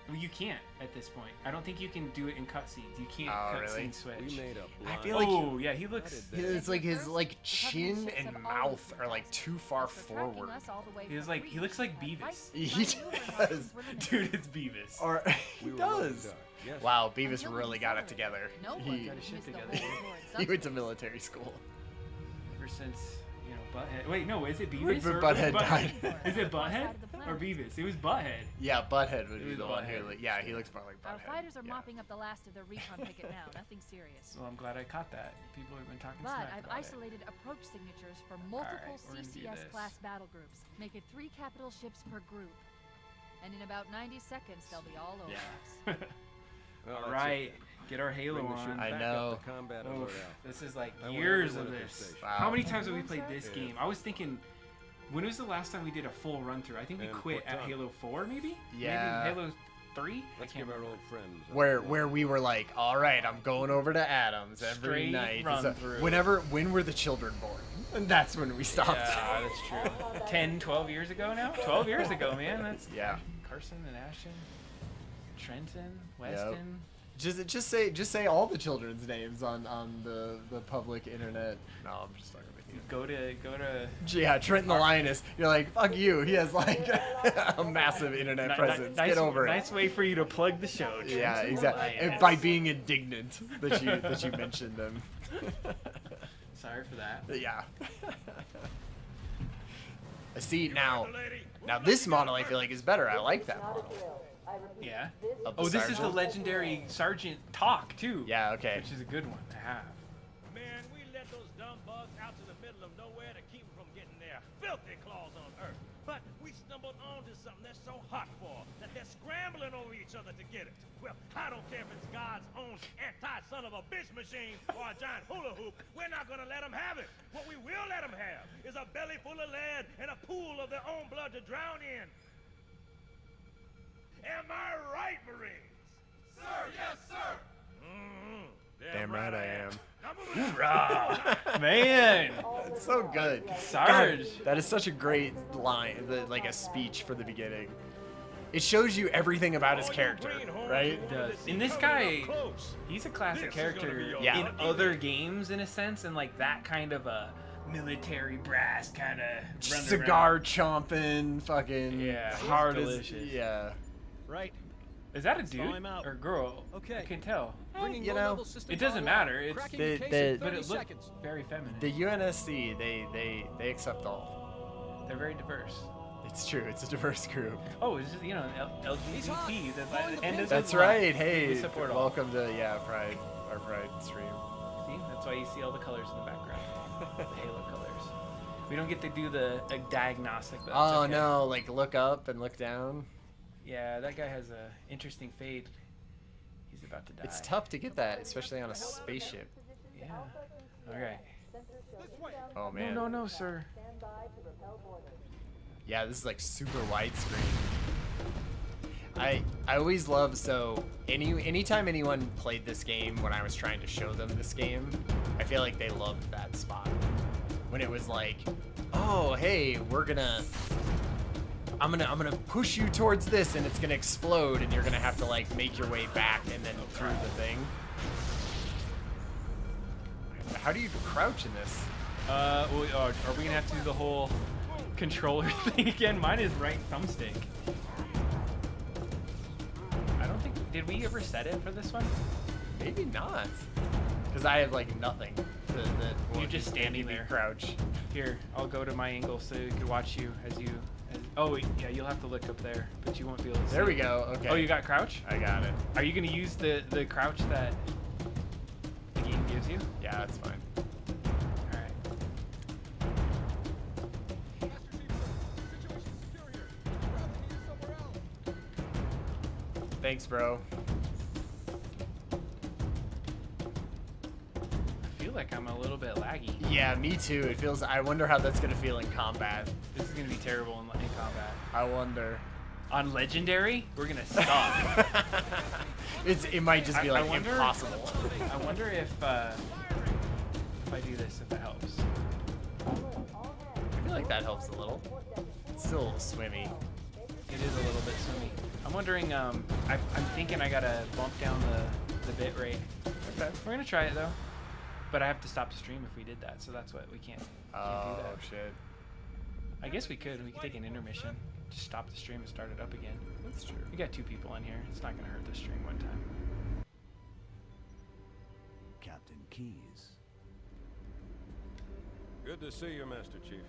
Well, you can't at this point. I don't think you can do it in cutscenes. You can't really? cutscene switch. We made a I blind. feel like Oh yeah, he looks. it's like his chin and mouth are like too far forward. He looks like Beavis. He does. Dude, it's Beavis. Or he We were one and does. done. Yes. Wow, Beavis really got it together. Got his shit together. He went to military school. Ever since you know, Butthead. Wait, no, is it Beavis? But or Butthead died. Is it Butthead or Beavis? It was Butthead. Yeah, Butthead would It be was the one who, Butthead. like, yeah, he looks more like Our Butthead. fighters are Yeah. mopping up the last of their recon picket now. Nothing serious. Well, I'm glad I caught that. People have been talking But smack I've about it. isolated approach signatures for multiple we're gonna do CCS this. class battle groups. Make it 3 capital ships per group. And in about 90 seconds, they'll be all over Yeah. us. Well, All that's right, it. get our Halo Bring the ship on. I back know. up to combat Oof, alert out. this is like I want years everyone of at the this. station. Wow. How many times have we played Sir? this Yeah. game? I was thinking, when was the last time we did a full run through? I think we And quit at Cortana. Halo 4, maybe? Yeah. Maybe Halo 3? Let's I can't give our remember. old friends a Where we were like, all right, I'm going over to Adams every Straight night. run So through. when were the children born? And that's when we stopped. Yeah, that's true. 10, 12 years ago now? 12 years ago, man. That's Yeah. Carson and Ashton, Trenton, Weston. Just say all the children's names on the public internet. No, I'm just fucking with you. Go to Yeah, Trenton the Lioness. You're like, fuck you. He has like a massive internet presence. Nice, Get over it. nice way for you to plug the show. Yeah, Trenton exactly. Lioness. And by being indignant that you mentioned them. Sorry for that. Yeah. I see now. Now this model I feel like is better. I like that model. Yeah. Of the Oh, this is the sergeant. legendary Sergeant talk too. Yeah. Okay. Which is a good one to have. Man, we let those dumb bugs out to the middle of nowhere to keep them from getting their filthy claws on Earth. But we stumbled onto something they're so hot for that they're scrambling over each other to get it. Well, I don't care if it's God's own anti-son of a bitch machine or a giant hula hoop. We're not gonna let them have it. What we will let them have is a belly full of lead and a pool of their own blood to drown in. Am I right, Marines? Sir, yes, sir. Damn right I am. Now move it. Man, It's so good. Sarge. God, that is such a great line, like a speech for the beginning. It shows you everything about his character, right? And this guy, he's a classic character Yeah. in other games in a sense, and like that kind of a military brass kind of Cigar chomping, fucking Yeah, he's hard delicious. as yeah. Right. Is that a Let's thaw dude him out. or girl? Okay. I can't tell. Bringing you know, low-level systems It doesn't online. matter. It's Cracking The- case in the- but 30 it looks seconds. very feminine. The UNSC, they accept all. They're very diverse. It's true. It's a diverse group. Oh, it's just, you know, LGBT. That by the end of That's the month, right. Hey, we support all. welcome to Pride, our Pride stream. See, that's why you see all the colors in the background, the Halo colors. We don't get to do the diagnostic. But that's Oh okay. no! Like look up and look down. Yeah, that guy has a interesting fade. He's about to die. It's tough to get that, especially on a spaceship. Yeah. Okay. Oh man. No, sir. Yeah, this is like super widescreen. I always love anytime anyone played this game when I was trying to show them this game, I feel like they loved that spot. When it was like, oh hey, I'm gonna push you towards this and it's gonna explode and you're gonna have to like make your way back and then through the thing. How do you crouch in this? Are we gonna have to do the whole controller thing again? Mine is right thumbstick. I don't think. Did we ever set it for this one? Maybe not. Because I have like nothing. You're just standing there. Crouch. Here, I'll go to my angle so you can watch you as you. Oh yeah, you'll have to look up there, but you won't be able to. There see we it. go. Okay. Oh, you got crouch? I got it. Are you gonna use the crouch that the game gives you? Yeah, that's fine. All right. Thanks, bro. I feel like I'm a little bit laggy. Yeah, me too. It feels. I wonder how that's gonna feel in combat. This is gonna be terrible in combat. I wonder. On legendary, we're gonna stop. It might just be I like wonder- impossible. I wonder if I do this, if it helps. I feel like that helps a little. It's still a little swimmy. It is a little bit swimmy. I'm wondering. I'm thinking I gotta bump down the bit rate. Okay. We're gonna try it though, but I have to stop the stream if we did that. So that's what we can't do Oh that. shit. I guess we could. We could take an intermission, just stop the stream and start it up again. That's true. We got 2 people in here. It's not gonna hurt the stream one time. Captain Keyes. Good to see you, Master Chief.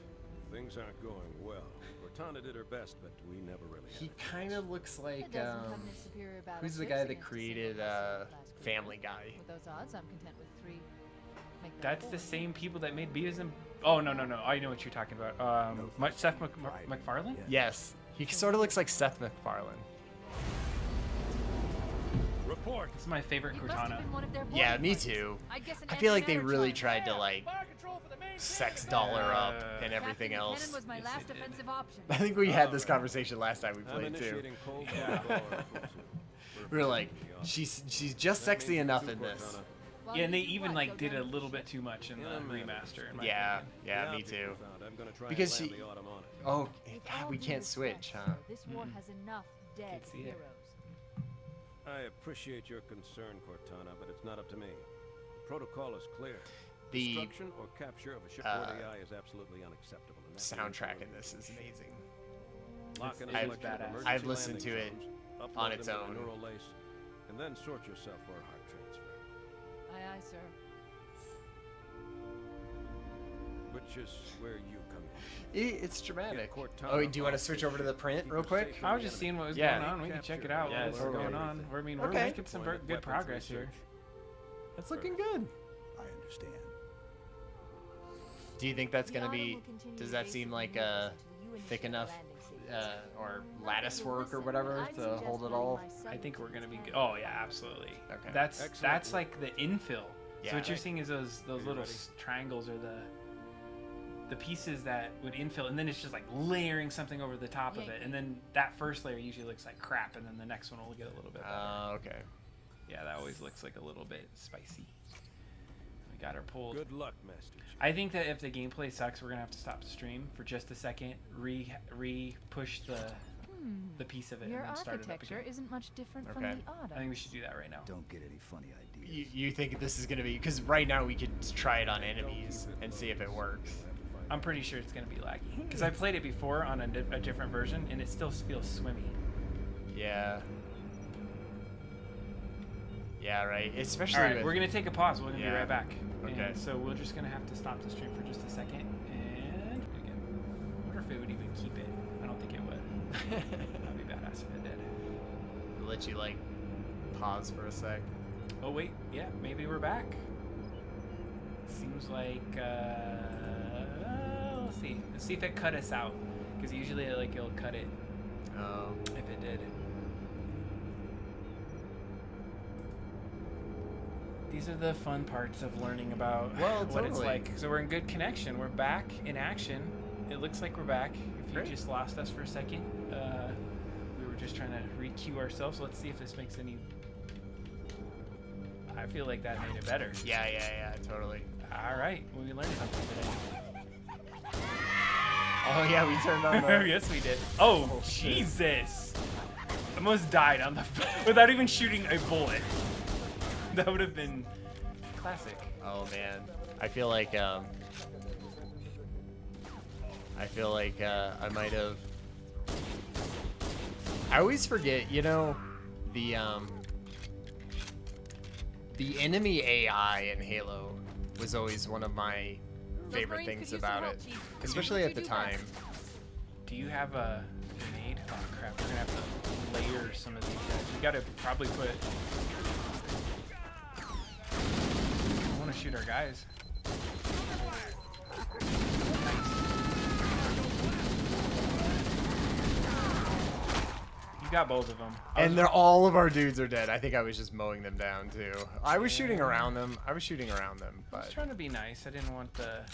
Things aren't going well. Cortana did her best, but we never really had He a kind of looks like It doesn't come in superior who's the battleships guy that against a created single vessel of class crew. Family Guy? With those odds, I'm content with 3. Make that That's 4. the same people that made Beavis and... Oh, no. I know what you're talking about. Seth MacFarlane? Yes, he sort of looks like Seth MacFarlane. Report. This is my favorite You must have Cortana. been one of their Yeah, boarding me parties. too. guess an I feel like they anti-matter really charge. tried to like Fire control for the main sex cannon. dollar up and Uh, everything Captain else. McKinnon was my Yes, last they did. offensive option. I think we had this conversation last time we I'm played too. initiating cold Yeah. war. We were like, she's just sexy enough in this. Well, Yeah, and you they did even what, like go did down a with little the bit ship? too much in the Yeah, man. remaster. In my Yeah, opinion. yeah, me too. I'm gonna try Because and she- land the autumn on it. Oh, With God, all we due can't respect, switch, huh? sir, This war has enough dead see it. heroes. I appreciate your concern, Cortana, but it's not up to me. The protocol is clear. The Destruction or capture of a shipboard AI is absolutely unacceptable. and that's the soundtrack in only this is amazing. Lock in a I've- selection of badass. emergency I've listened landing to it zones, upload on them its to the own. neural lace, and then sort yourself for a heart transfer, Aye, aye, sir. which is where you come in. It's dramatic. Cortana Oh, wait, do you want to off switch the over to the ship, print keep real her quick? safe from I was the just enemy. seeing what was Yeah. going on. We can check it out. Yeah, What's totally. going on? I mean, we're Okay. making some Point of good weapons progress here. research. That's looking good. I understand. Do you think that's The gonna Autumn be? will continue Does that seem basically like universal to you thick initiate enough, landing sequence. or Not lattice that you'll work or listen, whatever I'd to suggest hold it running all? my I think we're gonna be 17 good. Oh yeah, absolutely. Okay. That's Excellent. like the infill. Yeah. So what you're seeing is those you little ready? triangles are the pieces that would infill, and then it's just like layering something over the top of it, and then that first layer usually looks like crap, and then the next one will get a little bit better. Okay. Yeah, that always looks like a little bit spicy. We got her pulled. Good luck, Master Chief. I think that if the gameplay sucks, we're gonna have to stop the stream for just a second, push the piece of it, Your and then start it up architecture again. isn't much different from Okay. the Autumn. I think we should do that right now. Don't get any funny ideas. You think this is gonna be? Because right now we could try it on enemies and see if it works. I'm pretty sure it's gonna be laggy because I played it before on a different version, and it still feels swimmy. Yeah. Yeah. Right. Especially. All right, with, we're gonna take a pause. We're gonna be Yeah. right back. Okay. And so we're just gonna have to stop the stream for just a second, and again, I wonder if it would even keep it. I don't think it would. That'd be badass if it did. let you like pause for a sec. Oh wait, yeah, maybe we're back. Seems like let's see. Let's see if it cut us out, because usually like it'll cut it Oh. if it did. These are the fun parts of learning about Well, what it's totally. like. So we're in good connection. We're back in action. It looks like we're back. If Great. you just lost us for a second, we were just trying to re-cue ourselves. Let's see if this makes any. I feel like that made it better. Yeah, totally. All right, well, we learned something today. Oh yeah, we turned on the... Yes, we did. Oh, Oh, shit. Jesus! Almost died on the without even shooting a bullet. That would have been classic. Oh man, I feel like I might have. I always forget, you know, the enemy AI in Halo was always one of my favorite Marines things could use some about help, it, Chief. especially What at the you do time. best. Do you have a grenade? Oh crap! We're gonna have to layer some of these guys. We gotta probably put. I want to shoot our guys. You got both of them. And they're all of our dudes are dead. I think I was just mowing them down too. I was shooting around them. I was but trying to be nice. I didn't want to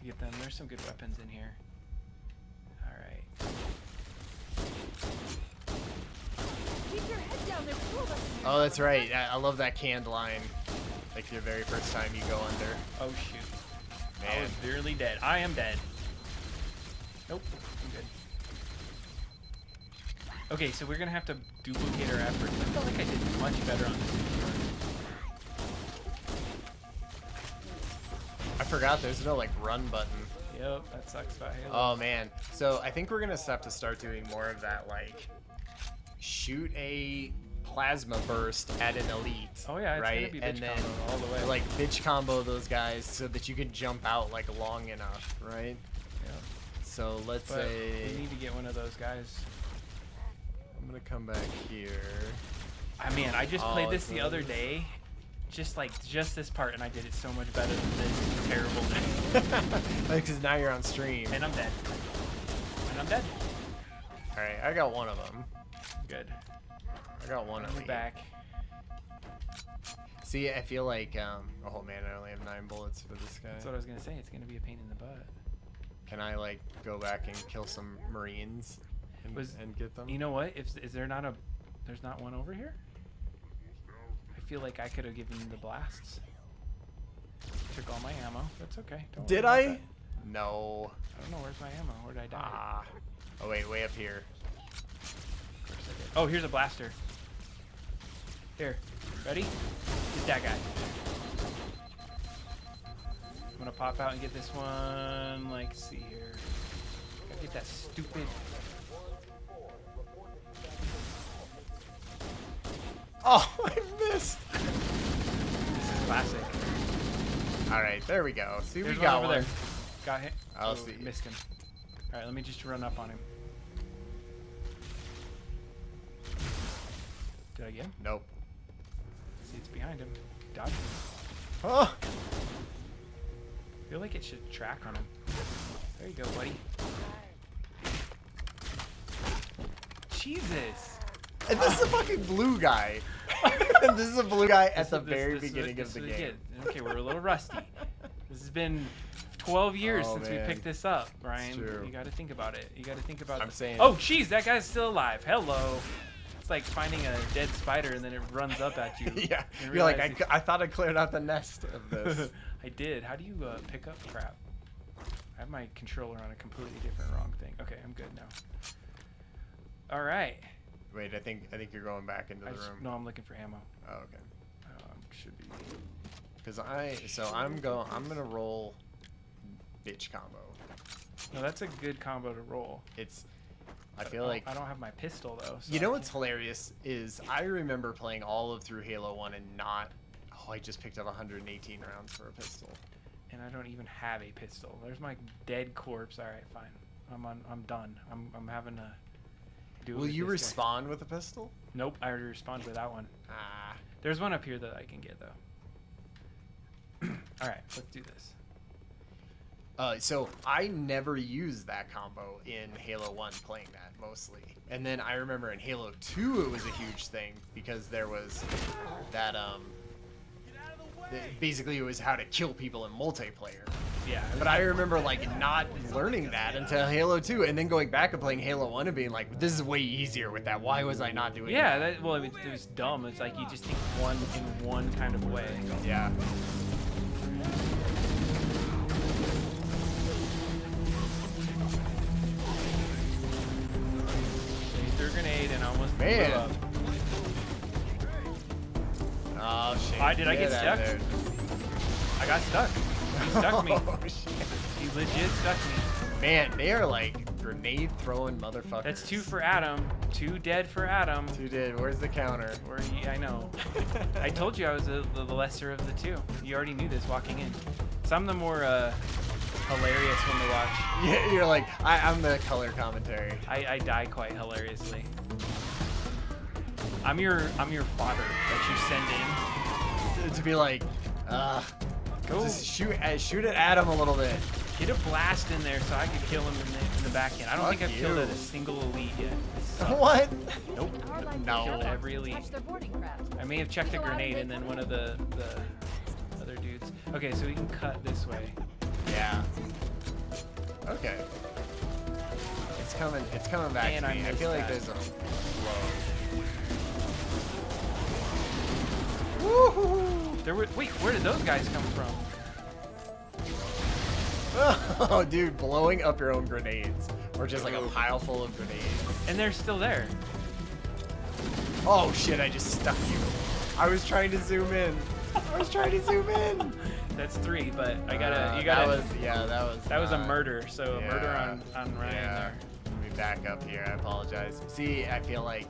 get them. There's some good weapons in here. All right. Keep your head down. There's two of us in here. oh, that's right. I love that canned line. Like your very first time you go under. Oh shoot. I Man. was barely dead. I am dead. Nope. I'm good. Okay, so we're gonna have to duplicate our efforts. I feel like I did much better on this before. I forgot there's no like run button. Yep, that sucks about Halo. Oh man. So I think we're gonna have to start doing more of that, like shoot a plasma burst at an elite. Oh yeah, it's right? gonna be And bitch then combo all the way. like bitch combo those guys so that you can jump out like long enough, right? Yeah. So let's But say we need to get one of those guys. I'm gonna come back here. I mean, I just Oh, played this it's the other those. day, just this part, and I did it so much better than this terrible day. Because now you're on stream. And I'm dead. And I'm dead. All right, I got one of them. Good. I got one of I'm them. back. See, I feel like, oh man, I only have 9 bullets for this guy. That's what I was gonna say. It's gonna be a pain in the butt. Can I like go back and kill some Marines and get them? You know what? Is there not there's not one over here? I feel like I could have given the blasts. Took all my ammo. That's okay. Don't Did worry I? about that. No. I don't know. Where's my ammo? Where did I die? Ah. Oh wait, way up here. Of course I did. Oh, here's a blaster. Here. Ready? Get that guy. I'm gonna pop out and get this one. Like, see here. Gotta get that stupid. Oh, I missed. This is classic. All right, there we go. See, There's we got one over there. Got him. I'll Oh, see. Missed him. All right, let me just run up on him. Did I get him? Nope. See, it's behind him. Dodge him. Oh. I feel like it should track on him. There you go, buddy. Jesus. And this is a fucking blue guy. And this is a blue guy at the This- very this- beginning this of the is game. it. Okay, we're a little rusty. This has been 12 years Oh, since man. we picked this up, Brian. true. You got to think about it. You got to think about. I'm saying- Oh, jeez, that guy's still alive. Hello. It's like finding a dead spider and then it runs up at you. Yeah. and You're like, realizes- I thought I cleared out the nest of this. I did. How do you pick up crap? I have my controller on a completely different wrong thing. Okay, I'm good now. All right. Wait, I think you're going back into the room. No, I'm looking for ammo. Oh, okay. Should be. Because I'm gonna roll bitch combo. No, that's a good combo to roll. I feel like I don't have my pistol though. So you know I what's can't- hilarious is I remember playing all of through Halo 1 and not. Oh, I just picked up 118 rounds for a pistol. And I don't even have a pistol. There's my dead corpse. All right, fine. I'm done. I'm having to do it Will with you this guy. respawn with a pistol? Nope, I already responded with that one. Ah. There's one up here that I can get though. All right, let's do this. So I never used that combo in Halo 1 playing that mostly. And then I remember in Halo 2 it was a huge thing because there was that basically it was how to kill people in multiplayer. Yeah. But I remember like not learning that until Halo 2 and then going back and playing Halo 1 and being like, this is way easier with that. Why was I not doing Yeah, that? well, it was dumb. It's like you just think in one kind of way. Yeah. He threw a grenade and almost blew Man. up. Oh shit. Why did I get out of stuck? there. I got stuck. He stuck me. Oh, shit. He legit stuck me. Man, they are like grenade throwing motherfuckers. That's 2 for Adam. 2 dead for Adam. 2 dead. Where's the counter? I know. I told you I was the lesser of the 2. You already knew this walking in. So I'm the more hilarious one to watch. Yeah, you're like, I'm the color commentary. I die quite hilariously. I'm your fodder that you send in. To be like, Go just shoot at Adam a little bit. get a blast in there so I could kill him in the back end. I don't Fuck think I've killed you. a single elite yet. It sucks. What? Nope. Our life No. is Killed short. every elite. Catch their boarding craft. I may have checked a grenade and then one of the other dudes. Okay, so we can cut this way. Yeah. Okay. It's coming back And to I me. I missed feel like that. there's a flow. Woohoo! Wait, where did those guys come from? Oh, dude, blowing up your own grenades. Or just like a pile full of grenades. And they're still there. Oh shit, I just stuck you. I was trying to zoom in. That's 3, but I gotta. That That was a not- murder. So a murder yeah, on Ryan yeah. there. Let me back up here. I apologize. See, I feel like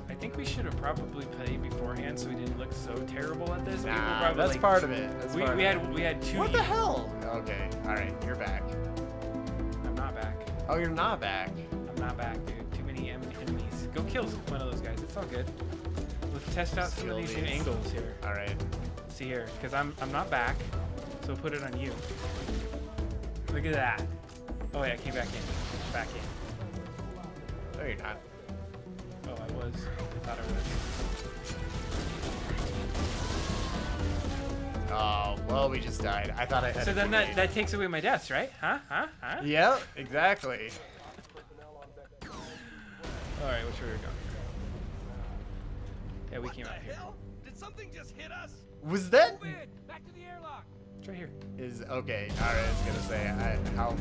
I think we should have probably played beforehand so we didn't look so terrible at this. We were Nah, probably, that's like, part of it. That's we, part of we it. had 2 What the hell? Okay, all right, you're back. I'm not back. Oh, you're not back. I'm not back, dude. Too many enemies. Go kill one of those guys. It's all good. Let's test out some of these new Still is. angles here. All right. See here, because I'm not back, so put it on you. Look at that. Oh yeah, I came back in. Back in. No, you're not. Oh, I was. I thought I Oh, well, we just died. I thought I had. was. So a then grenade. that takes away my deaths, right? Huh? Yep, exactly. All right, which way are we going? Yeah, we came out here. hell? Did something just hit us? Was that? Move in. Back to the airlock. It's right here. Is okay. All right, I was gonna say how.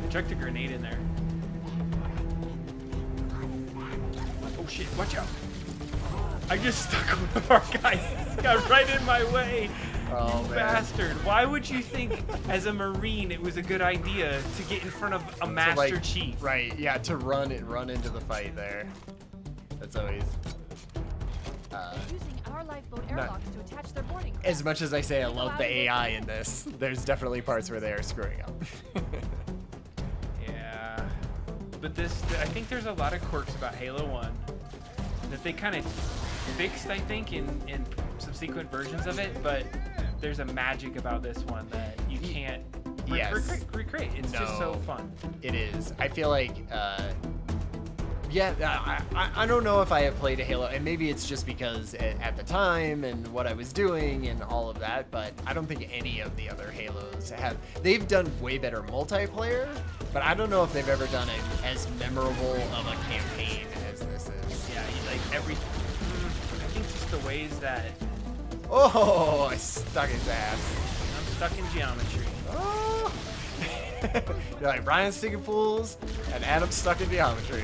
I chucked a grenade in there. Oh shit! Watch out! I just stuck one of our guys. This got right in my way. Oh, You man. bastard! Why would you think, as a Marine, it was a good idea to get in front of a Master Chief? Right. Yeah. To run into the fight there. That's always. Using our lifeboat Not- airlocks to attach their boarding craft. As much as I say I love the AI in this, there's definitely parts where they are screwing up. Yeah, but I think there's a lot of quirks about Halo 1 that they kind of fixed, I think, in subsequent versions of it, but there's a magic about this one that you can't Yes. recreate. It's just so No. fun. It is. I feel like, I don't know if I have played a Halo, and maybe it's just because at the time and what I was doing and all of that, but I don't think any of the other Halos have. They've done way better multiplayer, but I don't know if they've ever done as memorable of a campaign as this is. Yeah, I think just the ways that Oh, I stuck his ass. I'm stuck in geometry. Oh. You're like Brian's sticking fools and Adam's stuck in geometry.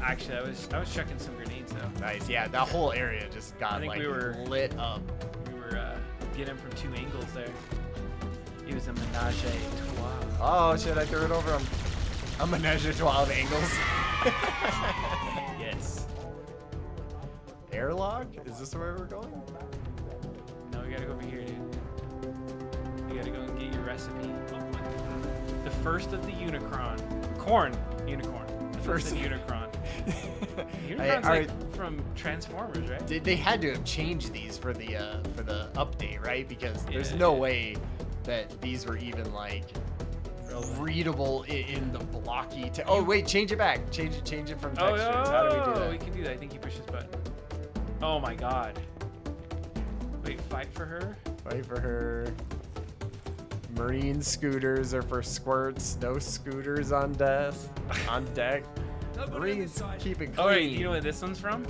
Actually, I was chucking some grenades though. Nice, yeah. That whole area just got think like we were- lit up. We were getting him from 2 angles there. He was a menage a trois. Oh shit! I threw it over him. A menage a trois of angles. Yes. Airlock? Is this where we're going? No, we gotta go over here, dude. You gotta go and get your recipe. The first of the Unicron. Unicorn. The first of the Unicron. Unicron's like from Transformers, right? They had to have changed these for the update, right? Because there's Yeah, no yeah. way that these were even like readable in the blocky. Oh wait, change it back. Change it from Oh, textures. How do we do that? we can do that. I think you push this button. Oh my god. Wait, fight for her? Fight for her. Marine scooters are for squirts. No scooters on deck. Marines keep it clean. Oh, wait, you know what this one's from?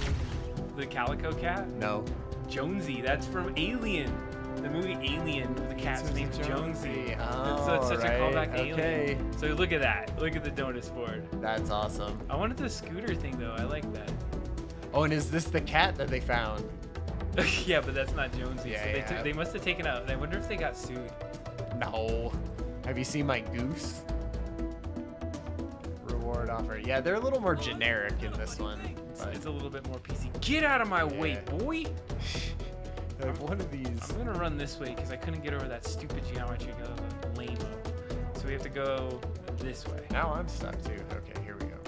The Calico Cat? No. Jonesy. That's from Alien. The movie Alien. The cat's name's Jonesy. And so it's such a callback to okay. Alien. So look at that. Look at the notice board. That's awesome. I wanted the scooter thing though. I like that. Oh, and is this the cat that they found? Yeah, but that's not Jonesy. Yeah, so they, yeah. they must have taken out. I wonder if they got sued. No. Have you seen my goose? Reward offer. Yeah, they're a little more generic in this one. But It's a little bit more PC. Get out of my way, Yeah. boy! like one of these. I'm gonna run this way because I couldn't get over that stupid geometry. Go lame. So we have to go this way. Now I'm stuck too. Okay, here we go.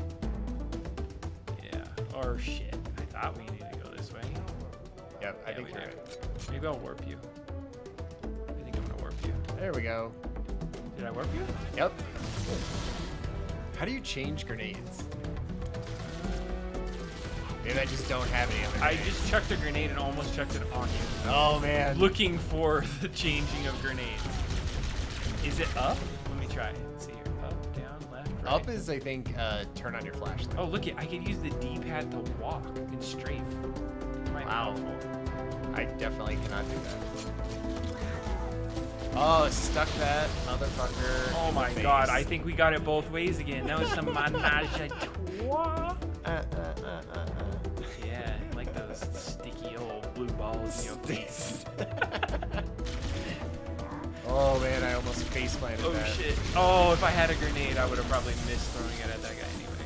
Yeah. Or shit. I thought we needed to go this way. Yep, I Yeah, think we you're did. right. Maybe I'll warp you. I think I'm gonna warp you. There we go. Did I warp you? Yep. How do you change grenades? Maybe I just don't have any other I grenades. just chucked a grenade and almost chucked it on you. Oh man. Looking for the changing of grenades. Is it up? Let me try. Let's see here. Up, down, left, right. Up is, I think, turn on your flashlight. Oh, look it. I could use the D-pad to walk and strafe. Might be Wow. helpful. I definitely cannot do that. Oh, stuck that motherfucker. Oh in my the face. god, I think we got it both ways again. That was some menage a trois. Yeah, like those sticky old blue balls in your face. Oh man, I almost face planted Oh that. shit. Oh, if I had a grenade, I would have probably missed throwing it at that guy anyway.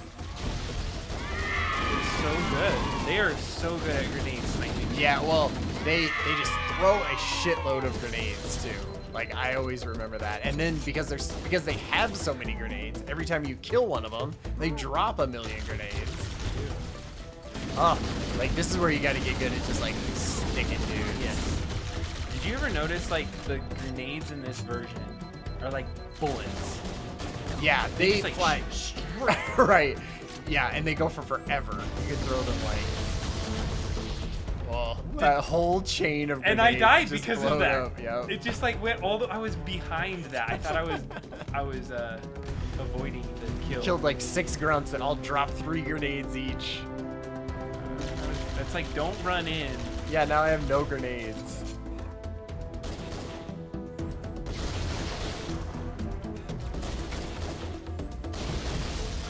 They're so good. They are so good at grenade sniping. Yeah, well, they just throw a shitload of grenades too. Like I always remember that. And then because they have so many grenades, every time you kill one of them, they drop a million grenades. Oh, like this is where you got to get good at just like sticking dudes. Yes. Did you ever notice like the grenades in this version are like bullets? Yeah, they just, like, fly straight. Right. Yeah, and they go for forever. You can throw them like. Well, that whole chain of And I grenades died just because of blowed that. up, yep. It just like went all the. I was behind that. I thought I was avoiding the kill. Killed like 6 grunts that all dropped 3 grenades each. That's like don't run in. Yeah, now I have no grenades.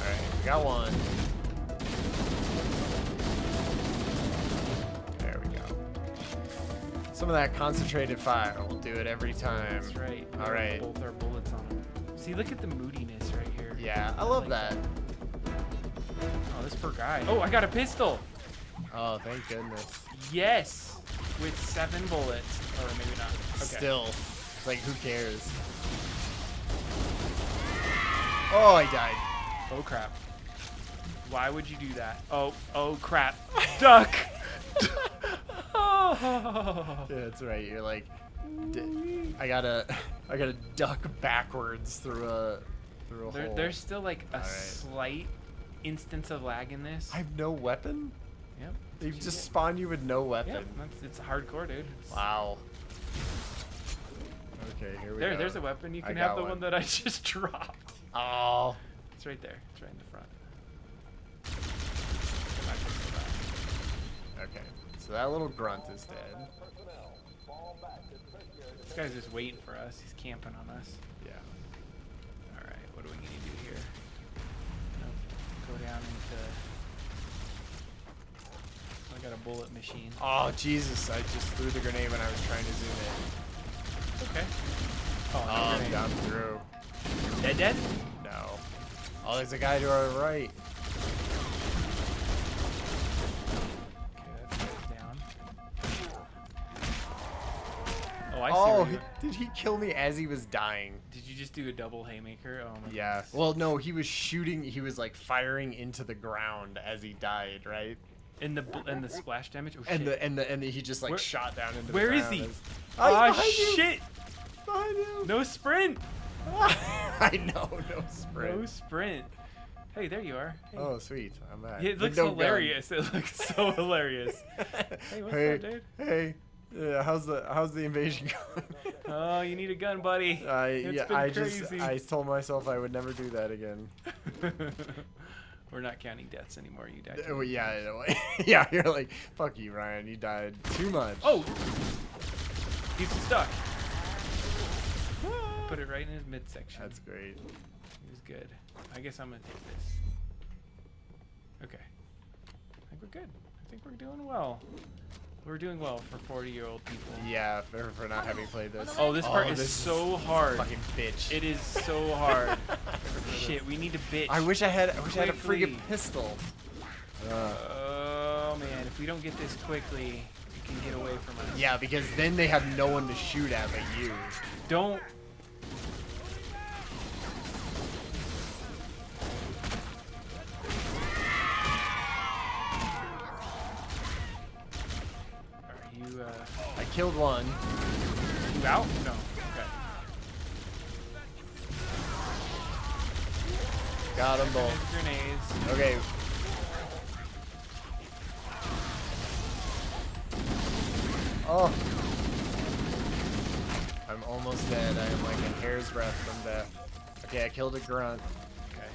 Alright, we got one. There we go. Some of that concentrated fire will do it every time. That's right. All right. Both our bullets on them. See, look at the moodiness right here. Yeah, I love like that. Oh, this poor guy. Oh, I got a pistol. Oh, thank goodness. Yes, with 7 bullets, or maybe not. Okay. Still, it's like, who cares? Oh, I died. Oh crap. Why would you do that? Oh crap. Duck. Oh. Yeah, that's right. You're like, I gotta duck backwards through a hole. There's still like a All right. slight instance of lag in this. I have no weapon. Yep. They've just spawned you with no weapon. Yep. It's hardcore, dude. Wow. Okay, here we go. There's a weapon. You I can got have the one. one that I just dropped. Oh. It's right there. It's right in the front. Okay. So that little grunt is dead. This guy's just waiting for us. He's camping on us. Yeah. All right. What do we need to do here? Nope. Go down into. I got a bullet machine. Oh Jesus! I just threw the grenade when I was trying to zoom in. Okay. Oh, no Oh, grenade. down through. Dead? No. Oh, there's a guy to our right. Okay, that guy's down. Oh, I see. Oh, where you- did he kill me as he was dying? Did you just do a double haymaker? Oh my Yeah. goodness. Well, no, he was shooting. He was like firing into the ground as he died, right? And the splash damage. Oh, And shit. the he just like Where- shot down into the Where ground. is he? as- Ah, behind you! shit! Behind you! No sprint. I know, no sprint. No sprint. Hey, there you are. Hey. Oh, sweet. I'm back. Yeah, it With looks no gun. hilarious. It looks so hilarious. Hey, what's Hey, up, dude? hey. How's the invasion going? Oh, you need a gun, buddy. It's been I crazy. told myself I would never do that again. We're not counting deaths anymore. You died. Well, yeah, in a way. Yeah, you're like, fuck you, Ryan. You died too much. Oh, he's stuck. Put it right in his midsection. That's great. He was good. I guess I'm gonna take this. Okay. I think we're good. I think we're doing well. We're doing well for 40-year-old people. Yeah, for not having played this. Oh, this part is this so hard. Fucking bitch. It is so hard. Shit, we need to bitch. I wish I had a Quickly. friggin' pistol. Oh man, if we don't get this quickly, you can get away from us. Yeah, because then they have no one to shoot at but you. Don't. Are you I killed one. you out? No. Okay. Got them both. Grenades. Okay. Oh. I'm almost dead. I am like a hair's breadth from death. Okay, I killed a grunt. Okay.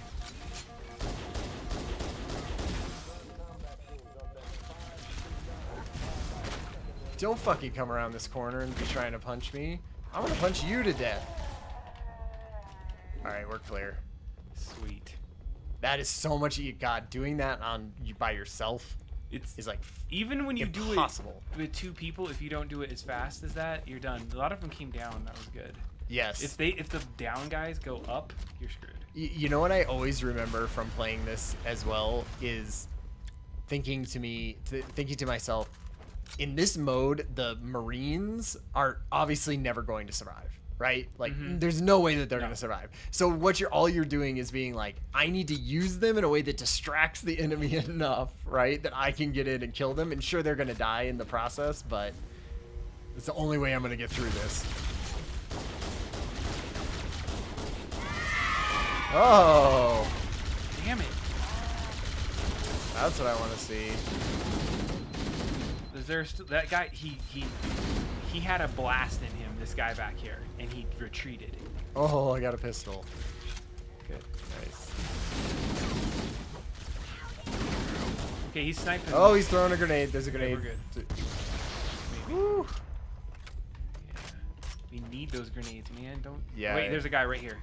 Don't fucking come around this corner and be trying to punch me. I'm gonna punch you to death. Alright, we're clear. Sweet. That is so much. God, doing that on you by yourself It's is like even when you impossible. do it with 2 people, if you don't do it as fast as that, you're done. A lot of them came down. That was good. Yes. If the down guys go up, you're screwed. You know what I always remember from playing this as well is thinking to myself, in this mode, the Marines are obviously never going to survive, right? Like, there's no way that they're going to survive. So all you're doing is being like, I need to use them in a way that distracts the enemy enough, right? That I can get in and kill them. And sure, they're going to die in the process, but it's the only way I'm going to get through this. Oh, Damn it. that's what I want to see. Is there that guy? He had a blast in him. This guy back here, and he retreated. Oh, I got a pistol. Good. Nice. Okay, he's sniping. Oh, he's throwing a grenade. There's a grenade. we're good. Woo. Yeah. We need those grenades, man. Don't. Yeah. Wait, there's a guy right here.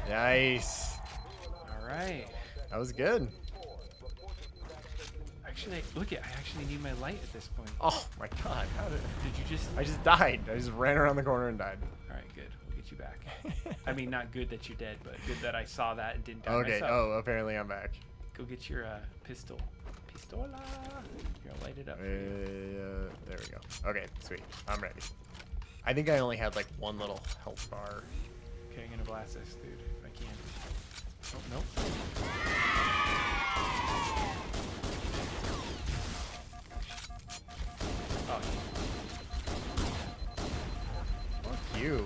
Nice. All right. That was good. Actually, look at. I actually need my light at this point. Oh my god. How did you just? I just died. I just ran around the corner and died. All right, good. We'll get you back. I mean, not good that you're dead, but good that I saw that and didn't die Okay. myself. Oh, apparently I'm back. Go get your pistol. Pistola. Here, I'll light it up. For There we go. Okay, sweet. I'm ready. I think I only had like one little health bar. Okay, I'm gonna blast this, dude, if I can. Oh, nope. Oh, Fuck you.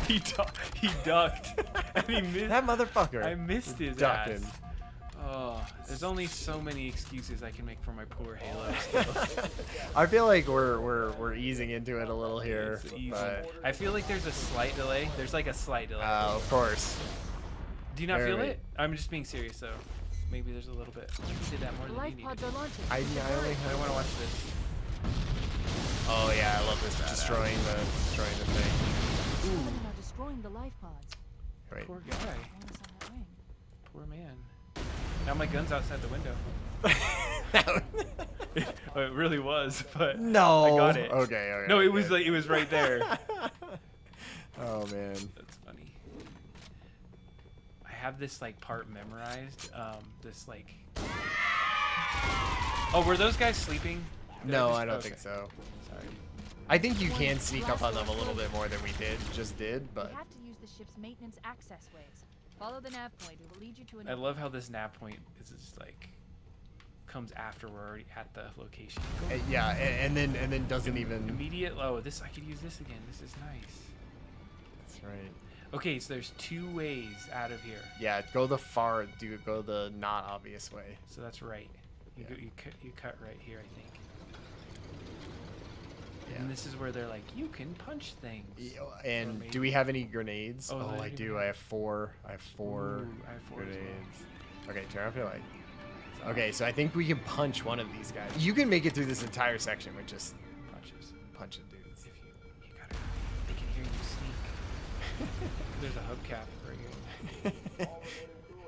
he ducked. And he missed. That motherfucker. I missed his ducking. ass. Oh, there's only so many excuses I can make for my poor Halo skills. I feel like we're easing into it a little here. It's easy. But, I feel like there's a slight delay. There's like a slight delay. of course. Do you not feel very- it? I'm just being serious though. Maybe there's a little bit. You did that more The than life you needed. pods are launching. I only I have. want to watch this. Oh yeah, I love this. Destroying the thing. Somebody now destroying the life pods. Wait. Poor guy. Bonus on that ring. Poor man. Now my gun's outside the window. Oh, it really was, but No. I got it. Okay. No, it was good. like it was right there. Oh man. That's funny. I have this like part memorized. This like. Oh, were those guys sleeping? Did No, just- I don't okay. think so. Sorry. I think you can sneak up on them a little bit more than we did, but We have to use the ship's maintenance access ways. Follow the nav point. It will lead you to an. I love how this nav point is just like comes after we're already at the location. yeah, and then doesn't even. Immediate. Oh, this I could use this again. This is nice. That's right. Okay, so there's 2 ways out of here. Yeah, go the not obvious way. So that's right. You, Yeah. go, you cut right here, I think. Yeah. And this is where they're like, you can punch things. Or And maybe- do we have any grenades? Oh, Oh, there I you do. go. I have 4. I have 4 Ooh, I have 4 as well. grenades. Okay, turn off your light. Okay, so I think we can punch one of these guys. You can make it through this entire section with just Punches. punching dudes. If you gotta, they can hear you sneak. There's a hubcap right here.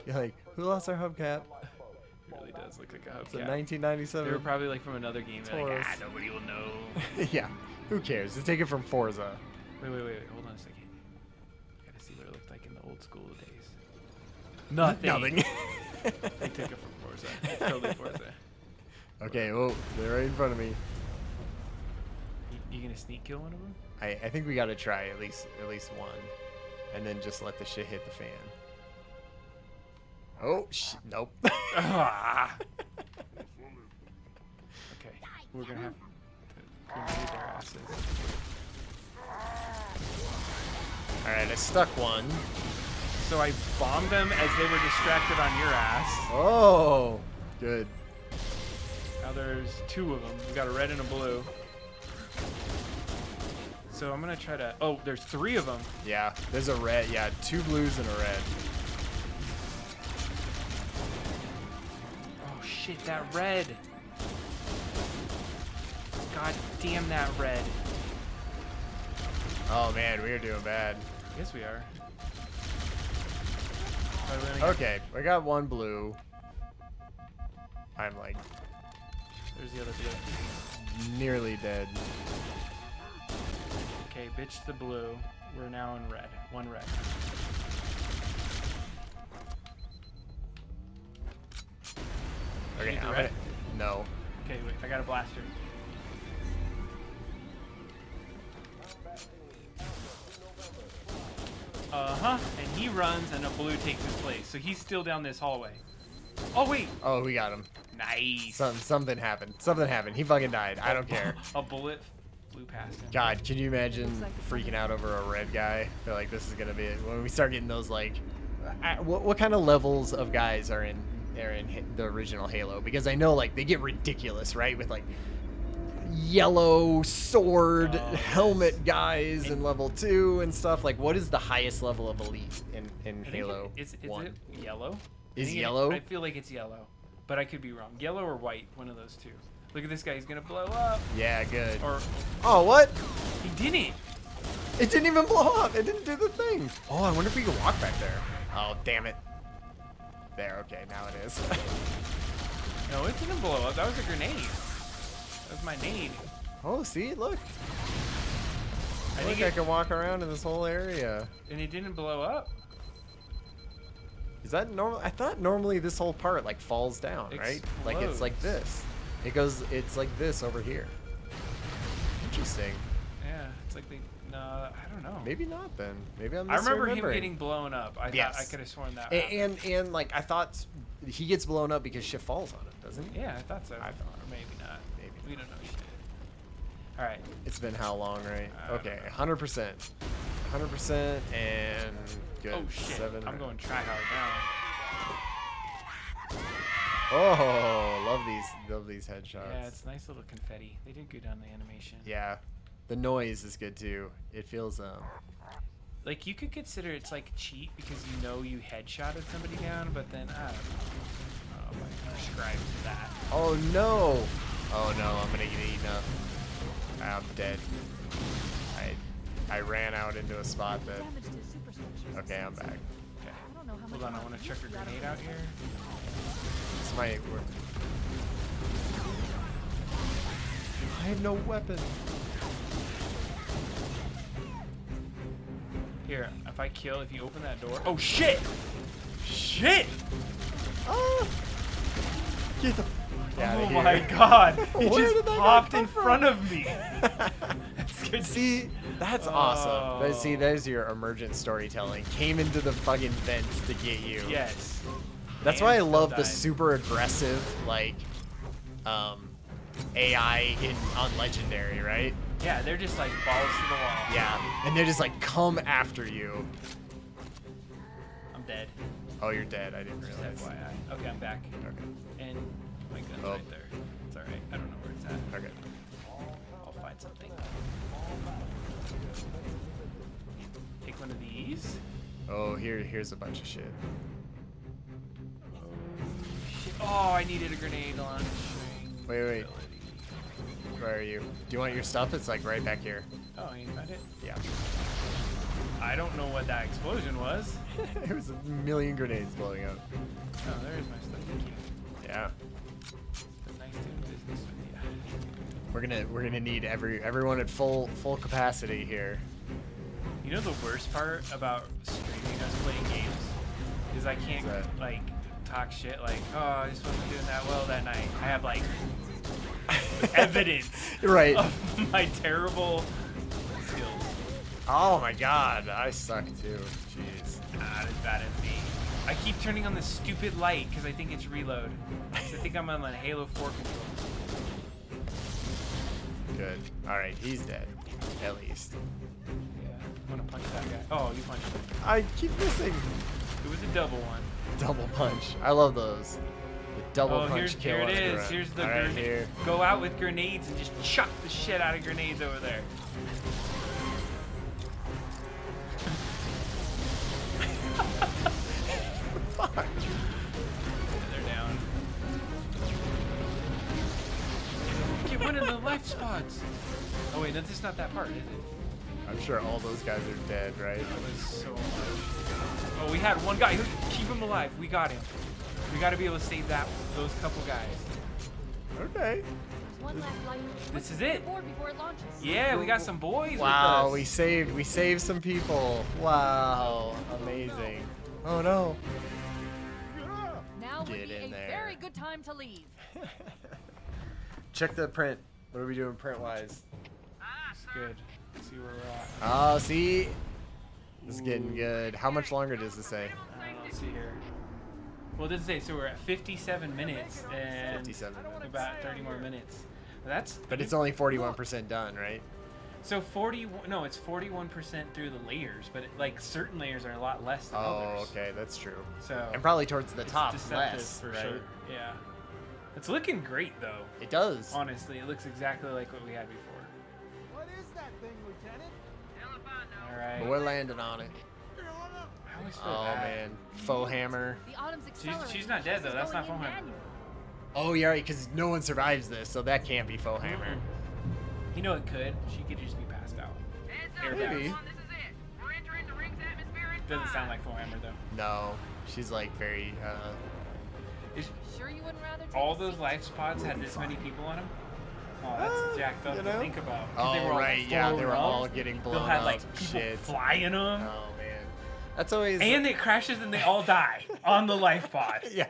You're like, who lost our hubcap? It really does look like a It's a hubcap. 1997. They were probably like from another game. They're like, Taurus. nobody will know. Yeah, who cares? Just take it from Forza. Wait, hold on a second. Gotta see what it looked like in the old school days. Nothing. Nothing. They took it from Forza. It's totally Forza. Okay, well, they're right in front of me. You gonna sneak kill one of them? I think we gotta try at least one, and then just let the shit hit the fan. Oh, nope. Ah. Okay, we're gonna have to grenade their asses. All right, I stuck one. So I bombed them as they were distracted on your ass. Oh, good. Now there's 2 of them. We got a red and a blue. So I'm gonna try to. Oh, there's 3 of them. Yeah, there's a red. Yeah, 2 blues and a red. Oh shit, that red. God damn that red. Oh man, we are doing bad. Yes, we are. Oh, we only got- Okay, we got 1 blue. I'm like There's the other blue. Nearly dead. Okay, bitch the blue. We're now in red. One red. Okay, Need the I'm red? gonna, no. Okay, wait. I got a blaster. Uh-huh. And he runs and a blue takes his place. So he's still down this hallway. Oh, wait. Oh, we got him. Nice. Something happened. Something happened. He fucking died. I don't care. A bullet flew past him. God, can you imagine freaking out over a red guy? I feel like this is gonna be it. When we start getting those like, what kind of levels of guys are in the original Halo? Because I know like they get ridiculous, right? With like yellow sword helmet guys in level 2 and stuff. Like, what is the highest level of elite in Halo? Is 1? it yellow? Is I think yellow? I feel like it's yellow, but I could be wrong. Yellow or white, one of those two. Look at this guy. He's gonna blow up. Yeah, good. Or Oh, what? he didn't. It didn't even blow up. It didn't do the thing. Oh, I wonder if we can walk back there. Oh, damn it. There, okay, now it is. No, it didn't blow up. That was a grenade. That was my nade. Oh, see, look. I I think I can walk around in this whole area. And it didn't blow up. Is that normal? I thought normally this whole part like falls down, right? Like it's like this. It's like this over here. Interesting. Yeah, it's like no, I don't know. Maybe not then. Maybe I'm I remember him misremembering. getting blown up. I thought I could have sworn that. And like I thought he gets blown up because shit falls on him, doesn't he? Yeah, I thought so. I thought. Or maybe not. Maybe. We don't know shit. All right. It's been how long, right? I Okay, don't know. 100%. 100% and good. Oh shit! 7. I'm going try hard now. Oh, love these headshots. Yeah, it's nice little confetti. They did good on the animation. Yeah, the noise is good too. It feels Like you could consider it's like cheat because you know you headshotted somebody down, but then I don't know if I subscribe to that. Oh no! Oh no! I'm gonna get eaten up. I'm dead. I ran out into a spot that. Damage to superstructures. Okay, I'm back. Okay. I don't know how Hold much on, I want to chuck a grenade out here. This might work. I have no weapon. Here, if you open that door. Oh shit! Shit! Ah! Get the. Out Oh of here. my god! He Where just did that guy popped come in from? front of me. That's good. See, that's awesome. But see, Oh. there's your emergent storytelling. Came into the fucking vents to get you. Yes. That's And why I still love the died. super aggressive, like, AI on Legendary, right? Yeah, they're just like balls to the wall. Yeah, and they just like come after you. I'm dead. Oh, you're dead. I didn't Just realize. FYI. Okay, I'm back. Okay. And my gun's Oh. right there. It's alright. I don't know where it's at. Okay. I'll find something. Take one of these. Oh, here's a bunch of shit. Shit. Oh, I needed a grenade launching. Wait. ability. Where are you? Do you want your stuff? It's like right back here. Oh, you found it? Yeah. I don't know what that explosion was. There was a million grenades blowing up. Oh, there's my stuff. Thank you. Yeah. It's been nice doing business with you. We're gonna need everyone at full capacity here. You know the worst part about streaming us playing games is I can't What's that? like talk shit like, oh, I just wasn't doing that well that night. I have like evidence Right. of my terrible skills. Oh my god, I suck too. Jeez. Not as bad as me. I keep turning on the stupid light because I think it's reload. 'Cause I think I'm on the Halo 4 controls. Good. All right, he's dead. At least. Yeah, I'm gonna punch that guy. Oh, you punched him. I keep missing. It was a double one. Double punch. I love those. The double Oh, punch kill. here it on a is. grunt. Here's the All right, grenade. here. Go out with grenades and just chuck the shit out of grenades over there. Fuck. They're down. Get one of the life spots. Oh wait, that's just not that part, is it? I'm sure all those guys are dead, right? That was so much. Oh, we had one guy. Keep him alive. We got him. We got to be able to save those couple guys. Okay. There's one last light. This is it. Board before it launches. Yeah, we got some boys Wow, with we us. saved some people. Wow, amazing. Oh no. Now would Get be in a there. very good time to leave. Check the print. What are we doing print wise? It's good. Let's see where we're at. Oh, see? This is getting good. How much longer does this say? Let's see here. Well, it doesn't say. So we're at 57 minutes and 57 minutes. about 30 more minutes. That's. But it's only 41% done, right? So 40. No, it's 41% through the layers, but like certain layers are a lot less than Oh, others. okay, that's true. So. And probably towards the it's top deceptive less, for right? sure. Yeah. It's looking great though. It does. Honestly, it looks exactly like what we had before. What is that thing, Lieutenant? All right. But we're landing on it. I always feel Oh bad. man, faux hammer. The Autumn's accelerating. She's not dead, though. This is That's not going in Foam Hammer. manual. Oh, yeah, right, because no one survives this, so that can't be faux hammer. You know it could. She could just be passed out. Air Maybe. bounce. Doesn't sound like Foam Hammer though. No, she's like very. Is, Sure you wouldn't rather take all a those seat? life pods had this many people on them. Oh, that's jacked up you to know? think about. 'Cause they Oh were all right, yeah, they blown were up. all getting blown They'll have up. like people Shit. flying them, Oh man, that's always. and it crashes and they all die on the life pod. yeah.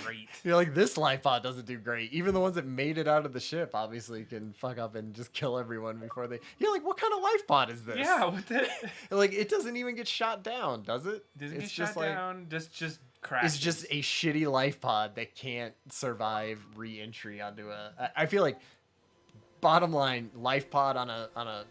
Great. You're like, this life pod doesn't do great. Even the ones that made it out of the ship obviously can fuck up and just kill everyone before they. You're like, what kind of life pod is this? Yeah. What the? Like, it doesn't even get shot down, does it? Doesn't It's get just shot like, down. Just crashes. It's just a shitty life pod that can't survive re-entry onto a. I feel like, bottom line, life pod on a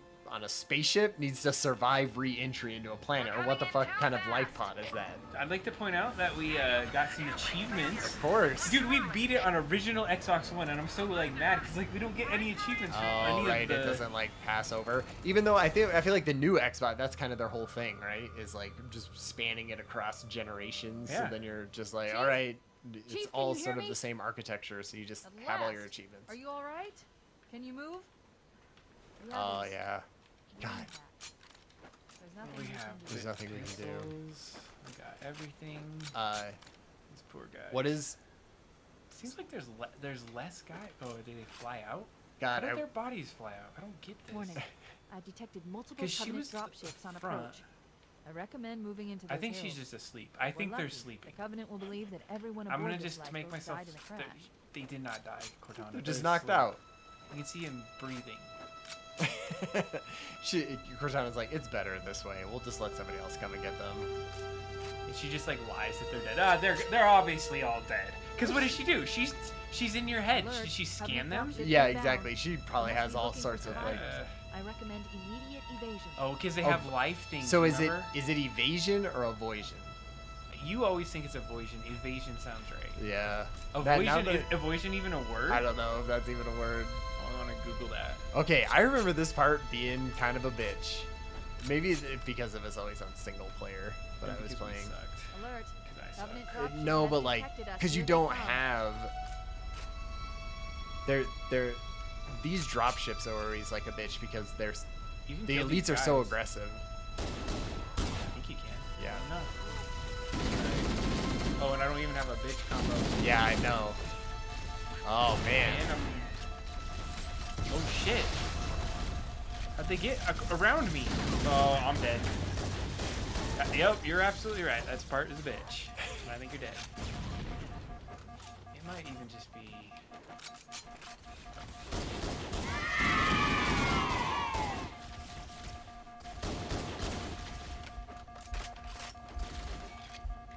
spaceship needs to survive re-entry into a planet. Or what the fuck kind of life pod is that? I'd like to point out that we got some achievements. Of course. Dude, we beat it on original Xbox One, and I'm so like mad because like we don't get any achievements. from Oh any right, of the... it doesn't like pass over. Even though I feel like the new Xbox, that's kind of their whole thing, right? Is like just spanning it across generations. Yeah. So then you're just like, Chief? all right, it's Chief, can all you hear sort of me? the same architecture, so you just At have all your last. achievements. Are you all right? Can you move? The Oh others. yeah. God. There's nothing We you can have do. There's nothing we can do. pencils, We got everything. These poor guys. What is? Seems like there's less guys. Oh, do they fly out? God, How I, do their bodies fly out? I don't get this. Warning. I've detected multiple 'Cause she Covenant was dropships on front. approach. I recommend moving into I those think hills. she's just asleep. I We're think they're lucky. sleeping. The Covenant will believe that everyone I'm aboard gonna this just make lifeboat myself. died in a crash. They did not die, Cortana. they're just They're knocked asleep. out. You can see him breathing. Cortana's like, it's better this way. We'll just let somebody else come and get them. And she just like lies that they're dead. Ah, they're obviously all dead. Cause what does she do? She's in your head. Alert. Did she scan Covenant them? dropship Yeah, inbound. exactly. She probably Unless has you're all looking for sorts of like. survivors, I recommend immediate evasion. Oh, cause they Oh, have life things. So is remember? it evasion or avoision? You always think it's avoision. Evasion sounds right. Yeah. Avoision now is avoision even a word? I don't know if that's even a word. I want to Google that. Okay, I remember this part being kind of a bitch. Maybe it's because it was always on single player, but I was Because we playing. sucked. Alert. 'Cause I suck. Covenant dropship No, has but like, detected us because you near don't the pond. have. These drop ships are always like a bitch because You can the kill these elites are so guys. aggressive. I think you can. Yeah. I don't know. Oh, and I don't even have a bitch combo. Yeah, I know. Oh man. And oh shit. How'd they get around me? Oh, I'm dead. Yep, you're absolutely right. That's part of the bitch. I think you're dead. It might even just be.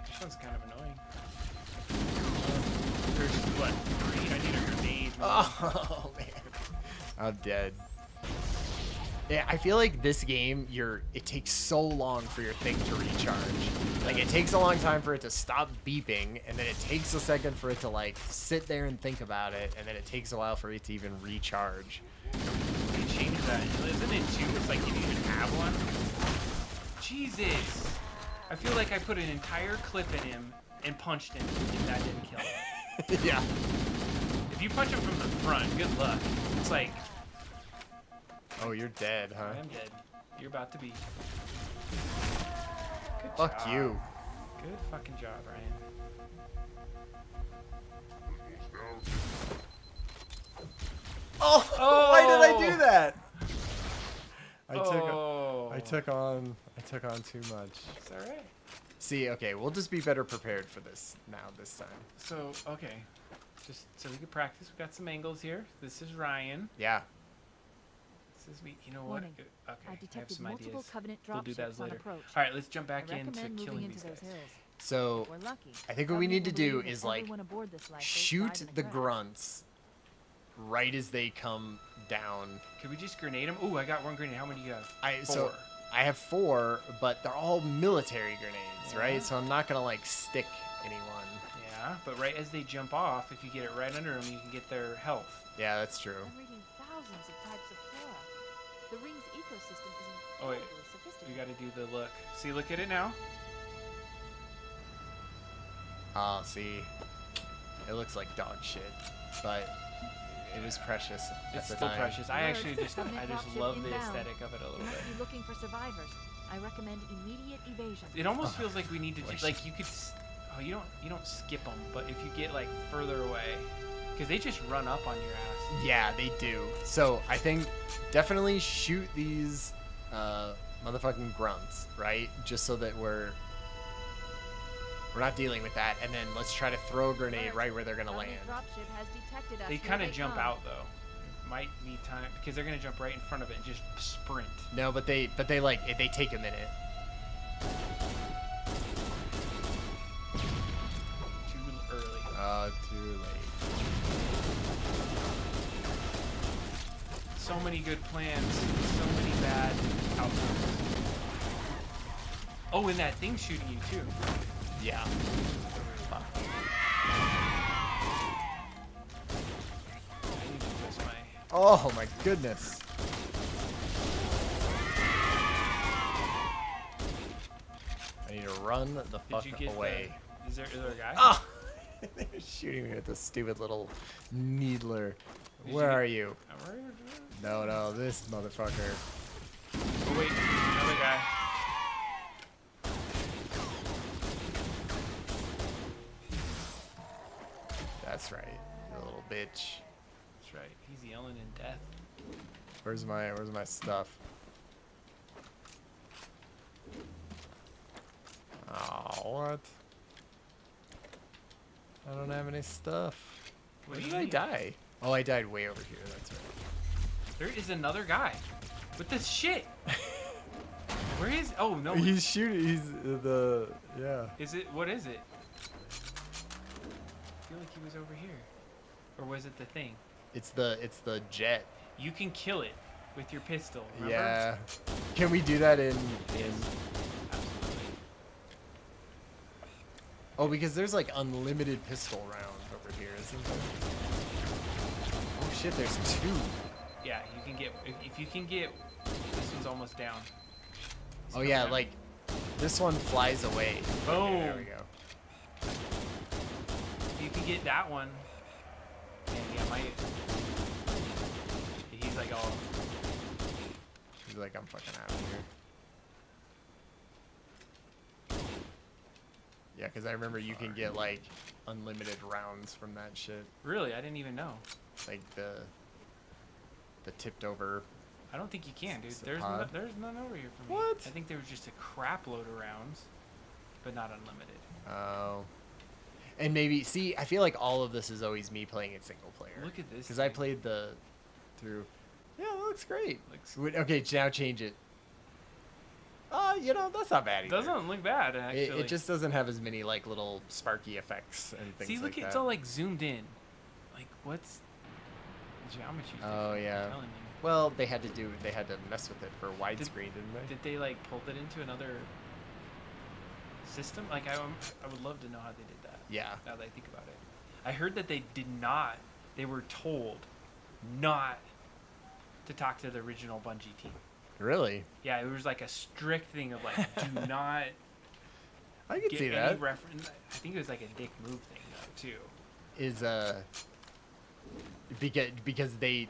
This one's kind of annoying. There's what? 3? I need a grenade. Oh man. I'm dead. Yeah, I feel like this game, it takes so long for your thing to recharge. Like, it takes a long time for it to stop beeping, and then it takes a second for it to, like, sit there and think about it, and then it takes a while for it to even recharge. They changed that. Isn't it 2? It's like you didn't even have one. Jesus. I feel like I put an entire clip in him and punched him, and that didn't kill him. Yeah. If you punch him from the front, good luck. It's like, Oh, you're dead, huh? I'm dead. You're about to be. Good Fuck job. you. Good fucking job, Ryan. Oh, why did I do that? I took on too much. It's all right. See, okay, we'll just be better prepared for this this time. So, okay. Just so we can practice. We got some angles here. This is Ryan. Yeah. This is me. You know what? Warning. Okay, I I have detected some multiple ideas. Covenant We'll do that dropships on later. approach. All right, let's jump back I into recommend killing moving these into those guys. hills. So We're lucky. I think what we need to Covenant do will believe is that like everyone aboard this lifeboat shoot died in a the crash. grunts right as they come down. Could we just grenade them? Ooh, I got one grenade. How many do you have? So 4. I have 4, but they're all military grenades, Yeah. right? So I'm not gonna like stick anyone. Yeah, but right as they jump off, if you get it right under them, you can get their health. Yeah, that's true. I'm reading thousands of types of flora. The ring's ecosystem is Oh, wait. incredibly You sophisticated. got to do the look. See, look at it now. See, it looks like dog shit, but it was precious at It's the still time. precious. I Alert. actually just Covenant dropship love the inbound. aesthetic of it a You little bit. must be looking for survivors. I recommend immediate evasion. It almost feels like we need to Boy. like you could. Oh, you don't skip them, but if you get like further away, because they just run up on your ass. Yeah, they do. So I think definitely shoot these motherfucking grunts, right? Just so that we're not dealing with that, and then let's try to throw a grenade right where they're gonna land. Covenant dropship has detected us. They Here kind of jump come. out though. Might need time because they're gonna jump right in front of it and just sprint. No, but they like they take a minute. Too early. Too late. So many good plans, so many bad outcomes. Oh, and that thing's shooting you too. Yeah. Fuck. I need to adjust my. Oh my goodness. I need to run the fuck Did you get away. Is there a guy? Oh! They're shooting me with this stupid little needler. Did Where you are you? All right. No, this motherfucker. Oh wait, another guy. That's right, you little bitch. That's right. He's yelling in death. Where's my stuff? Oh, what? I don't have any stuff. What Where do did you I need? die? Oh, I died way over here. That's right. There is another guy with this shit. Where is? Oh no. He's shooting. He's yeah. Is it? What is it? I feel like he was over here, or was it the thing? It's the jet. You can kill it with your pistol. Remember? Yeah. Can we do that in? Absolutely. Oh, because there's like unlimited pistol rounds over here, isn't there? Oh shit, there's 2. Yeah, you can get if you can get. This one's almost down. It's Oh coming yeah, down. like this one flies away. Boom. Okay, there we go. If you can get that one. And yeah, my. He's like all. He's like, I'm fucking out of here. Yeah, because I remember you can get like unlimited rounds from that shit. Really, I didn't even know. Like the tipped over. I don't think you can, dude. It's a There's pod. there's none over here for me. What? I think there was just a crap load of rounds, but not unlimited. Oh. And maybe see, I feel like all of this is always me playing it single player. Look at this. Because I thing. played through. Yeah, that looks great. Looks- Okay, now change it. That's not bad either. Doesn't look bad actually. It just doesn't have as many like little sparky effects and things see. like Look, that. it's all like zoomed in. Like what's geometry? Oh, yeah. I'm telling you. Well, they had to mess with it for widescreen, didn't they? Did they like pull it into another system? Like I would love to know how they did that. Yeah. Now that I think about it, I heard that they did not. They were told not to talk to the original Bungie team. Really? Yeah, it was like a strict thing of like, do not I could get see any that. reference. I think it was like a dick move thing though too. Is because they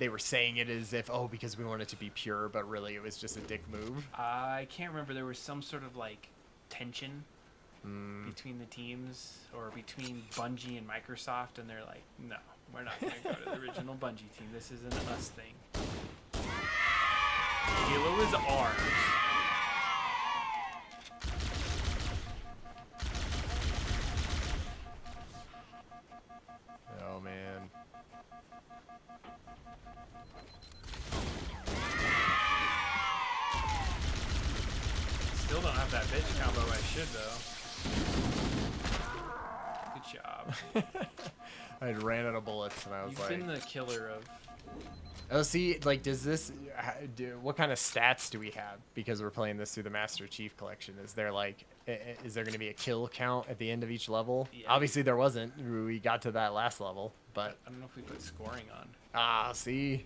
were saying it as if because we want it to be pure, but really it was just a dick move. I can't remember. There was some sort of like tension Mm. between the teams or between Bungie and Microsoft, and they're like, no, We're not gonna go to the original Bungie team. This isn't an us thing. Halo is ours. Oh man. Still don't have that bitch combo. I should though. Good job. I ran out of bullets and I was You've like, been the killer of. oh, see, like, does this, what kind of stats do we have? Because we're playing this through the Master Chief Collection. Is there like, is there going to be a kill count at the end of each level? Yeah. Obviously there wasn't. We got to that last level, but I don't know if we put scoring on. see,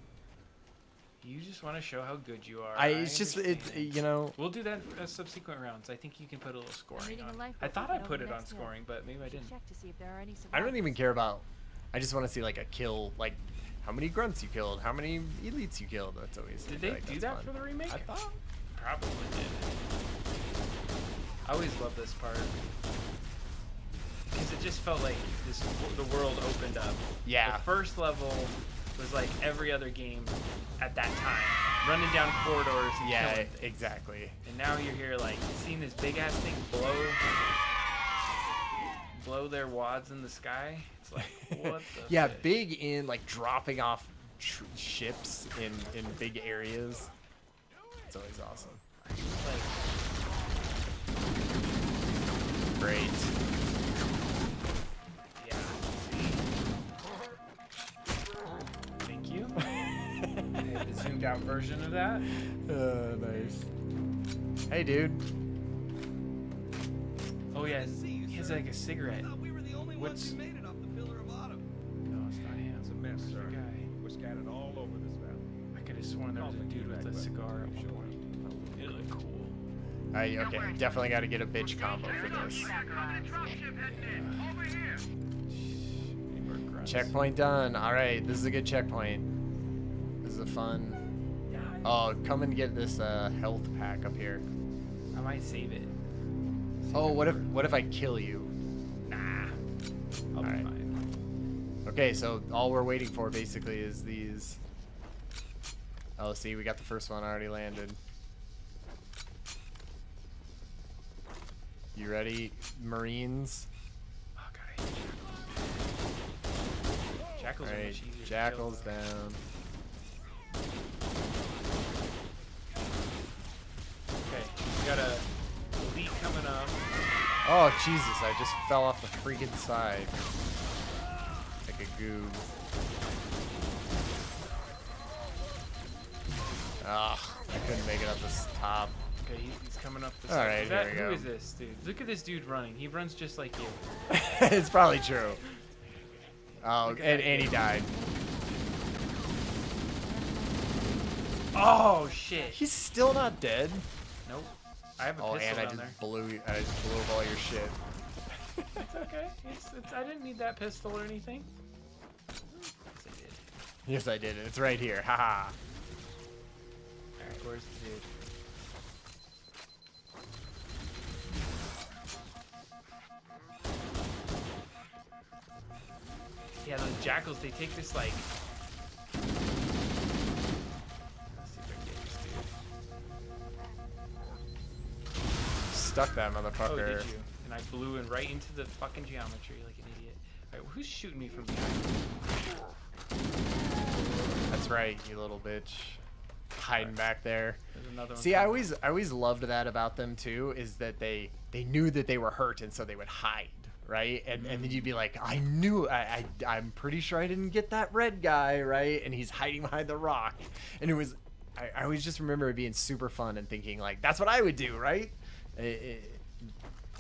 You just want to show how good you are. it's just, it's, understand. you know, We'll do that as subsequent rounds. I think you can put a little scoring Meeting a on. lifeboat I thought will I get put over it the on next hill. scoring, but maybe I We should didn't. check to see if there are any I don't even survivors. care about, I just want to see like a kill, like how many grunts you killed, how many elites you killed. That's always. Did I feel they like do that's that fun. for the remake? I thought. Probably did. I always love this part because it just felt like the world opened up. Yeah. The first level was like every other game at that time, running down corridors and Yeah, killing things. exactly. And now you're here like seeing this big ass thing blow their wads in the sky. It's like what the Yeah, fish? big in like dropping off ships in big areas. It's always awesome. Like, Great. yeah. See? Thank you. I have a zoomed out version of that. Nice. Hey, dude. Oh yeah, he has like a cigarette. We were the only What's- ones who made it off the Pillar of Autumn. No, it's not him. It's a mess, It's the sir. guy. We're scattered all over this valley. I could have sworn there was a dude with a cigar at one point. It looked cool. Okay, definitely got to get a bitch combo for this. More grunts. Checkpoint done. All right, this is a good checkpoint. This is a fun. Oh, come and get this health pack up here. I might save it. Oh, what if I kill you? Nah. I'll be Alright. fine. Okay, so all we're waiting for basically is these. Oh, see, we got the first one already landed. You ready, Marines? Oh god, I hate jackals. Jackals are Alright, much easier to kill, jackals though. down. Okay, we got a elite coming up. Oh, Jesus, I just fell off the freaking side. Like a goob. Ugh, I couldn't make it up this top. Okay, he's coming up this All way. right, Is that, here we who go. is this dude? Look at this dude running. He runs just like you. It's probably true. Oh, Look at and, that and he dude. died. Oh shit. He's still not dead. Nope. I have a Oh, pistol and I down just there. blew up all your shit. It's okay. I didn't need that pistol or anything. Yes, I did. Yes, I did. It's right here. Haha. Alright, where's the dude? Yeah, those jackals, they take this like... Let's see if I can get this dude. Stuck that Oh, motherfucker. did you? And I blew in right into the fucking geometry like an idiot. Alright, who's shooting me from behind? That's right, you little bitch. Hiding back there. There's another one See, I coming. always loved that about them too, is that they knew that they were hurt and so they would hide, right? And then you'd be like, I'm pretty sure I didn't get that red guy, right? And he's hiding behind the rock. And it was I always just remember it being super fun and thinking like that's what I would do, right?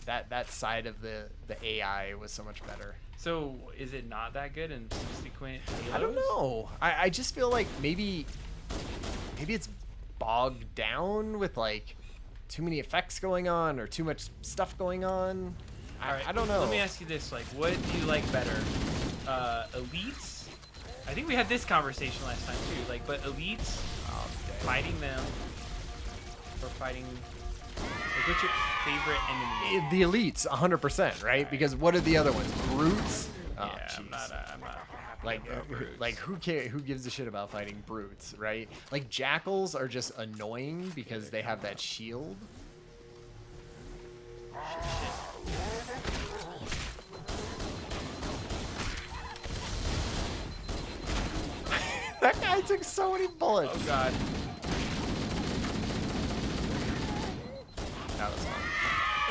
That side of the AI was so much better. So, is it not that good in subsequent Halos? I don't know. I just feel like maybe it's bogged down with like too many effects going on or too much stuff going on. Alright, I don't know. Let me ask you this: like, what do you like better, elites? I think we had this conversation last time too. Like, but elites, fighting them, or fighting? Like, what's your favorite enemy? The elites, 100%, right? Because what are the other ones? Brutes. Oh, Yeah, I'm jeez. not happy. Like, who cares? Who gives a shit about fighting brutes, right? Like, jackals are just annoying because they have that shield. That guy took so many bullets. Oh god. That was fun.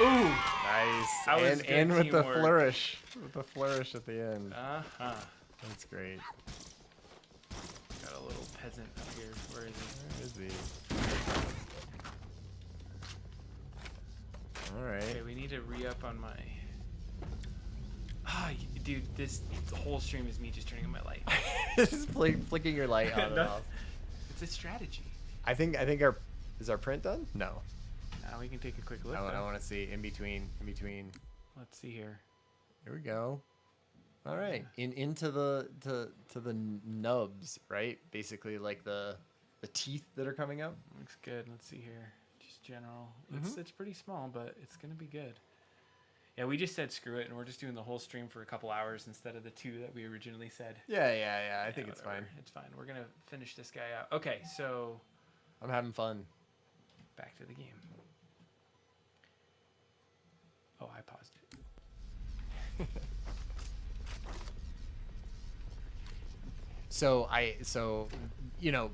Ooh. Nice. That was And good with the teamwork. flourish. With the flourish at the end. Uh-huh. That's great. Got a little peasant up here. Where is he? Where is he? Alright. Okay, we need to re-up on my... Ah, dude, the whole stream is me just turning on my light. Just flicking your light on and No, off. It's a strategy. I think is our print done? No. Now we can take a quick look. I though. want to see in between. Let's see here. Here we go. All right, into the to the nubs, right? Basically, like the teeth that are coming up. Looks good. Let's see here. Just general. Mm-hmm. It's pretty small, but it's gonna be good. Yeah, we just said screw it, and we're just doing the whole stream for a couple hours instead of the 2 that we originally said. Yeah. I think it's whatever. fine. It's fine. We're gonna finish this guy out. Okay, so I'm having fun. back to the game. Oh, I paused it. So you know,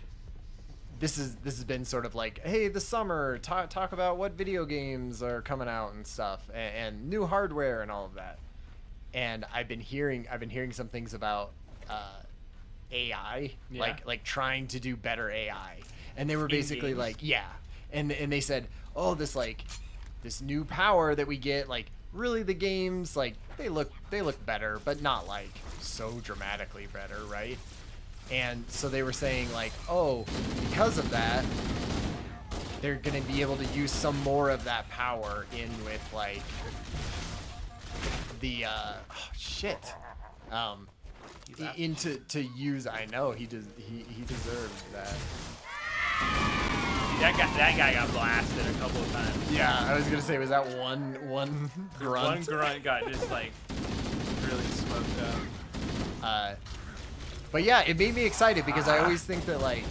this has been sort of like, hey, the summer, talk about what video games are coming out and stuff, and new hardware and all of that. And I've been hearing some things about AI, Yeah. like trying to do better AI, and they were basically games? like, yeah, and they said, oh, this new power that we get, like, really the games, like, they look better, but not like so dramatically better, right? And so they were saying, like, oh, because of that, they're going to be able to use some more of that power in with, like, the, to use, I know, he deserves that. That guy got blasted a couple of times. Yeah, I was going to say, was that one grunt? One grunt got just like really smoked up. But yeah, it made me excited because I always think that, like,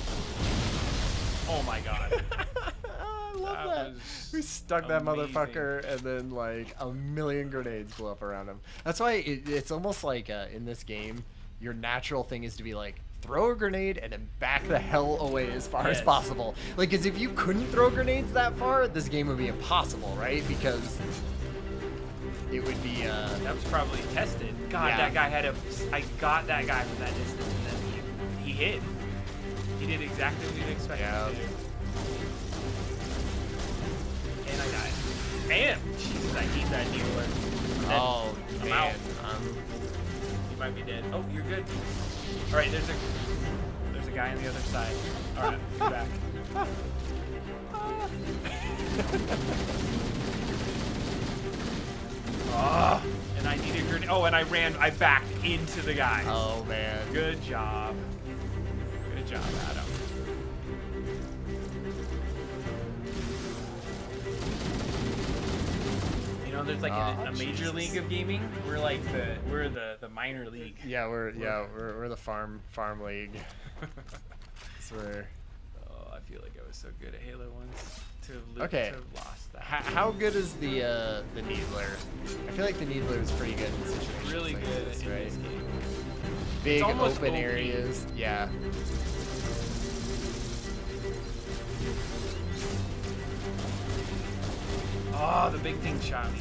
Oh my god. I love That that. was We stuck that amazing. motherfucker, and then like a million grenades blew up around him. That's why it's almost like in this game, your natural thing is to be like, throw a grenade and then back the hell away as far as Yes. possible. Like, because if you couldn't throw grenades that far, this game would be impossible, right? Because it would be That was probably tested. God, Yeah. that guy I got that guy from that distance, and then he hit. He did exactly what you'd expect Yeah. him to do. And I died. And Jesus, I need that healer. oh I'm man, out. You might be dead. Oh, you're good. All right, there's a guy on the other side. All right, you're back. Oh, and I needed a grenade. Oh, and I backed into the guy. oh man. Good job. Good job, Adam. You know, there's like a major league of gaming. We're like the minor league. Yeah, we're the farm league. So we're Oh, I feel like I was so good at Halo once to Okay. to have lost that. How good is the Needler? I feel like the Needler is pretty good in situations Really like good this, in right? this game. Big almost open OP. areas. Yeah. Oh, the big thing shot me.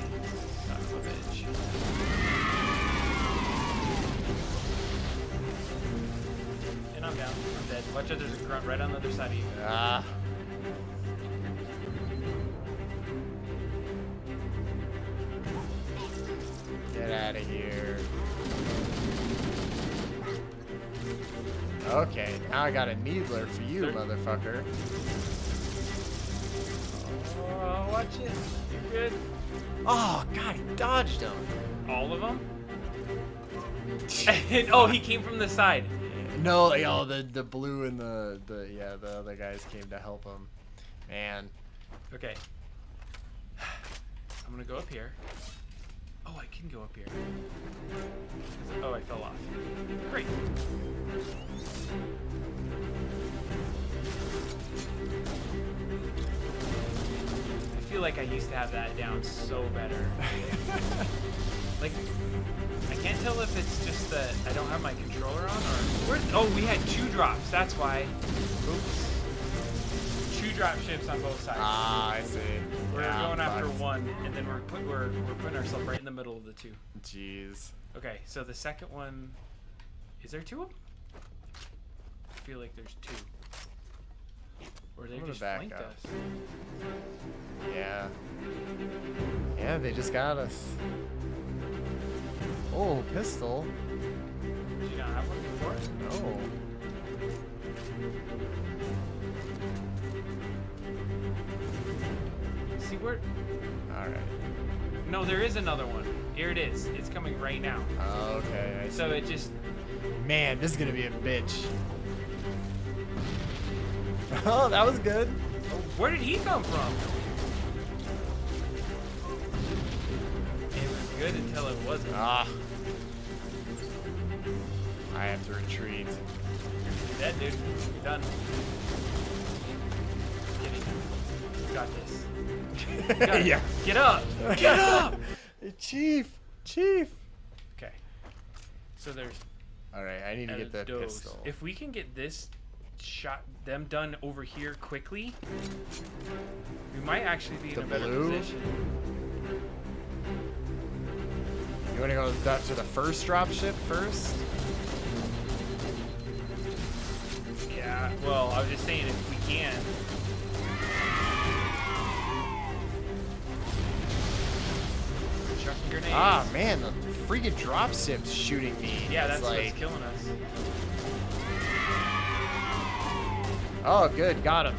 Son of a bitch. And I'm down. I'm dead. Watch out, there's a grunt right on the other side of you. Ah. Get out of here. Okay, now I got a Needler for you, Sir? motherfucker. Oh, watch it. You're good. Oh, God, he dodged him. All of them? Oh, he came from the side. No, yo, the blue and the other guys came to help him. Man. Okay. I'm gonna go up here. Oh, I can go up here. Oh, I fell off. Great. I feel like I used to have that down so better. Like, I can't tell if it's just that I don't have my controller on or... Oh, we had 2 drops. That's why. Oops. 2 drop ships on both sides. Ah, I see. We're Yeah, going after fucked. 1, and then we're putting ourselves right in the middle of the 2. Jeez. Okay, so the second one... Is there 2 of them? I feel like there's 2. Or they I'm gonna just back flanked up. us. Yeah. Yeah, they just got us. Oh, pistol. Did you not have one before? No. See where... Alright. No, there is another one. Here it is. It's coming right now. Okay, I see. So it just... Man, this is gonna be a bitch. Oh, that was good. Where did he come from? It was good until it wasn't. Ah. I have to retreat. You're dead, dude. You're done. Kidding. You got this. You got it. Yeah. Get up! Get up! Chief! Okay. So there's... Alright, I need to get that those. pistol. If we can get this shot, them done over here quickly, we might actually be in The a better blue? position. You wanna go to the first drop ship first? Yeah, well, I was just saying if we can. Chucking grenades. Ah, man, the freaking drop ship's shooting me. Yeah, It's that's like... what's killing us. Oh, good, got him.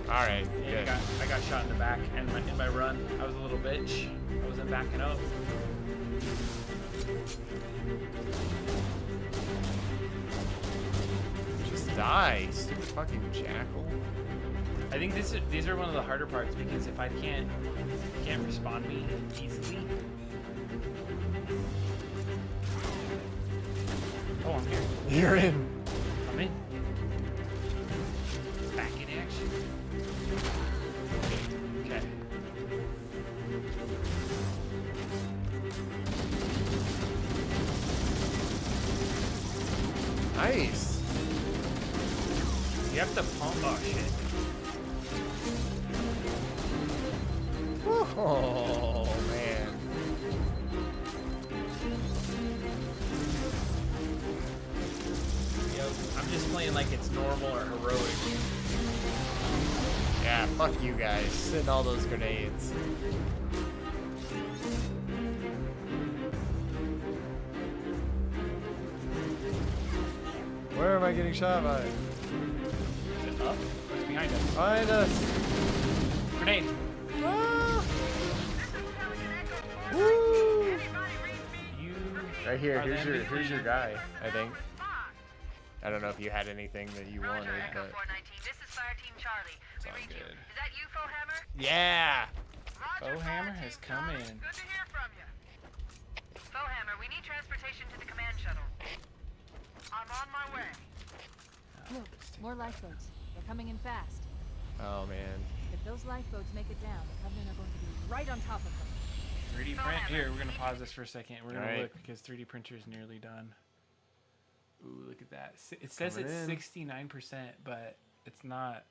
Alright, Yeah, good. I got shot in the back, and in my run, I was a little bitch. I wasn't backing up. Just die, stupid fucking jackal. I think these are one of the harder parts because if I can't respond me easily. Oh, I'm here. You're in. I'm in. Back in action. Okay. Nice. You have to pump. Oh shit. Oh, man. Yo, I'm just playing like it's normal or heroic. Yeah, fuck you guys. Send all those grenades. Where am I getting shot by? Is it up? It's behind us. Behind us. Grenade. Ah. Woo. You. Right here. are the Here's your MVP. guy. I think. I don't know if you had anything that you wanted, Echo but 419. This is Fire Team Charlie. We all read you. good. Is that you, Fohammer? yeah. Roger, Fohammer Fire has Team come Charlie. in. Good to hear from you. Fohammer, we need transportation to the command shuttle. I'm on my way. Look, more lifeboats. They're coming in fast. Oh man. If those lifeboats make it down, the Covenant are going to be right on top of them. 3D print. Here, we're gonna pause this for a second. We're gonna Alright. look because 3D printer is nearly done. Ooh, look at that. It says Coming it's in. 69%, but it's not.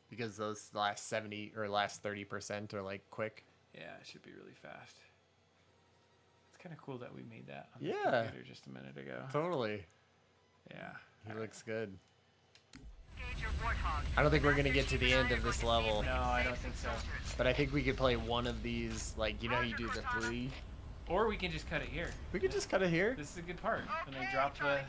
Because those last 70 or last 30% are like quick. Yeah, it should be really fast. It's kind of cool that we made that on the Yeah. computer just a minute ago. Totally. Yeah. He looks good. Engage your Warthog. I don't think we're gonna get to the end of this level, No, I don't think so. but I think we could play one of these. Like, you know how you do the 3? Or we can just cut it here. We could just cut it here. This is a good part. When they drop the.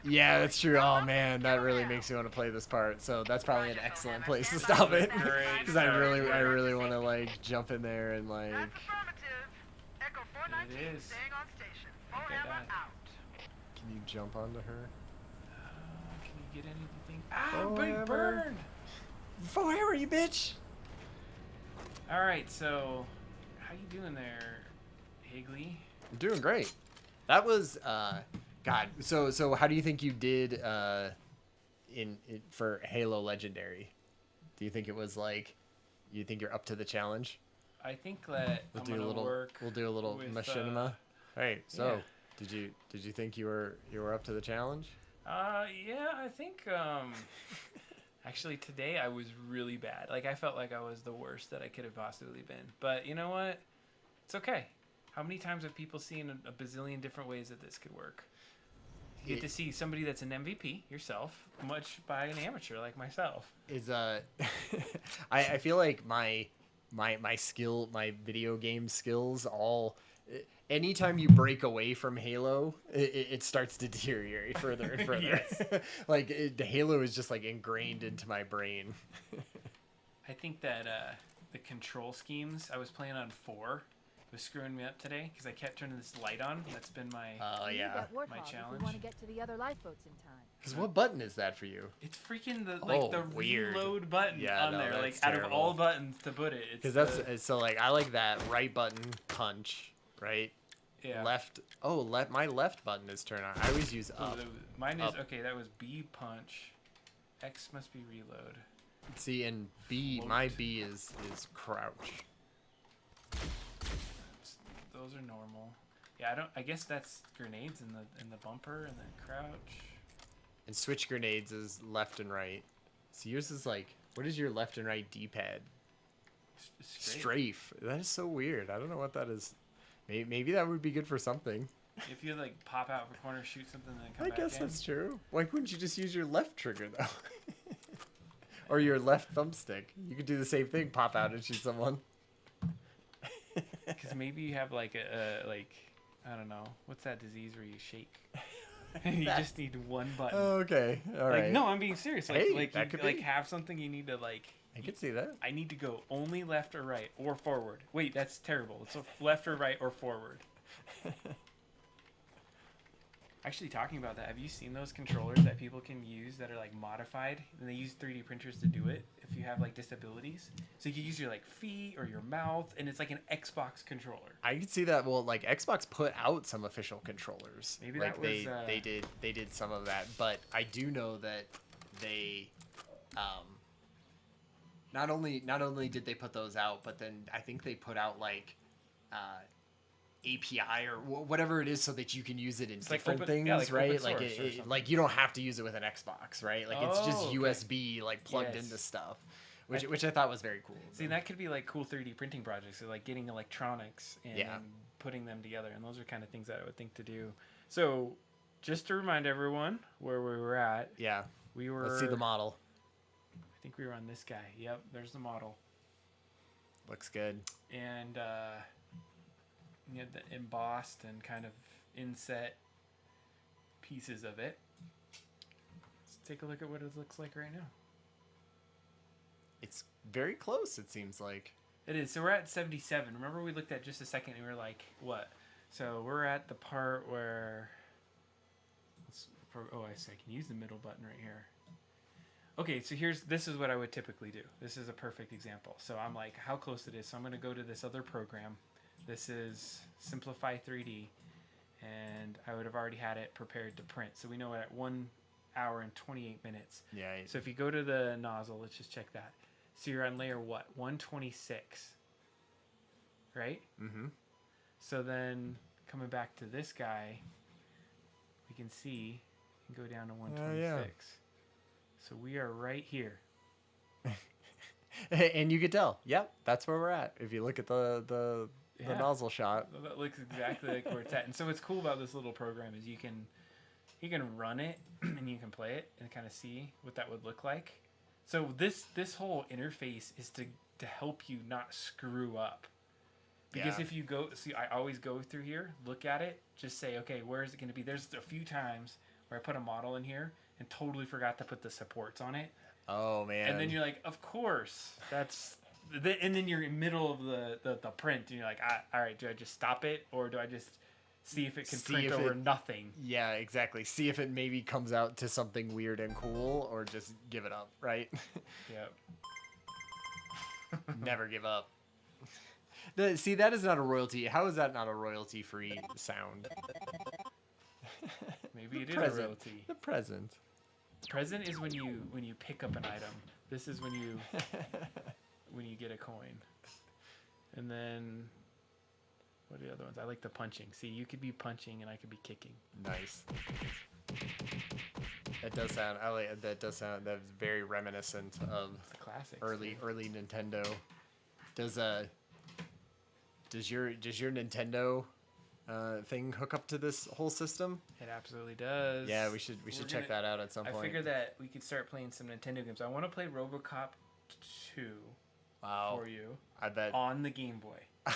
Yeah, that's true. Oh man, that really makes me want to play this part. So that's probably an excellent place to stop it. Great Because I start. really want to like jump in there and like. That's affirmative. Echo 419 It is. staying on station. Look at Fohammer that. out. Can you jump onto her? Can you get anything? Ah, Oh, big Hammer. burn! Forever, you bitch! All right, so How you doing there, Higley? I'm doing great. That was God. So how do you think you did in for Halo Legendary? Do you think it was like you think you're up to the challenge? I think that We'll I'm do a gonna little work. we'll do a little with, machinima. Hey, so yeah. did you think you were up to the challenge? Yeah, I think actually today I was really bad. Like I felt like I was the worst that I could have possibly been. But you know what? It's okay. How many times have people seen a bazillion different ways that this could work? You get to see somebody that's an MVP yourself, much by an amateur like myself. Is I feel like my video game skills all anytime you break away from Halo, it starts to deteriorate further and further. Like Halo is just like ingrained into my brain. I think that the control schemes I was playing on 4 was screwing me up today because I kept turning this light on. That's been my We need that Warthog my if we challenge. want to get to the other lifeboats in time. Because what button is that for you? It's freaking the weird. reload button Yeah, on no, there. that's Like out of terrible. all buttons to put it, it's Because that's so like I like that right button punch, right? yeah. Left. Oh, my left button is turn on. I always use Ooh, up. mine is Up. okay. That was B punch. X must be reload. See, and B, my B is crouch. Those are normal. Yeah, I don't. I guess that's grenades in the bumper and then crouch. And switch grenades is left and right. So yours is like, what is your left and right D-pad? Strafe. That is so weird. I don't know what that is. Maybe that would be good for something. If you like pop out of a corner, shoot something, then come I back guess in. that's true. Why couldn't you just use your left trigger though? Or your left thumbstick? You could do the same thing. Pop out and shoot someone. Because maybe you have like a like I don't know what's that disease where you shake. You just need one button. Okay. All right. Like no, I'm being serious. Like Hey, like that you could like be. have something you need to like. I could see that. I need to go only left or right or forward. Wait, that's terrible. It's left or right or forward. Actually, talking about that, have you seen those controllers that people can use that are like modified? And they use 3D printers to do it if you have like disabilities. So you can use your like feet or your mouth, and it's like an Xbox controller. I could see that. Well, like Xbox put out some official controllers. Maybe like that was, they did some of that, but I do know that they not only did they put those out, but then I think they put out like API or whatever it is so that you can use it in different things, like right? open Like source or like you don't have to use it with an Xbox, right? Like it's just Oh, okay. USB like plugged Yes. into stuff, which I thought was very cool. See, that could be like cool 3D printing projects, so like getting electronics and Yeah. putting them together. And those are kind of things that I would think to do. So just to remind everyone where we were at, Yeah. we were. Let's see the model. I think we were on this guy. Yep, there's the model. Looks good. And you had the embossed and kind of inset pieces of it. Let's take a look at what it looks like right now. It's very close, it seems like. It is. So we're at 77. Remember we looked at just a second and we were like, what? So we're at the part where... Oh, I see. I can use the middle button right here. Okay, so this is what I would typically do. This is a perfect example. So I'm like, how close it is. So I'm going to go to this other program. This is Simplify 3D. And I would have already had it prepared to print. So we know we're at 1 hour and 28 minutes. Yeah. So if you go to the nozzle, let's just check that. So you're on layer what? 126. Right? Mm-hmm. So then coming back to this guy, we can see and go down to 126. yeah. So we are right here. And you could tell. Yep, that's where we're at. If you look at the Yeah. nozzle shot. That looks exactly like where it's at. And so what's cool about this little program is you can run it and you can play it and kind of see what that would look like. So this whole interface is to help you not screw up. Because Yeah. if you go, see, I always go through here, look at it, just say, okay, where is it going to be? There's a few times where I put a model in here and totally forgot to put the supports on it. Oh man. And then you're like, of course, that's... And then you're in the middle of the print and you're like, all right, do I just stop it or do I just see if it can See print if over it- nothing? Yeah, exactly. See if it maybe comes out to something weird and cool, or just give it up, right? Yep. Never give up. See, that is not a royalty. How is that not a royalty-free sound? Maybe it is a Present. royalty. The present. Present is when you pick up an item. This is when you get a coin. And then what are the other ones? I like the punching. See, you could be punching and I could be kicking. Nice. That does sound. I like that. Does sound. That's very reminiscent of The classics. early Nintendo. Does your Nintendo thing hook up to this whole system? It absolutely does. Yeah, we should check that out at some I point. figured that we could start playing some Nintendo games. I want to play RoboCop 2 Wow. for you I bet. on the Game Boy.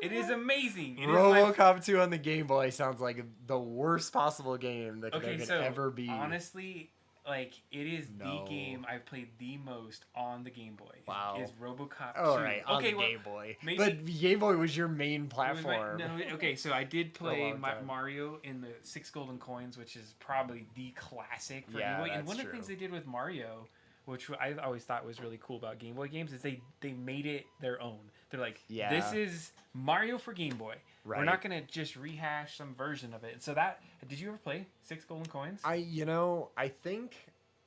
It is amazing. It is RoboCop 2 on the Game Boy sounds like the worst possible game that okay, could so ever be. honestly, like it is No. the game I've played the most on the Game Boy. Wow. Is RoboCop 2. All right, on okay, the well, Game Boy. maybe- But Game Boy was your main it was my- platform. no, okay, so I did play long time. Mario in the 6 Golden Coins, which is probably the classic for Yeah, Game Boy. And that's one of the things true. they did with Mario, which I always thought was really cool about Game Boy games, is they made it their own. They're like, Yeah. this is Mario for Game Boy. We're Right. not gonna just rehash some version of it. And so that, did you ever play 6 Golden Coins? I think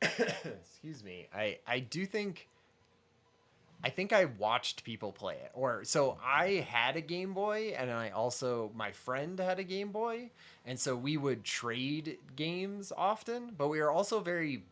excuse me. I do think I watched people play it. So I had a Game Boy and my friend had a Game Boy, and so we would trade games often, but we were also very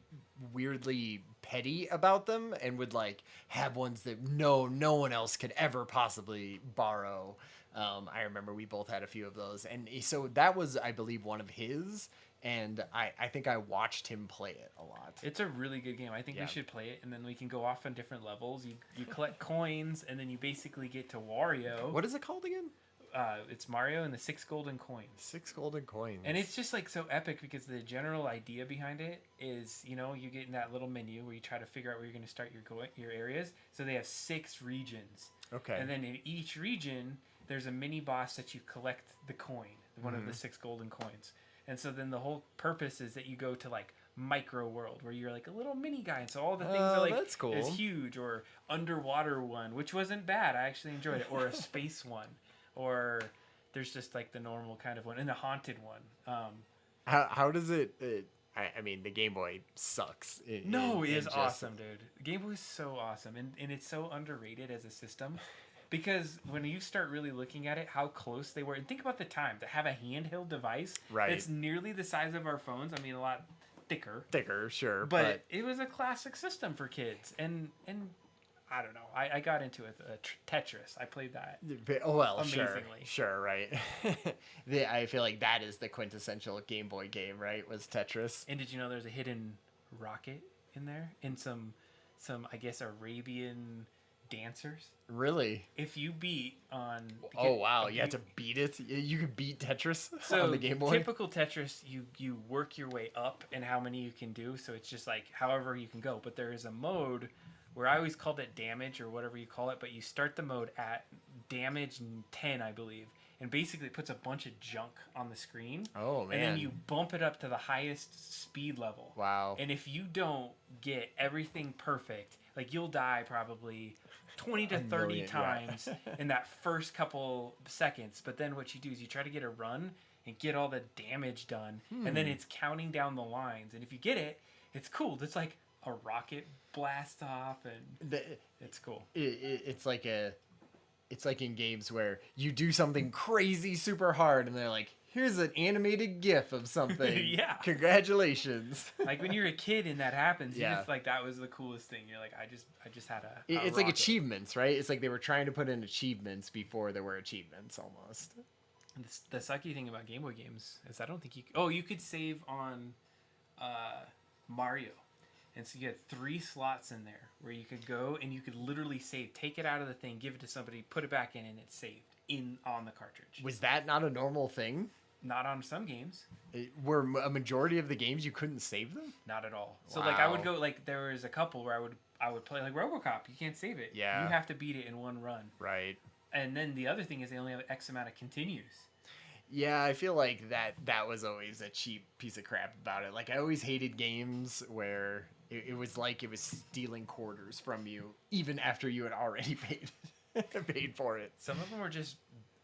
weirdly petty about them and would like have ones that no one else could ever possibly borrow. I remember we both had a few of those, and so that was, I believe, one of his, and I think I watched him play it a lot. It's a really good game. I think Yeah. we should play it, and then we can go off on different levels. You collect coins, and then you basically get to Wario. What is it called again? It's Mario and the 6 Golden Coins. 6 golden coins. And it's just like so epic because the general idea behind it is, you get in that little menu where you try to figure out where you're going to start your areas. So they have 6 regions. okay. And then in each region, there's a mini boss that you collect the coin, one of the Mm-hmm. 6 golden coins. And so then the whole purpose is that you go to like micro world where you're like a little mini guy. And so all the things Oh, are like that's cool. is huge, or underwater one, which wasn't bad. I actually enjoyed it. Or a space one, or there's just like the normal kind of one and the haunted one. How does it? I mean, the Game Boy sucks. No, it is just- awesome, dude. Game Boy is so awesome, and it's so underrated as a system, because when you start really looking at it, how close they were, and think about the time to have a handheld device Right. that's nearly the size of our phones. I mean, a lot thicker, Thicker, sure, but it was a classic system for kids, and I don't know. I got into it. Tetris. I played that. oh well, Amazingly. sure, right. I feel like that is the quintessential Game Boy game, right? Was Tetris. And did you know there's a hidden rocket in there? In some I guess Arabian dancers. Really? If you beat on Oh wow, you had to beat it. You could beat Tetris so on the Game Boy. typical Tetris, you work your way up and how many you can do. So it's just like however you can go. But there is a mode where I always called it damage or whatever you call it. But you start the mode at damage 10, I believe. And basically it puts a bunch of junk on the screen. Oh man. And then you bump it up to the highest speed level. Wow. And if you don't get everything perfect, like you'll die probably 20 to 30 million, yeah. times in that first couple seconds. But then what you do is you try to get a run and get all the damage done. And then it's counting down the lines. And if you get it, it's cool. It's like a rocket blast off, and it's cool. It's like in games where you do something crazy super hard and they're like, here's an animated gif of something. Yeah. Congratulations. Like when you're a kid and that happens, you Yeah. just like that was the coolest thing. You're like, I just had a It's like rocket. achievements, right? It's like they were trying to put in achievements before there were achievements almost. The sucky thing about Game Boy games is I don't think you could save on Mario. And so you had 3 slots in there where you could go and you could literally save, take it out of the thing, give it to somebody, put it back in, and it's saved on the cartridge. Was that not a normal thing? Not on some games. Were a majority of the games you couldn't save them? Not at all. So like I would Wow. go, like there was a couple where I would play like RoboCop. You can't save it. Yeah. You have to beat it in one run. Right. And then the other thing is they only have X amount of continues. Yeah, I feel like that was always a cheap piece of crap about it. Like I always hated games where it was like it was stealing quarters from you even after you had already paid. paid for it. Some of them were just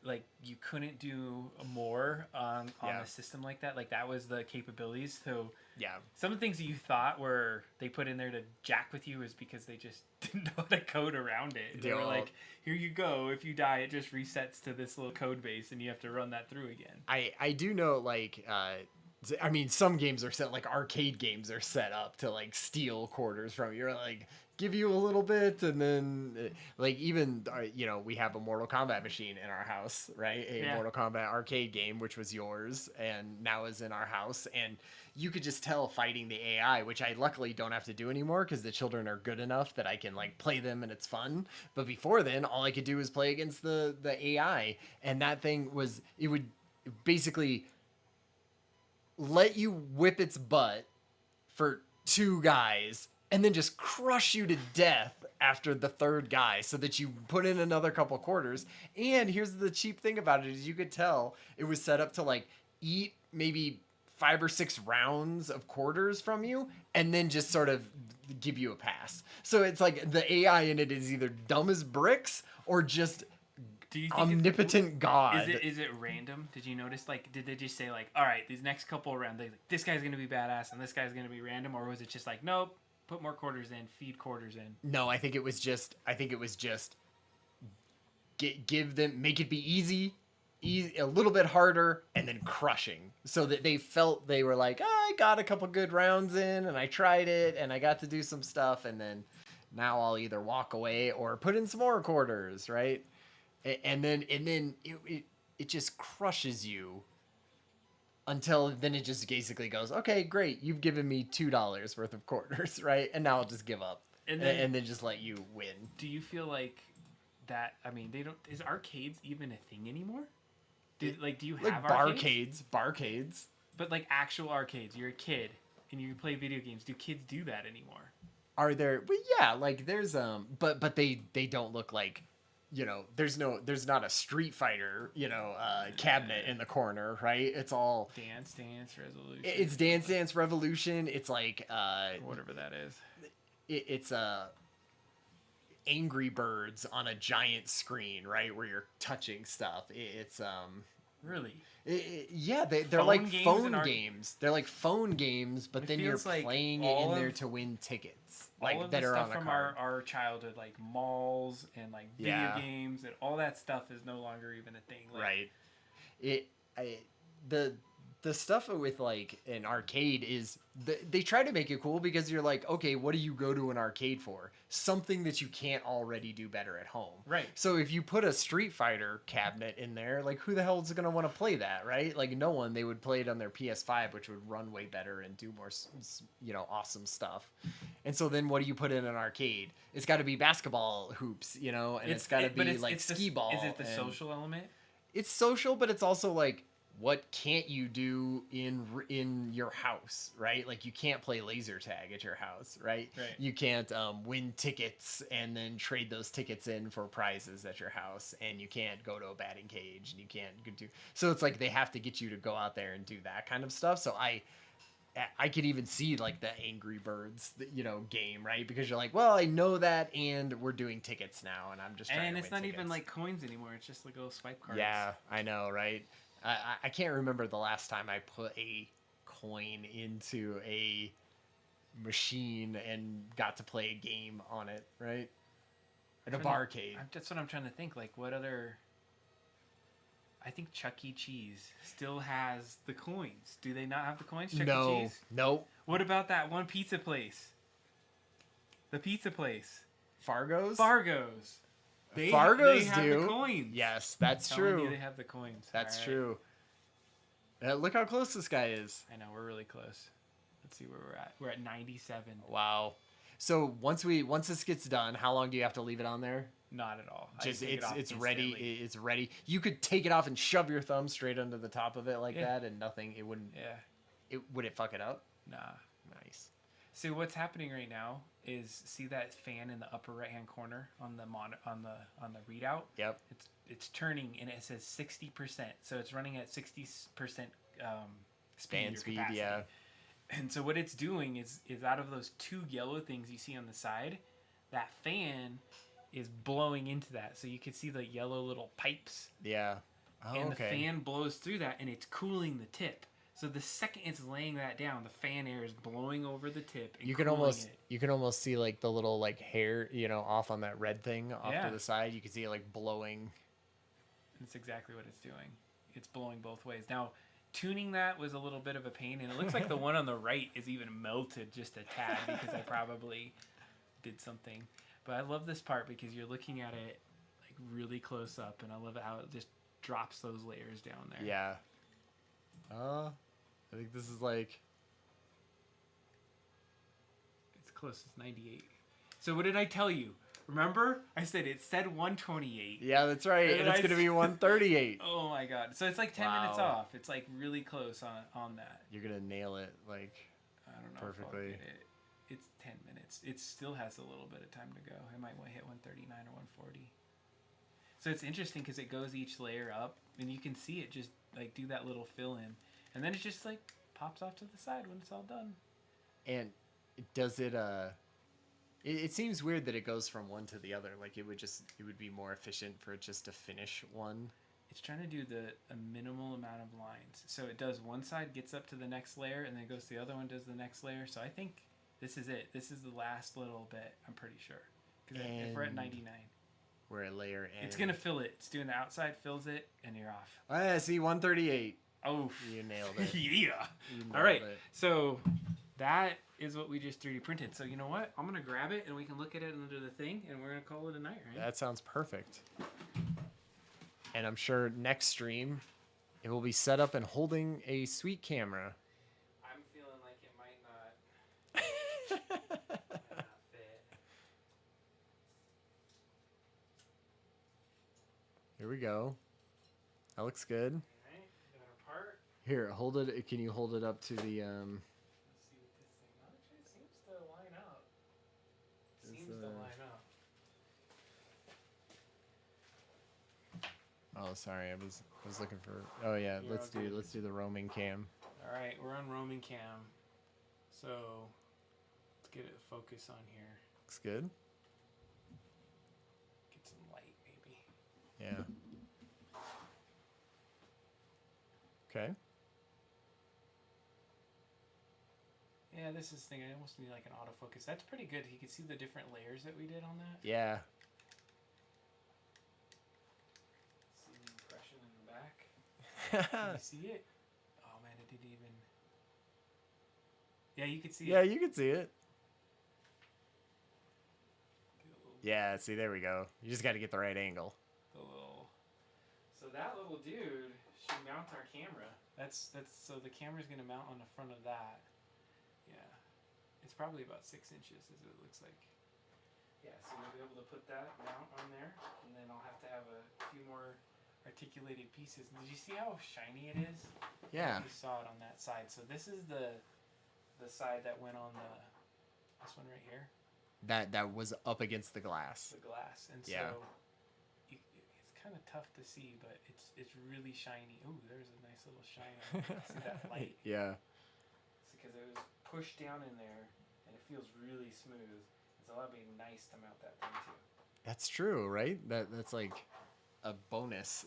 like you couldn't do more on a system like that. Like that was the capabilities. So Yeah. some of the things that you thought were they put in there to jack with you is because they just didn't know how to code around it. They were like, here you go. If you die, it just resets to this little code base, and you have to run that through again. I do know, like, I mean, some games are set, like arcade games are set up to like steal quarters from you. You're like, give you a little bit, and then like even you know, we have a Mortal Kombat machine in our house, right? A Mortal Kombat arcade game, which was yours, and now is in our house, and you could just tell fighting the AI, which I luckily don't have to do anymore because the children are good enough that I can like play them and it's fun. But before then, all I could do was play against the AI, and that thing was, it would basically let you whip its butt for 2 guys and then just crush you to death after the 3rd guy so that you put in another couple quarters. And here's the cheap thing about it is you could tell it was set up to like eat maybe 5 or 6 rounds of quarters from you and then just sort of give you a pass. So it's like the AI in it is either dumb as bricks or just Do you think omnipotent god. Is it random? Did you notice, like, did they just say, like, all right, these next couple rounds, like, this guy's going to be badass and this guy's going to be random? Or was it just like, nope, put more quarters in, feed quarters in? No, I think it was just give them, make it be easy, a little bit harder, and then crushing, so that they felt they were like, oh, I got a couple good rounds in and I tried it and I got to do some stuff, and then now I'll either walk away or put in some more quarters, right? And then it just crushes you until then it just basically goes, okay, great, you've given me $2 worth of quarters, right? And now I'll just give up and then just let you win. Do you feel like that? I mean, they don't. Is arcades even a thing anymore? Do you have like barcades? But like actual arcades, you're a kid and you play video games. Do kids do that anymore? Are there? But yeah, like there's but they don't look like, you know, there's not a Street Fighter, you know, cabinet in the corner, right? It's all Dance Revolution. It's Dance Revolution. It's like whatever that is. It's Angry Birds on a giant screen, right, where you're touching stuff. It's really. Yeah, they're like phone games. They're like phone games, but then you're playing it in there to win tickets. Like all of that the are stuff on a from card. our childhood, like malls and like video games and all that stuff is no longer even a thing. Like, right. The stuff with like an arcade is they try to make it cool because you're like, okay, what do you go to an arcade for? Something that you can't already do better at home. Right. So if you put a Street Fighter cabinet in there, like who the hell is going to want to play that, right? Like no one. They would play it on their PS5, which would run way better and do more, you know, awesome stuff. And so then what do you put in an arcade? It's got to be basketball hoops, you know, and it's got to be like skee ball. Is it the social element? It's social, but it's also like, what can't you do in your house, right? Like you can't play laser tag at your house, right? You can't win tickets and then trade those tickets in for prizes at your house, and you can't go to a batting cage, and you can't do. So it's like they have to get you to go out there and do that kind of stuff. So I could even see like the Angry Birds, you know, game, right? Because you're like, well, I know that, and we're doing tickets now, and I'm just trying and to it's win not tickets. even like coins anymore. It's just like little swipe cards. Yeah, I know, right? I can't remember the last time I put a coin into a machine and got to play a game on it, right? At a barcade. That's what I'm trying to think. Like, what other... I think Chuck E. Cheese still has the coins. Do they not have the coins, Chuck E. Cheese? No. What about that one pizza place? The pizza place. Fargo's? They have the coins. Yes, that's Telling true. you they have the coins. That's All right. true. Look how close this guy is. I know, we're really close. Let's see where we're at. We're at 97. Wow. So once this gets done, how long do you have to leave it on there? Not at all. Just it's ready. It's ready. You could take it off and shove your thumb straight under the top of it like that, and nothing. It wouldn't. Yeah. Would it fuck it up? Nah. Nice. See, what's happening right now is see that fan in the upper right hand corner on the on the readout. Yep. It's turning and it says 60%, so it's running at 60% speed. Yeah. And so what it's doing is out of those 2 yellow things you see on the side, that fan is blowing into that. So you can see the yellow little pipes. Yeah. Oh, And okay. the fan blows through that, and it's cooling the tip. So the second it's laying that down, the fan air is blowing over the tip and You can cooling almost it. you can almost see like the little like hair, off on that red thing off Yeah. to the side. You can see it like blowing. That's exactly what it's doing. It's blowing both ways. Now, tuning that was a little bit of a pain, and it looks like the one on the right is even melted just a tad because I probably did something. But I love this part because you're looking at it like really close up, and I love how it just drops those layers down there. Yeah. I think this is like It's close as 98. So what did I tell you? Remember? I said it said 128. Yeah, that's right. And And it's I gonna be 138. Oh my god. So it's like 10 minutes Wow. off. It's like really close on that. You're gonna nail it like I don't know perfectly. if I'll get it. It's 10 minutes. It still has a little bit of time to go. I might hit 139 or 140. So it's interesting because it goes each layer up, and you can see it just like do that little fill in, and then it just like pops off to the side when it's all done. And does it it seems weird that it goes from one to the other. Like it would be more efficient for it just to finish one. It's trying to do a minimal amount of lines. So it does one side, gets up to the next layer, and then goes to the other one, does the next layer. So I think this is it. This is the last little bit, I'm pretty sure. Because if we're at 99. We're a layer in. It's going to fill it. It's doing the outside, fills it, and you're off. I see 138. Oh, You nailed it. yeah. You All right. nailed it. So that is what we just 3D printed. So you know what? I'm going to grab it, and we can look at it under the thing, and we're going to call it a night, right? That sounds perfect. And I'm sure next stream it will be set up and holding a sweet camera. I'm feeling like it might not fit. Here we go. That looks good. Right? Got our part. Here, hold it. Can you hold it up to the Let's see what this thing actually seems to line up. Seems to line up. Oh, sorry. I was looking for. Oh yeah, You're all good. let's do the roaming cam. All right, we're on roaming cam. So let's get it focus on here. Looks good. Get some light, maybe. Yeah. Okay. Yeah, this is the thing. I almost need like an autofocus. That's pretty good. You can see the different layers that we did on that. Yeah. See the impression in the back. Can you see it? Oh man, it didn't even. Yeah, you can see Yeah, it. you can see it. Get a little- Yeah. See, there we go. You just got to get the right angle. the little. So that little dude should mount our camera. That's so the camera's gonna mount on the front of that. Yeah, it's probably about 6 inches, as it looks like. Yeah, so we'll be able to put that mount on there, and then I'll have to have a few more articulated pieces. Did you see how shiny it is? Yeah. You saw it on that side. So this is the side that went on this one right here, That was up against the glass. the glass, and Yeah. so it's kind of tough to see, but it's really shiny. Ooh, there's a nice little shine. On it. See that light? Yeah. It's because it was pushed down in there, and it feels really smooth. So that'd be nice to mount that thing too. That's true, right? That's like a bonus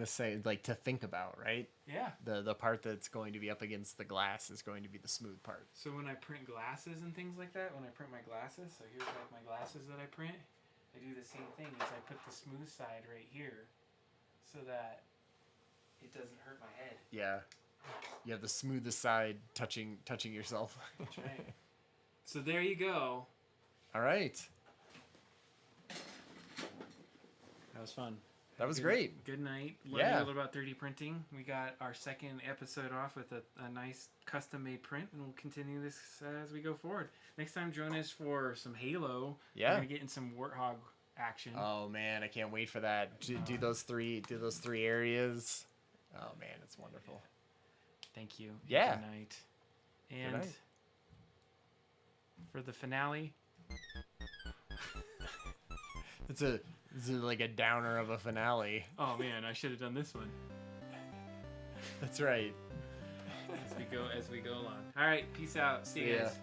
say, like to think about, right? Yeah. The part that's going to be up against the glass is going to be the smooth part. So when I print glasses and things like that, when I print my glasses, so here's like my glasses that I print, I do the same thing. Is I put the smooth side right here, so that it doesn't hurt my head. Yeah. You have the smoothest side touching yourself. That's right. So there you go. All right. That was fun. That was great. Good night. Learning Yeah. a little about 3D printing. We got our second episode off with a nice custom-made print, and we'll continue this as we go forward. Next time, join us for some Halo. Yeah. We're gonna get in some Warthog action. Oh man, I can't wait for that. Do those three areas. Oh man, it's wonderful. Thank you. Yeah. Good night. And Good night. for the finale, It's like a downer of a finale. oh man, I should have done this one That's right. as we go along. All right, peace out. See you Yeah. guys.